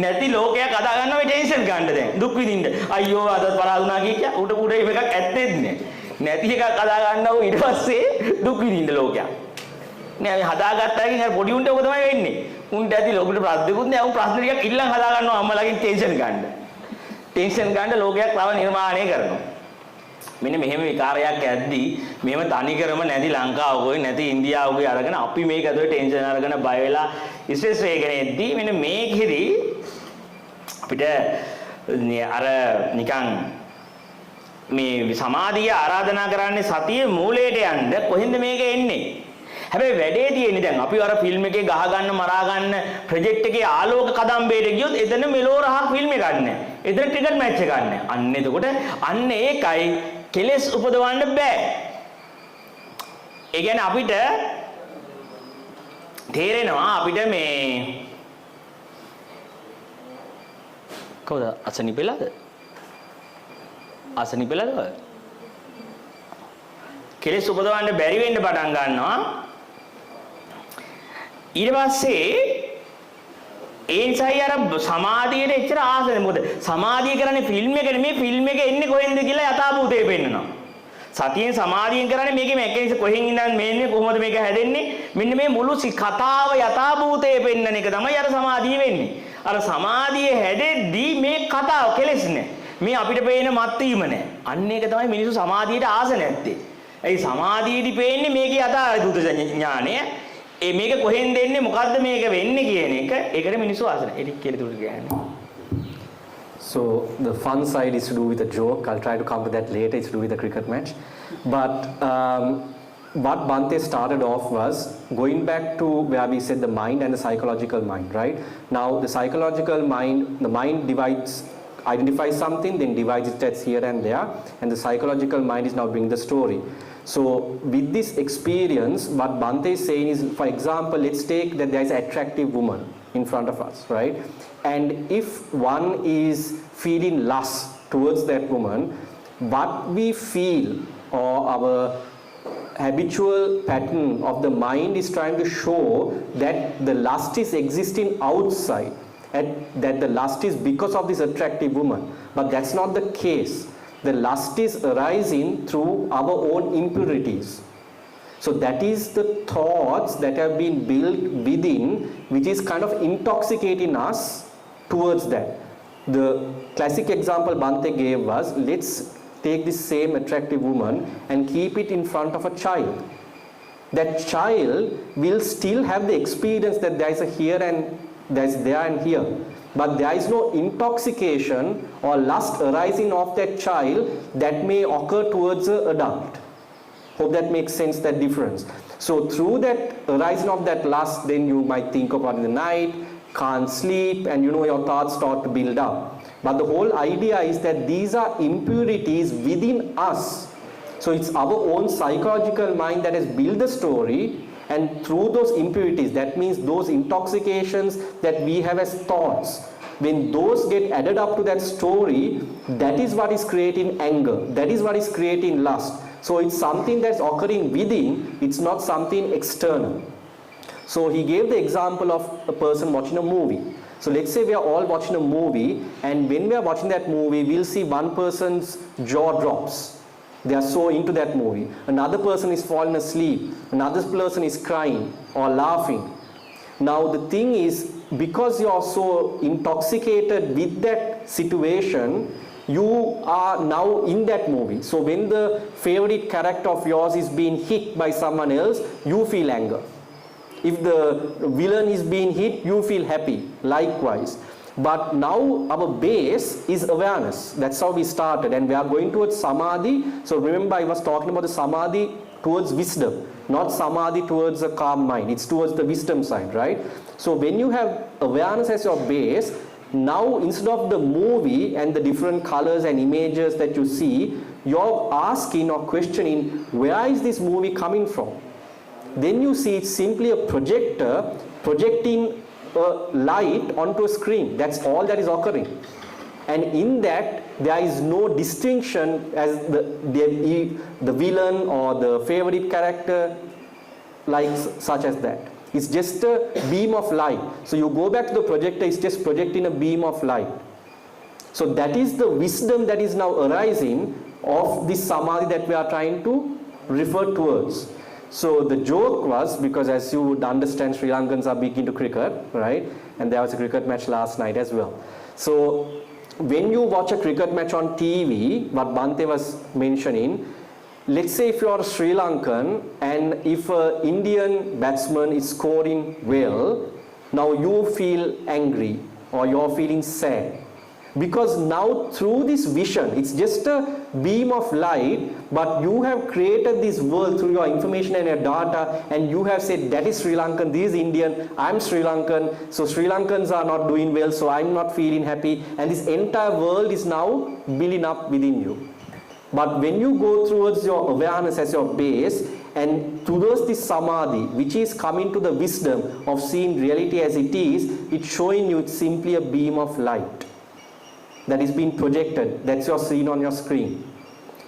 නැති ලෝකයක් හදාගන්නවා මේ ටෙන්ෂන් ගන්න දැන්. දුක් විඳින්න. අයියෝ අද පරාදුනා කිය ඌට එකක් ඇත්තෙත් නෑ. නැති එකක් හදාගන්නවා ඌ ඊට පස්සේ දුක් විඳින්න ලෝකයක්. නෑ හදාගත්ත එකකින් අර පොඩි උන්ට ඔක තමයි වෙන්නේ. උන්ට ඇති ලෝකෙට ප්‍රශ්නකුත් නෑ. උන් ප්‍රශ්න ටිකක් ඉල්ලන් හදා ගන්නවා අම්මලාගෙන් ටෙන්ෂන් ගන්න. ටෙන්ෂන් ගන්න ලෝකයක් තව නිර්මාණය කරනවා. මෙන්න මෙහෙම විකාරයක් ඇද්දී මෙහෙම තනිකරම නැති ලංකාවකෝයි නැති ඉන්දියාවකෝයි අරගෙන අපි මේක ඇතුලේ ටෙන්ෂන් අරගෙන බය වෙලා ස්ට්‍රෙස් වේගෙන එද්දී මෙන්න මේකෙදි අපිට අර නිකන් මේ සමාධිය ආරාධනා කරන්නේ සතියේ මූලයට යන්න කොහෙන්ද මේක එන්නේ? හැබැයි වැඩේ තියෙන්නේ දැන් අපි අර ෆිල්ම් එකේ ගහ ගන්න මරා ගන්න ප්‍රොජෙක්ට් එකේ ආලෝක කදම්බේට ගියොත් එතන මෙලෝ රහක් ෆිල්ම් එකක් නැහැ. එතන ටිකට් මැච් එකක් නැහැ. අන්න එතකොට අන්න ඒකයි කෙලස් උපදවන්න බෑ. ඒ කියන්නේ අපිට තේරෙනවා අපිට මේ කවුද අසනිපෙලාද? අසනිපෙලාද? කෙලස් උපදවන්න බැරි වෙන්න පටන් ගන්නවා. ඊට පස්සේ ඒ නිසායි අර සමාධියට එච්චර ආස නැහැ. මොකද සමාධිය කරන්නේ ෆිල්ම් එක නෙමෙයි ෆිල්ම් එක එන්නේ කොහෙන්ද කියලා යථාභූතේ පෙන්නනවා. සතියෙන් සමාධියෙන් කරන්නේ මේකේ මෙකැනිසම් කොහෙන් ඉඳන් මේන්නේ කොහොමද මේක හැදෙන්නේ? මෙන්න මේ මුළු කතාව යථාභූතේ පෙන්නන එක තමයි අර සමාධිය වෙන්නේ. අර සමාධිය හැදෙද්දී මේ කතාව කෙලෙස් නැහැ. මේ අපිට පේන මත් වීම නැහැ. අන්න ඒක තමයි මිනිස්සු සමාධියට ආස නැත්තේ. ඒ සමාධියේදී පේන්නේ මේකේ යථාභූත ඥානය. ඒ මේක කොහෙන්ද එන්නේ මොකද්ද මේක වෙන්නේ කියන එක ඒකට මිනිස්සු ආසන. ඒක කියලා දුර කියන්නේ. So the fun side is to do with a joke. I'll try to come to that later. It's to do with the cricket match. But what Bhante started off was going back to where we said the mind and the psychological mind, right? Now the psychological mind, the mind identifies something, then divides it as here and there, and the psychological mind is now bringing the story. So with this experience, what Bhante is saying is, for example, let's take that there is an attractive woman in front of us, right? And if one is feeling lust towards that woman, what we feel or our habitual pattern of the mind is trying to show that the lust is existing outside, and that the lust is because of this attractive woman. But that's not the case. The lust is arising through our own impurities. So that is the thoughts that have been built within, which is kind of intoxicating us towards that. The classic example Bhante gave was, let's take this same attractive woman and keep it in front of a child. That child will still have the experience that there is a here and there's there and here. But there is no intoxication or lust arising of that child that may occur towards an adult. Hope that makes sense, that difference. So through that arising of that lust, then you might think about in the night, can't sleep, and your thoughts start to build up. But the whole idea is that these are impurities within us. So it's our own psychological mind that has built the story, and through those impurities, that means those intoxications that we have as thoughts, when those get added up to that story, that is what is creating anger, that is what is creating lust. So it's something that's occurring within, it's not something external. So he gave the example of a person watching a movie. So let's say we are all watching a movie, and when we are watching that movie, we'll see one person's jaw drops. They are so into that movie. Another person is falling asleep. Another person is crying or laughing. Now the thing is, because you are so intoxicated with that situation, you are now in that movie. So when the favorite character of yours is being hit by someone else, you feel anger. If the villain is being hit, you feel happy. Likewise. But now our base is awareness. That's how we started, and we are going towards samadhi. So remember, I was talking about the samadhi towards wisdom, not samadhi towards a calm mind. It's towards the wisdom side, right? So when you have awareness as your base, now instead of the movie and the different colors and images that you see, you're asking or questioning, where is this movie coming from? Then you see it's simply a projector projecting a light onto a screen. That's all that is occurring. And in that, there is no distinction as the villain or the favorite character, like such as that. It's just a beam of light. So you go back to the projector, it's just projecting a beam of light. So that is the wisdom that is now arising of this samadhi that we are trying to refer towards. So the joke was, because as you would understand, Sri Lankans are big into cricket, right? And there was a cricket match last night as well. So when you watch a cricket match on TV, what Bhante was mentioning, let's say if you are Sri Lankan and if an Indian batsman is scoring well, now you feel angry or you're feeling sad. Because now through this vision, it's just a beam of light, but you have created this world through your information and your data, and you have said that is Sri Lankan, this is Indian, I'm Sri Lankan, so Sri Lankans are not doing well, so I'm not feeling happy, and this entire world is now building up within you. But when you go towards your awareness as your base, and towards this samadhi, which is coming to the wisdom of seeing reality as it is, it's showing you it's simply a beam of light that is being projected, that's you're seeing on your screen.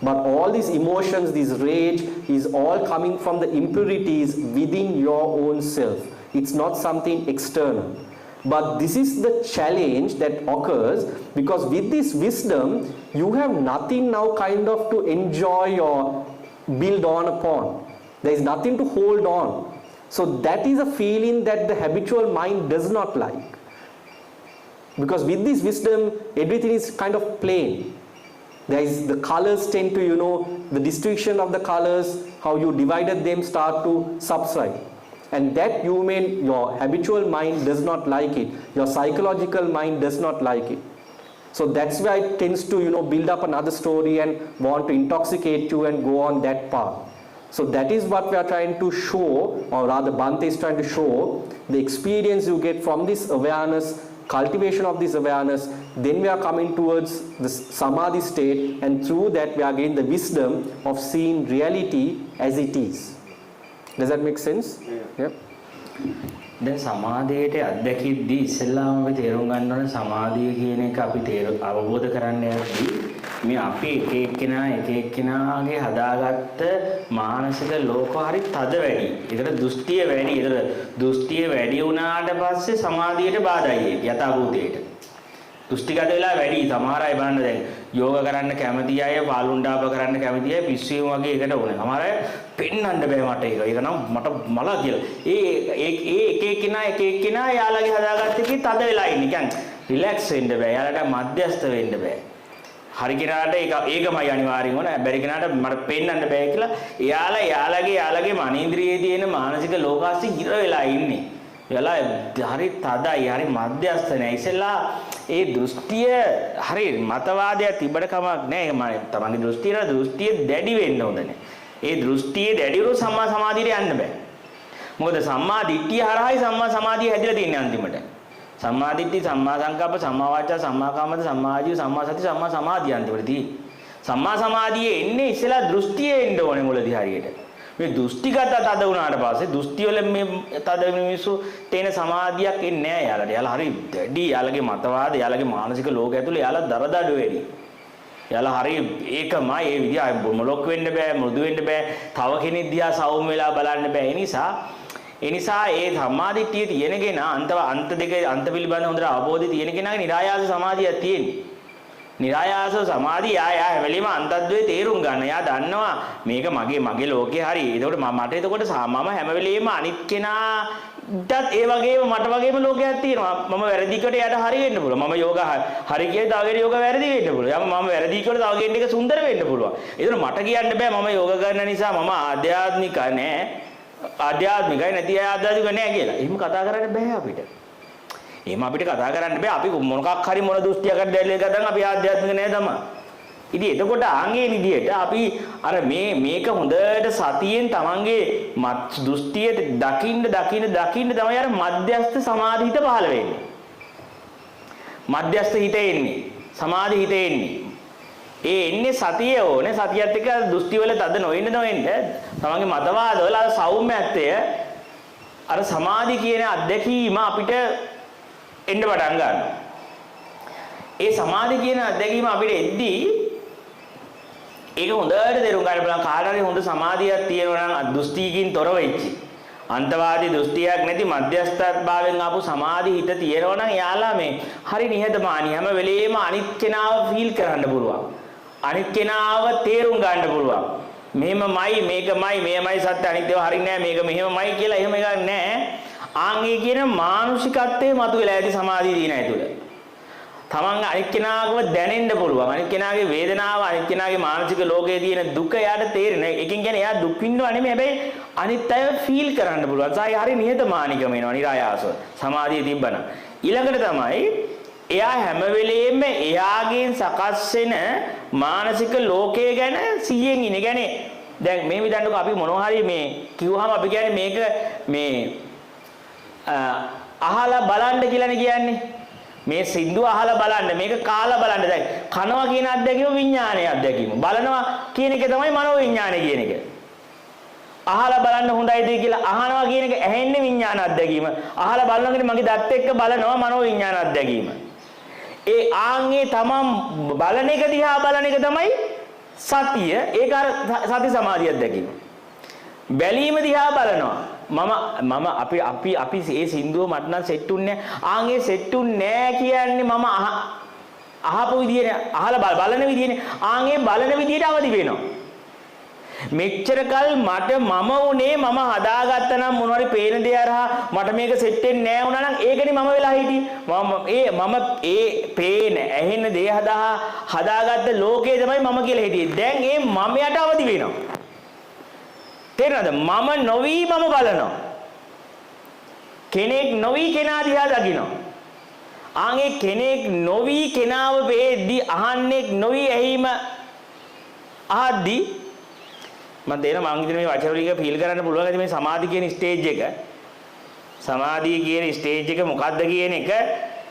But all these emotions, this rage, is all coming from the impurities within your own self. It's not something external. But this is the challenge that occurs, because with this wisdom, you have nothing now kind of to enjoy or build on upon. There is nothing to hold on. So that is a feeling that the habitual mind does not like. Because with this wisdom, everything is kind of plain. There is the colors tend to, the distinction of the colors, how you divided them start to subside. And that your habitual mind does not like it. Your psychological mind does not like it. So that's why it tends to, build up another story and want to intoxicate you and go on that path. So that is what we are trying to show, or rather Bhante is trying to show, the experience you get from this awareness, cultivation of this awareness, then we are coming towards the samadhi state, and through that we are getting the wisdom of seeing reality as it is. Does that make sense? Yeah. දැන් සමාධියට අත්දැකීද්දී ඉස්සෙල්ලාම අපි තේරුම් ගන්න ඕනේ සමාධිය කියන එක අපි අවබෝධ කරන්න යද්දී මේ අපි එක එක්කෙනාගේ හදාගත්ත මානසික ලෝක හරි තද වැඩි. ඒකට දෘෂ්ටිය වැඩි. ඒකට දෘෂ්ටිය වැඩි වුණාට පස්සේ සමාධියට බාධායි යථාභූතයට. දෘෂ්ටිගත වෙලා වැඩි. සමහර අය බලන්න දැන් යෝග කරන්න කැමති අය, පාලුණ්ඩාප කරන්න කැමති අය පිස්සුවෙන් වගේ එකට ඕනේ. සමහර අය පෙන්වන්න බෑ මට ඒක. ඒක නම් මට මල කියලා. එක එක්කෙනා යාළගේ හදාගත්ත එකේ තද වෙලා ඉන්නේ. කියන්නේ රිලැක්ස් වෙන්න බෑ. යාළට මධ්‍යස්ථ වෙන්න බෑ. හරි කෙනාට ඒකමයි අනිවාර්යෙන් ඕන. බැරි කෙනාට මට පෙන්වන්න බෑ කියලා යාළගේ මනේන්ද්‍රියේ තියෙන මානසික ලෝකාස්සේ ඉර වෙලා ඉන්නේ. එයාලා හරි තදයි, හරි මධ්‍යස්ථ නැහැ. ඉතින්ලා ඒ දෘෂ්ටිය හරි මතවාදයක් තිබ්බට කමක් නැහැ. තමන්ගේ දෘෂ්ටිය දැඩි වෙන්න හොඳ නැහැ. ඒ දෘෂ්ටියේ දැඩි වුණොත් සම්මා සමාධියට යන්න බෑ. මොකද සම්මා දිට්ඨිය හරහායි සම්මා සමාධිය හැදිලා තියෙන්නේ අන්තිමට. සම්මා දිට්ඨි, සම්මා සංකප්ප, සම්මා වාචා, සම්මා කාමද, සම්මා ආජීව, සම්මා සති, සම්මා සමාධිය අන්තිමට තියෙන්නේ. සම්මා සමාධියේ එන්නේ ඉස්සෙල්ලා දෘෂ්ටියේ එන්න ඕනේ මුලදී හරියට. මේ දෘෂ්ටිගත තද වුණාට පස්සේ දෘෂ්ටි වල මේ තද මිනිස්සු තේන සමාධියක් එන්නේ නැහැ යාළුවට. යාළුවා හරි දැඩි, යාළුගේ මතවාද, යාළුගේ මානසික ලෝක ඇතුලේ යාළුවා දරදඬු වෙඩි. යාලා හරි ඒකමයි ඒ විදිහ මොලොක් වෙන්න බෑ මෘදු වෙන්න බෑ තව කෙනෙක් දිහා සවුම් වෙලා බලන්න බෑ ඒ නිසා ඒ සම්මාදිට්ඨිය තියෙනගෙන අන්ත දෙක අන්ත පිළිබඳ හොඳට අවබෝධය තියෙන කෙනාගේ නිරායාස සමාධියක් තියෙන්නේ. නිරායාස සමාධිය යා හැමලෙම අන්තද්වේ තේරුම් ගන්න. යා දන්නවා මේක මගේ ලෝකේ හරි. ඒකට මට එතකොට මම හැම වෙලෙම අනිත් කෙනාටත් ඒ වගේම මට වගේම ලෝකයක් තියෙනවා. මම වැරදිකට යට හරි වෙන්න පුළුවන්. මම යෝග හරි කියලා තව කෙනෙක් යෝග වැරදි වෙන්න පුළුවන්. මම වැරදි කියලා තව කෙනෙක් එක සුන්දර වෙන්න පුළුවන්. ඒතර මට කියන්න බෑ මම යෝග කරන නිසා මම ආධ්‍යාත්මික නෑ. ආධ්‍යාත්මිකයි නැති ආධ්‍යාත්මික නෑ කියලා. එහෙම කතා කරන්න බෑ අපිට. එහෙම අපිට කතා කරන්න බෑ. අපි මොනකක් හරි මොන දෘෂ්ටියකට දැල්ලේ ගතන් අපි ආධ්‍යාත්මික නෑ තමයි. ඉතින් එතකොට ආන්ගේ විදියට අපි අර මේක හොඳට සතියෙන් තමන්ගේ දෘෂ්ටිය දකින්න තමයි අර මධ්‍යස්ථ සමාධි හිත පහළ වෙන්නේ. මධ්‍යස්ථ හිත එන්නේ. සමාධි හිත එන්නේ. ඒ එන්නේ සතිය ඕනේ. සතියත් එක්ක දෘෂ්ටි වල තද නොවෙන්න තමන්ගේ මතවාද වල අර සෞම්‍යත්වය අර සමාධි කියන අත්දැකීම අපිට එන්න පටන් ගන්නවා. ඒ සමාධි කියන අත්දැකීම අපිට එද්දී ඒක හොඳට තේරුම් ගන්න බලන්න කාටරි හොඳ සමාධියක් තියෙනවා නම් දෘෂ්ටියකින් තොර වෙච්ච අන්තවාදී දෘෂ්ටියක් නැති මධ්‍යස්ථභාවයෙන් ආපු සමාධි හිත තියෙනවා නම් එයාලා මේ හරි නිහතමානී හැම වෙලෙම අනිත් කෙනාව ෆීල් කරන්න පුළුවන්. අනිත් කෙනාව තේරුම් ගන්න පුළුවන්. මෙහෙමමයි මේකමයි මෙහෙමයි සත්‍ය අනිත් ඒවා හරින්නේ නැහැ මේක මෙහෙමමයි කියලා එහෙම එකක් නැහැ. ආන්ගේ කියන මානුෂිකත්වයේ මතුවලා ඇති සමාධිය දින ඇතුළ. තමන් අනිත් කෙනාගව දැනෙන්න පුළුවන්. අනිත් කෙනාගේ වේදනාව අනිත් කෙනාගේ මානසික ලෝකයේ තියෙන දුක එයාට තේරෙන. එකකින් කියන්නේ එයා දුක් විඳිනවා නෙමෙයි හැබැයි අනිත් අය ෆීල් කරන්න පුළුවන්. සායි හරි නිහතමානීකම එනවා නිරායාසව. සමාධිය තිබ්බනම්. ඊළඟට තමයි එයා හැම වෙලෙම එයාගෙන් සකස් වෙන මානසික ලෝකය ගැන 100න් ඉන්නේ. කියන්නේ දැන් මේ විදිහට අපි මොනවා හරි මේ කිව්වහම අපි කියන්නේ මේක මේ අහලා බලන්න කියලානේ කියන්නේ. මේ සින්දුව අහලා බලන්න මේක කාලා බලන්න. දැන් කනවා කියන අත්දැකීම විඥානයේ අත්දැකීම. බලනවා කියන එක තමයි මනෝ විඥානය කියන එක. අහලා බලන්න හොඳයිද කියලා අහනවා කියන එක ඇහෙන්නේ විඥාන අත්දැකීම. අහලා බලනකොට මගේ දත් එක්ක බලනවා මනෝ විඥාන අත්දැකීම. ඒ ආන්ගේ තමන් බලන එක දිහා බලන එක තමයි සතිය. ඒක අර සති සමාධිය අත්දැකීම. බැලීම දිහා බලනවා. මම අපි ඒ සින්දුව මට නම් සෙට් උන්නේ ආන්ගේ සෙට් උන්නේ කියන්නේ මම අහපු විදිහේ අහලා බලන විදිහනේ ආන්ගේ බලන විදිහට අවදි වෙනවා. මෙච්චර කල් මම උනේ මම හදාගත්ත නම් මොනවාරි පේන දේ අරහා මට මේක සෙට් වෙන්නේ නැහැ වුණා නම් ඒකනේ මම වෙලා හිටියේ. මම ඒ පේන ඇහෙන දේ හදාගත්ත ලෝකේ තමයි මම කියලා හිටියේ. දැන් ඒ මමයට අවදි වෙනවා. තේරෙනවද? මම නොවි මම බලනවා. කෙනෙක් නොවි කෙනා දිහා දකිනවා. ආන්ගේ කෙනෙක් නොවි කෙනාව වේද්දි අහන්නේ නොවි ඇහිම ආද්දි මම දෙන මං ඉතින් මේ වචන වලින් ෆීල් කරන්න පුළුවන් මේ සමාධි කියන ස්ටේජ් එක. සමාධිය කියන ස්ටේජ් එක මොකද්ද කියන එක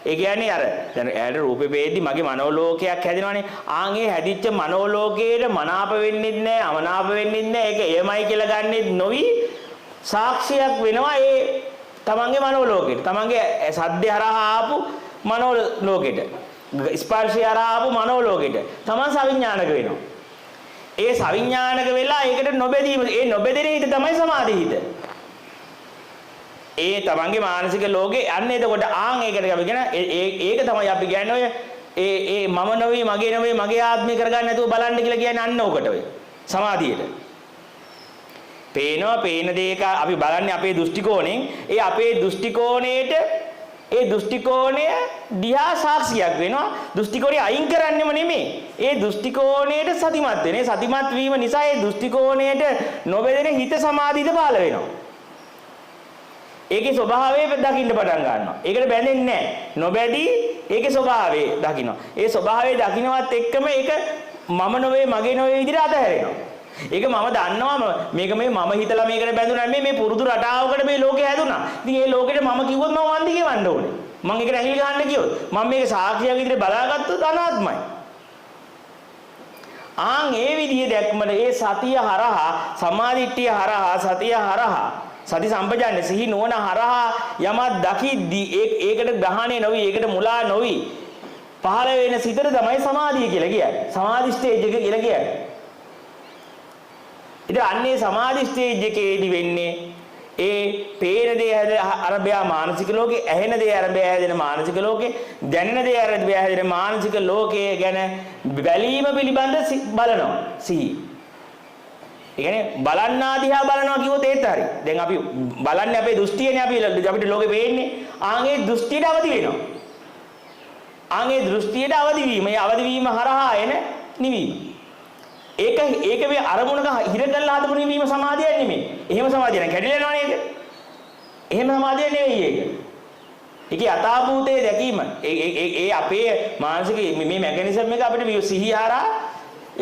ඒ කියන්නේ අර දැන් ඇයට රූපේ වේද්දි මගේ මනෝලෝකයක් හැදෙනවනේ. ආන්ගේ හැදිච්ච මනෝලෝකයට මනාප වෙන්නේ නැහැ, අමනාප වෙන්නේ නැහැ. ඒක එයමයි කියලා ගන්නෙත් නොවි සාක්ෂියක් වෙනවා ඒ තමන්ගේ මනෝලෝකෙට. තමන්ගේ සද්ද හරහා ආපු මනෝලෝකෙට. ස්පර්ශය හරහා ආපු මනෝලෝකෙට. තමන් සවිඥානික වෙනවා. ඒ සවිඥානික වෙලා ඒකට නොබැදීම ඒ නොබැදෙන හිත තමයි සමාධි හිත. ඒ තමන්ගේ මානසික ලෝකේ යන්නේ එතකොට ආන් ඒකට අපි කියන ඒක තමයි අපි කියන්නේ ඔය ඒ මම නොවේ මගේ නොවේ මගේ ආත්මය කරගන්න නැතුව බලන්න කියලා කියන්නේ අන්න ඕකට ඔය සමාධියට. පේනවා පේන දේක අපි බලන්නේ අපේ දෘෂ්ටි කෝණයෙන්. ඒ අපේ දෘෂ්ටි කෝණයට ඒ දෘෂ්ටි කෝණය දිහා සාක්ෂියක් වෙනවා. දෘෂ්ටි කෝණය අයින් කරන්නෙම නෙමෙයි. ඒ දෘෂ්ටි කෝණයට සතිමත් වෙන්නේ. සතිමත් වීම නිසා ඒ දෘෂ්ටි කෝණයට නොබෙදෙන හිත සමාධියට පහළ වෙනවා. ඒකේ ස්වභාවය දකින්න පටන් ගන්නවා. ඒකට බැඳෙන්නේ නැහැ. නොබැදී ඒකේ ස්වභාවය දකින්නවා. ඒ ස්වභාවය දකින්නවත් එක්කම ඒක මම නොවේ මගේ නොවේ විදිහට අතහැරෙනවා. ඒක මම දන්නවා මේක මම හිතලා මේකට බැඳුනා මේ පුරුදු රටාවකට මේ ලෝකේ හැදුනා. ඉතින් මේ ලෝකෙට මම කිව්වොත් මම වන්දි කියවන්න ඕනේ. මම ඒකට ඇඟිලි ගහන්න කිව්වොත් මම මේක සාක්ෂියක් විදිහට බලාගත්තොත් අනාත්මයි. ආන් ඒ විදිහේ දැක්මට ඒ සතිය හරහා සමාධිට්ඨිය හරහා සතිය හරහා සති සම්පජාන්නේ සිහි නුවණ හරහා යමක් දකිද්දී ඒකට ග්‍රහණය නොවි ඒකට මුලා නොවි පහළ වෙන සිතට තමයි සමාධිය කියලා කියන්නේ. සමාධි ස්ටේජ් එක කියලා කියන්නේ. ඉතින් අන්නේ සමාධි ස්ටේජ් එකේදී වෙන්නේ ඒ පේන දේ අරබයා මානසික ලෝකේ, ඇහෙන දේ අරබයා හැදෙන මානසික ලෝකේ, දැනෙන දේ අරබයා හැදෙන මානසික ලෝකයේ ගැන බැලීම පිළිබඳ බලනවා සිහි. ඒ කියන්නේ බලන්නා දිහා බලනවා කිව්වොත් ඒත් හරි. දැන් අපි බලන්නේ අපේ දෘෂ්ටියනේ අපිට ලෝකේ පේන්නේ. ආන්ගේ දෘෂ්ටියට අවදි වෙනවා. ආන්ගේ දෘෂ්ටියට අවදි වීම, ඒ අවදි වීම හරහා එන නිවීම. ඒක මේ අරමුණක හිර කරලා හදපු නිවීම සමාධියක් නෙමෙයි. එහෙම සමාධිය නම් කැඩිලා යනවා නේද? එහෙම සමාධියක් නෙවෙයි ඒක. ඒකේ යථාභූතයේ දැකීම. ඒ අපේ මානසික මේ මෙකැනිසම් එක අපිට සිහිය හරහා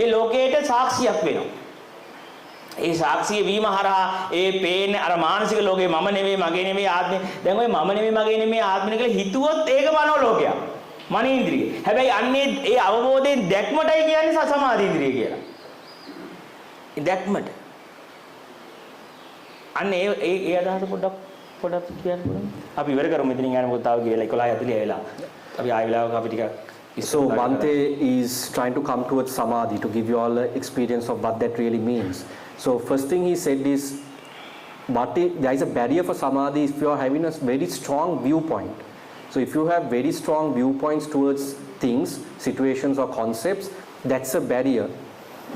ඒ ලෝකයට සාක්ෂියක් වෙනවා. ඒ සාක්ෂිය වීම හරහා ඒ පේන අර මානසික ලෝකේ මම නෙවෙයි, මගේ නෙවෙයි, ආත්මේ. දැන් ඔය මම නෙවෙයි, මගේ නෙවෙයි, ආත්මේ කියලා හිතුවොත් ඒක මනෝ ලෝකයක්. මනේන්ද්‍රිය. හැබැයි අන්නේ ඒ අවබෝධයෙන් දැක්මටයි කියන්නේ සමාධීන්ද්‍රිය කියලා. දැක්මට. අන්න ඒ අදහස පොඩ්ඩක් කියන්න පුළුවන්. අපි ඉවර කරමු මෙතනින් යන මොකද තාම කියලා 11:40 වෙලා. අපි ආයෙ වෙලාවක අපි ටිකක් So Bhante is trying to come towards samadhi to give you all an experience of what that really means. So first thing he said is, there is a barrier for samadhi if you are having a very strong viewpoint. So if you have very strong viewpoints towards things, situations or concepts, that's a barrier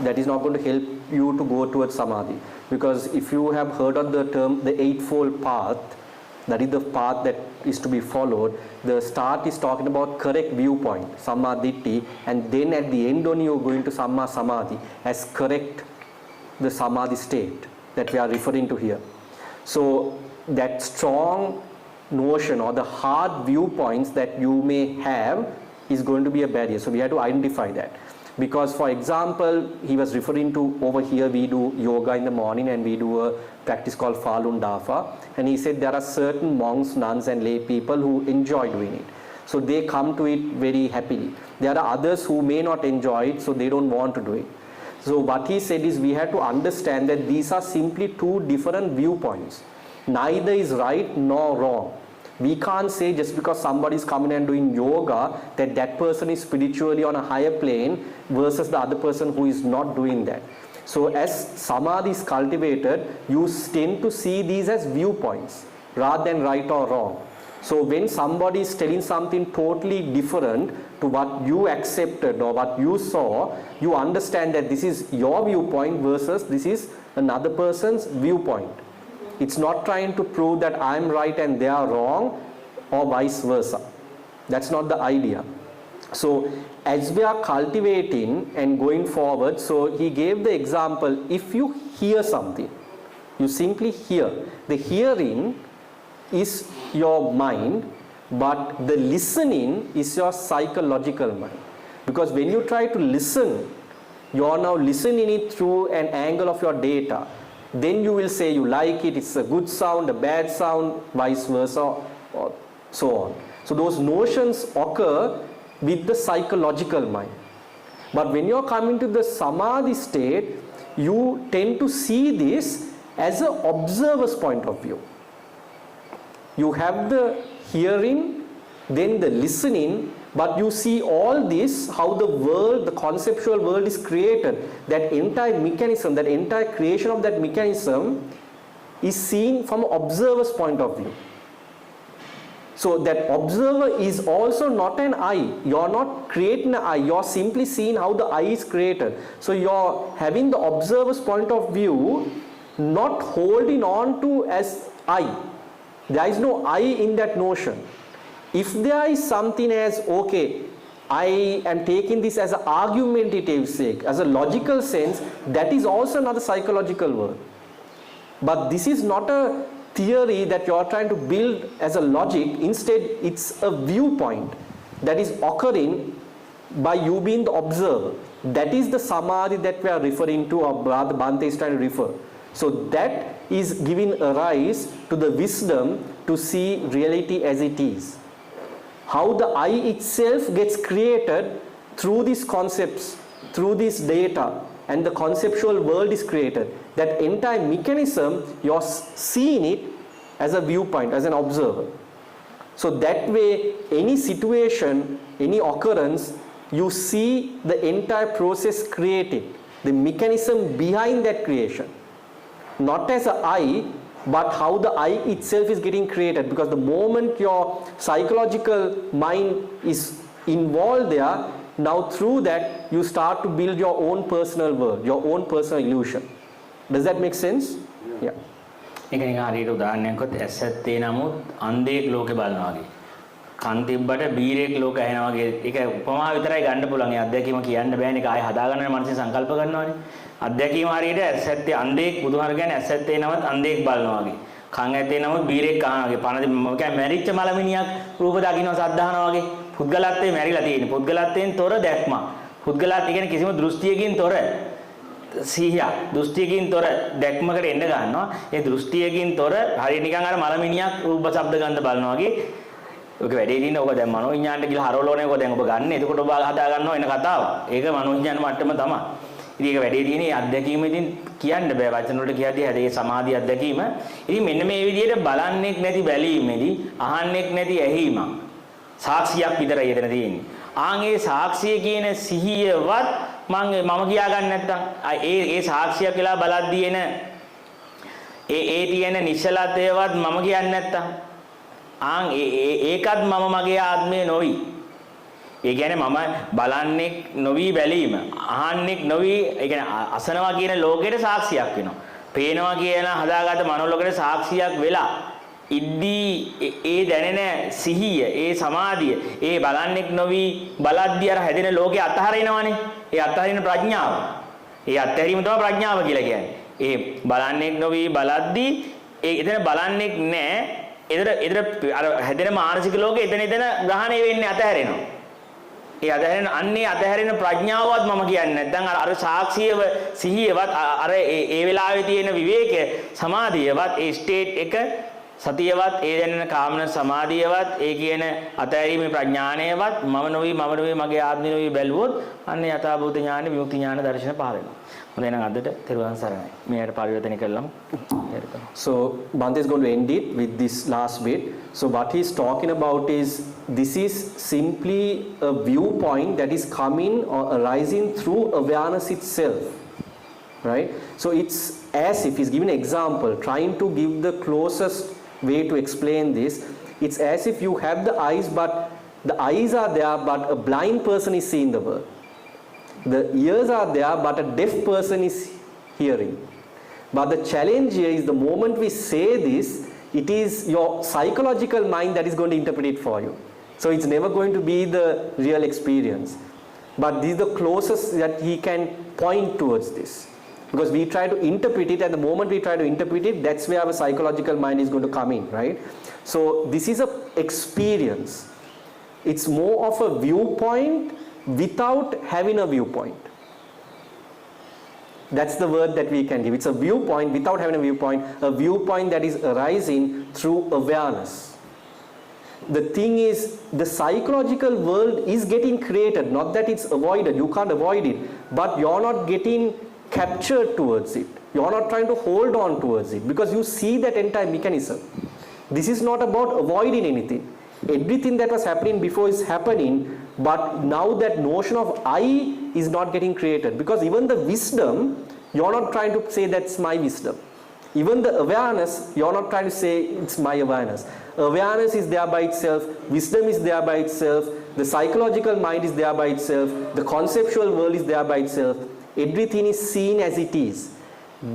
that is not going to help you to go towards samadhi. Because if you have heard of the term the eightfold path, that is the path that is to be followed, the start is talking about correct viewpoint, samma ditti, and then at the end only you are going to samma samadhi as correct the samadhi state that we are referring to here. So that strong notion or the hard viewpoints that you may have is going to be a barrier. So we have to identify that. Because for example, he was referring to over here we do yoga in the morning and we do a practice called Falun Dafa, and he said there are certain monks, nuns and lay people who enjoy doing it. So they come to it very happily. There are others who may not enjoy it, so they don't want to do it. So what he said is we have to understand that these are simply two different viewpoints. Neither is right nor wrong. We can't say just because somebody is coming and doing yoga that that person is spiritually on a higher plane versus the other person who is not doing that. So as samadhi is cultivated, you tend to see these as viewpoints rather than right or wrong. So when somebody is telling something totally different to what you accepted or what you saw, you understand that this is your viewpoint versus this is another person's viewpoint. It's not trying to prove that I'm right and they are wrong or vice versa. That's not the idea. So as we are cultivating and going forward, so he gave the example, if you hear something, you simply hear. The hearing is your mind, but the listening is your psychological mind. Because when you try to listen, you are now listening it through an angle of your data. Then you will say you like it, it's a good sound, a bad sound, vice versa, or so on. So those notions occur with the psychological mind. But when you are coming to the samadhi state, you tend to see this as an observer's point of view. You have the hearing, then the listening, but you see all this, how the world, the conceptual world is created. That entire mechanism, that entire creation of that mechanism is seen from an observer's point of view. So that observer is also not an eye. You're not creating an eye, you're simply seeing how the eye is created. So you're having the observer's point of view, not holding on to as eye. There is no I in that notion. If there is something as, okay, I am taking this as an argumentative sake, as a logical sense, that is also another psychological word. But this is not a theory that you are trying to build as a logic. Instead, it's a viewpoint that is occurring by you being the observer. That is the samadhi that we are referring to, or rather Bhante is trying to refer. So that is giving a rise to the wisdom to see reality as it is. How the I itself gets created through these concepts, through this data, and the conceptual world is created. That entire mechanism, you're seeing it as a viewpoint, as an observer. So that way, any situation, any occurrence, you see the entire process created, the mechanism behind that creation. Not as an I, but how the I itself is getting created, because the moment your psychological mind is involved there, now through that you start to build your own personal world, your own personal illusion. Does that make sense? Yeah. ඒක නිකන් හරියට උදාහරණයක් කොත් ඇසත්තේ නමුත් අන්ධයෙක් ලෝකේ බලනවා වගේ. කන් තිබ්බට බීරෙක් ලෝක ඇහෙනවා වගේ. ඒක උපමාව විතරයි ගන්න පුළුවන්. ඒ අත්දැකීම කියන්න බෑනේ. ඒක ආයෙ හදාගන්න මනසේ සංකල්ප කරනවානේ. අත්දැකීම හරියට ඇසත්තේ අන්ධයෙක් බුදුහාර කියන්නේ ඇසත්තේ නමුත් අන්ධයෙක් බලනවා වගේ. කන් ඇත්තේ නමුත් බීරෙක් අහනවා වගේ. පණ කියන්නේ මැරිච්ච මලමිනියක් රූප දකින්න සද්ධානවා වගේ. පුද්ගලත්වයේ මැරිලා තියෙන්නේ. පුද්ගලත්වයෙන් තොර දැක්ම. පුද්ගලත්වය කියන්නේ කිසිම දෘෂ්ටියකින් තොර සිහිය දෘෂ්ටියකින් තොර දැක්මකට එන්න ගන්නවා. ඒ දෘෂ්ටියකින් තොර හරිය නිකන් අර මලමිනියක් රූප ශබ්ද ගන්ධ බලනවා වගේ. ඔක වැඩේ දින ඔක දැන් මනෝ විඥාණයට ගිහලා හරවලෝනේ ඔක දැන් ඔබ ගන්න. එතකොට ඔබ හදා ගන්නවා එන කතාව. ඒක මනෝ විඥාන මට්ටම තමයි. ඉතින් ඒක වැඩේ තියෙන්නේ අත්දැකීම ඉතින් කියන්න බෑ වචන වලට කියද්දී හැදේ සමාධි අත්දැකීම. ඉතින් මෙන්න මේ විදිහට බලන්නෙක් නැති බැලීමේදී අහන්නෙක් නැති ඇහිීමක්. සාක්ෂියක් විතරයි එතන තියෙන්නේ. ආන් ඒ සාක්ෂිය කියන සිහියවත් මම කියා ගන්න නැත්තම් ඒ සාක්ෂියක් වෙලා බලද්දී එන ඒ තියෙන නිශ්චලත්වයවත් මම කියන්නේ නැත්තම් ආන් ඒකත් මම මගේ ආත්මය නොවි. ඒ කියන්නේ මම බලන්නෙක් නොවි බැලීම අහන්නෙක් නොවි ඒ කියන්නේ අසනවා කියන ලෝකෙට සාක්ෂියක් වෙනවා. පේනවා කියන හදාගත්ත මනෝලෝකෙට සාක්ෂියක් වෙලා ඉද්දී ඒ දැනෙන සිහිය ඒ සමාධිය ඒ බලන්නෙක් නොවි බලද්දී අර හැදෙන ලෝකේ අතහරිනවනේ. ඒ අතහරින ප්‍රඥාව. ඒ අතහැරීම තමයි ප්‍රඥාව කියලා කියන්නේ. ඒ බලන්නෙක් නොවි බලද්දී ඒ එතන බලන්නෙක් නැහැ. එතන අර හැදෙන මානසික ලෝකේ එතන ග්‍රහණය වෙන්නේ අතහැරෙනවා. ඒ අතහැරෙන අන්නේ අතහැරෙන ප්‍රඥාවවත් මම කියන්නේ නැත්නම් අර සාක්ෂියව සිහියවත් අර ඒ වෙලාවේ තියෙන විවේකය සමාධියවත් ඒ ස්ටේට් එක සතියවත් ඒ දැනෙන කාමන සමාධියවත් ඒ කියන අතහැරීමේ ප්‍රඥාණයවත් මම නොවි මගේ ආත්මය නොවි බැලුවොත් අන්න යථාභූත ඥාන විමුක්ති ඥාන දර්ශන පහළ වෙනවා. හොඳයි නම් අදට තෙරුවන් සරණයි. මෙයට පරිවර්තනය කළාම. So Bhante is going to end it with this last bit. So what he is talking about is this is simply a viewpoint that is coming or arising through awareness itself. Right? So it's as if he's giving an example, trying to give the closest way to explain this. It's as if you have the eyes, but the eyes are there, but a blind person is seeing the world. The ears are there, but a deaf person is hearing. But the challenge here is the moment we say this, it is your psychological mind that is going to interpret it for you. So it's never going to be the real experience. But this is the closest that he can point towards this. Because we try to interpret it, and the moment we try to interpret it, that's where our psychological mind is going to come in, right? So this is a experience. It's more of a viewpoint without having a viewpoint. That's the word that we can give. It's a viewpoint without having a viewpoint that is arising through awareness. The thing is, the psychological world is getting created, not that it's avoided, you can't avoid it, but you're not getting captured towards it. You're not trying to hold on towards it because you see that entire mechanism. This is not about avoiding anything. Everything that was happening before is happening, but now that notion of I is not getting created, because even the wisdom, you're not trying to say that's my wisdom. Even the awareness, you're not trying to say it's my awareness. Awareness is there by itself, wisdom is there by itself, the psychological mind is there by itself, the conceptual world is there by itself. Everything is seen as it is.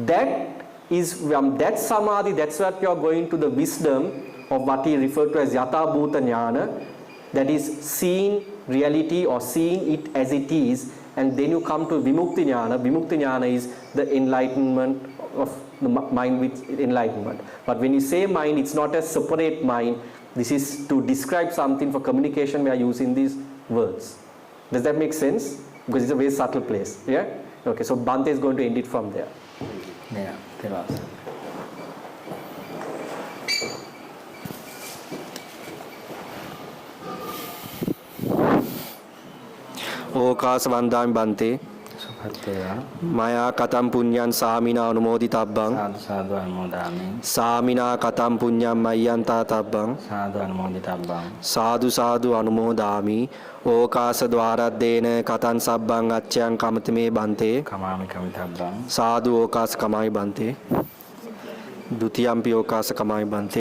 That is from that samadhi, that's what you are going to the wisdom of what he referred to as yatha bhuta jnana, that is seeing reality or seeing it as it is, and then you come to vimukti jnana. Vimukti jnana is the enlightenment of the mind with enlightenment. But when you say mind, it's not a separate mind. This is to describe something. For communication we are using these words. Does that make sense? Because it's a very subtle place. Yeah? Okay, so Bhante is going to end it from there. Yeah, there was. Okas Vandami Bhante. මයා කතම් පුඤ්ඤං සාමිනා අනුමෝදිතබ්බං සාදු සාදු අනුමෝදාමි. සාමිනා කතම් පුඤ්ඤං මය්‍යන්තා තබ්බං සාදු අනුමෝදිතබ්බං. සාදු සාදු අනුමෝදාමි. ඕකාස ద్వාරද්දේන කතං සබ්බං අච්ඡයන් කමතමේ බන්තේ කමාමි කමිතබ්බං. සාදු ඕකාස කමායි බන්තේ ဒုတိယම්පි ඕකාස කමායි බන්තේ